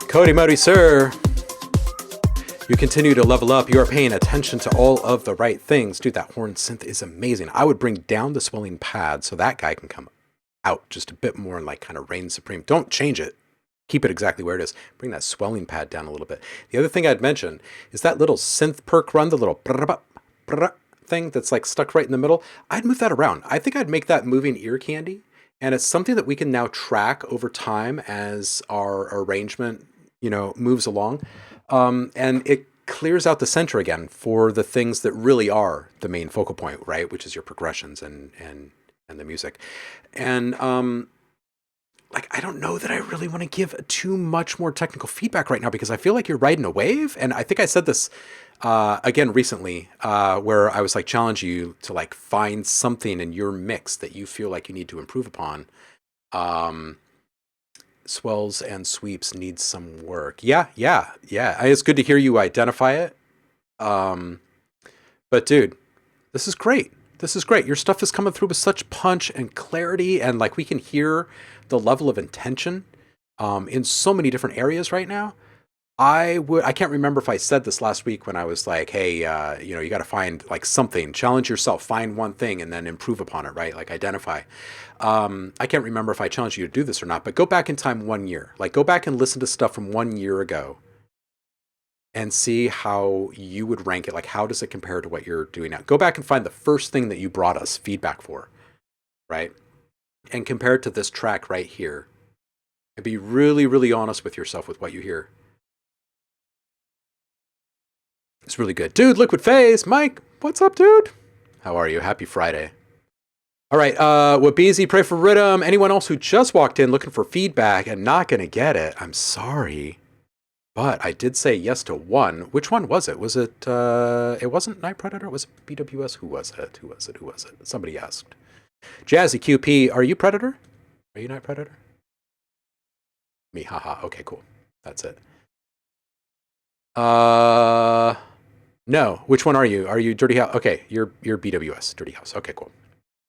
Cody Modi, sir. You continue to level up. You are paying attention to all of the right things. Dude, that horn synth is amazing. I would bring down the swelling pad so that guy can come out just a bit more and like kind of reign supreme. Don't change it. Keep it exactly where it is. Bring that swelling pad down a little bit. The other thing I'd mention is that little synth perk run, the little thing that's like stuck right in the middle. I'd move that around. I think I'd make that moving ear candy. And it's something that we can now track over time as our arrangement, moves along. And it clears out the center again for the things that really are the main focal point, right? Which is your progressions and the music. And I don't know that I really want to give too much more technical feedback right now because I feel like you're riding a wave. And I think I said this again recently, where I was like challenge you to like find something in your mix that you feel like you need to improve upon. Swells and sweeps need some work. Yeah. It's good to hear you identify it. But dude, this is great. Your stuff is coming through with such punch and clarity, and like we can hear the level of intention in so many different areas right now. I can't remember if I said this last week when I was like, hey, you got to find like something, challenge yourself, find one thing and then improve upon it, right? Like identify. I can't remember if I challenged you to do this or not, but go back in time 1 year, like go back and listen to stuff from 1 year ago and see how you would rank it. Like, how does it compare to what you're doing now? Go back and find the first thing that you brought us feedback for, right? And compare it to this track right here and be really, really honest with yourself with what you hear. It's really good. Dude, Liquid Phase, Mike, what's up, dude? How are you? Happy Friday. All right, Wabeezy, pray for Rhythm. Anyone else who just walked in looking for feedback and not going to get it, I'm sorry. But I did say yes to one. Which one was it? Was it, it wasn't Night Predator? It was BWS? Who was it? Somebody asked. Jazzy QP, are you Predator? Are you Night Predator? Me, haha. Okay, cool. That's it. No. Which one are you? Are you Dirty House? Okay, you're BWS, Dirty House. Okay, cool.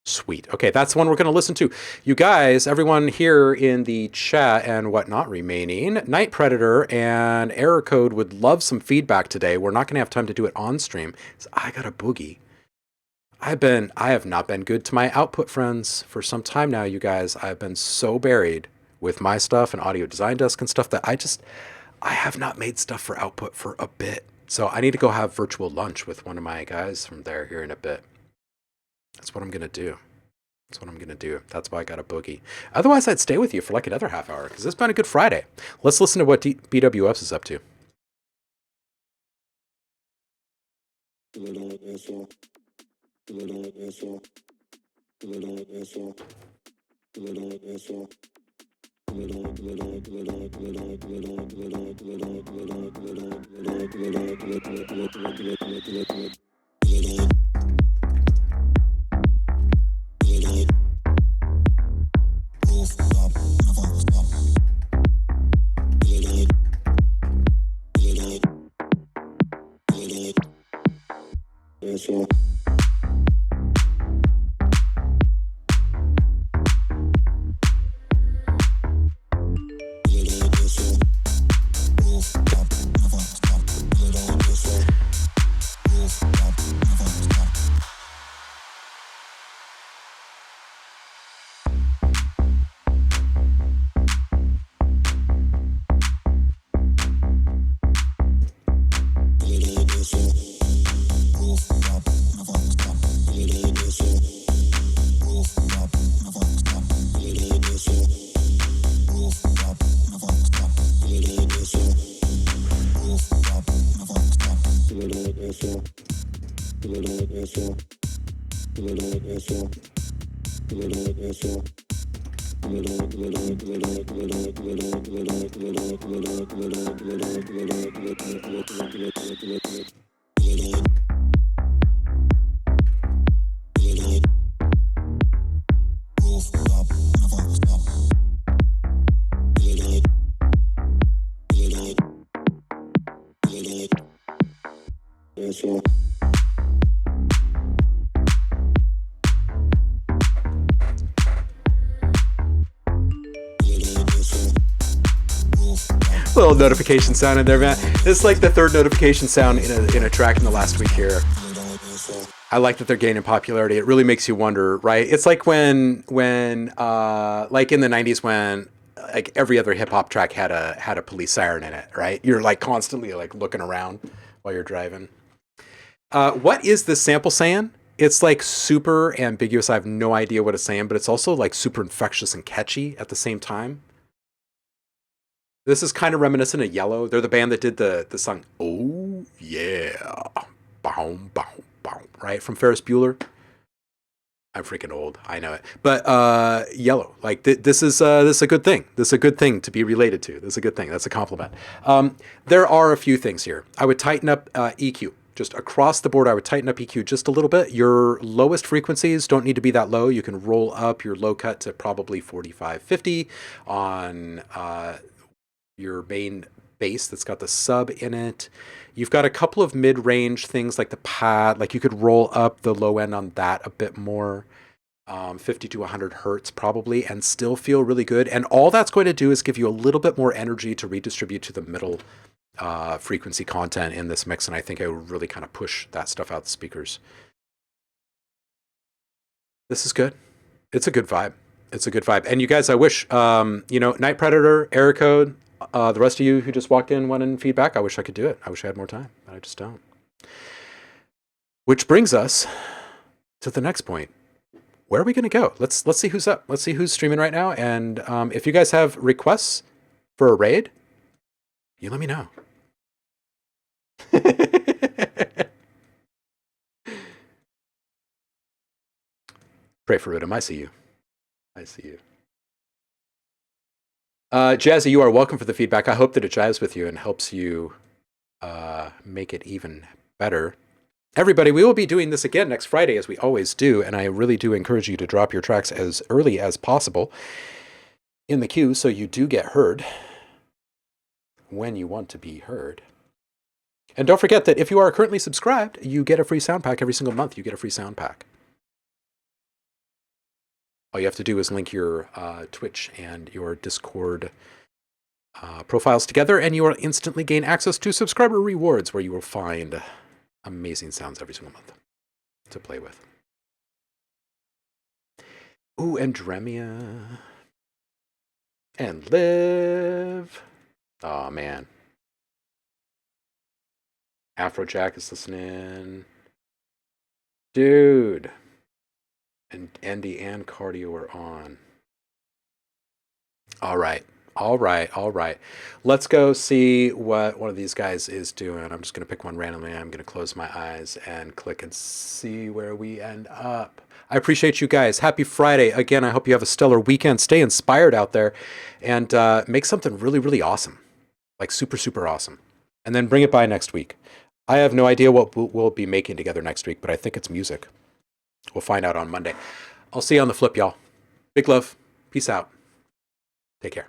Sweet. Okay, that's the one we're going to listen to. You guys, everyone here in the chat and whatnot remaining, Night Predator and Error Code would love some feedback today. We're not going to have time to do it on stream. So I got a boogie. I have not been good to my output friends for some time now, you guys. I've been so buried with my stuff and Audio Design Desk and stuff that I have not made stuff for output for a bit. So I need to go have virtual lunch with one of my guys from there here in a bit. That's what I'm going to do. That's why I got a boogie. Otherwise, I'd stay with you for like another half hour because it's been a good Friday. Let's listen to what BWS is up to. Little notification sound in there, man. It's like the third notification sound in a track in the last week here. I like that they're gaining popularity. It really makes you wonder, right? It's like when like in the 90s when like every other hip hop track had a police siren in it, right? You're like constantly like looking around while you're driving. What is this sample saying? It's like super ambiguous. I have no idea what it's saying, but it's also like super infectious and catchy at the same time. This is kind of reminiscent of Yellow. They're the band that did the song "Oh Yeah," boom, boom, boom, right from Ferris Bueller. I'm freaking old, I know it. But Yellow, like this is a good thing. This is a good thing to be related to. This is a good thing. That's a compliment. There are a few things here. I would tighten up EQ. Just across the board, I would tighten up EQ just a little bit. Your lowest frequencies don't need to be that low. You can roll up your low cut to probably 45, 50 on your main bass that's got the sub in it. You've got a couple of mid-range things like the pad, like you could roll up the low end on that a bit more, 50 to 100 hertz probably, and still feel really good. And all that's going to do is give you a little bit more energy to redistribute to the middle frequency content in this mix, and I think I would really kind of push that stuff out the speakers. This is good. It's a good vibe. It's a good vibe. And you guys, I wish, Night Predator, Error Code, the rest of you who just walked in wanting feedback, I wish I could do it. I wish I had more time, but I just don't. Which brings us to the next point. Where are we going to go? Let's see who's up. Let's see who's streaming right now. And if you guys have requests for a raid, you let me know. Pray for Rhythm. I see you. I see you. Jazzy, you are welcome for the feedback. I hope that it jives with you and helps you make it even better. Everybody, we will be doing this again next Friday, as we always do, and I really do encourage you to drop your tracks as early as possible in the queue so you do get heard when you want to be heard. And don't forget that if you are currently subscribed, you get a free sound pack every single month. You get a free sound pack. All you have to do is link your Twitch and your Discord profiles together, and you will instantly gain access to subscriber rewards where you will find amazing sounds every single month to play with. Ooh, and Dremia. And Liv. Oh, man. Afrojack is listening. Dude. And Andy and Cardio are on. All right. Let's go see what one of these guys is doing. I'm just going to pick one randomly. I'm going to close my eyes and click and see where we end up. I appreciate you guys. Happy Friday. Again, I hope you have a stellar weekend. Stay inspired out there and make something really, really awesome. Like super, super awesome. And then bring it by next week. I have no idea what we'll be making together next week, but I think it's music. We'll find out on Monday. I'll see you on the flip, y'all. Big love. Peace out. Take care.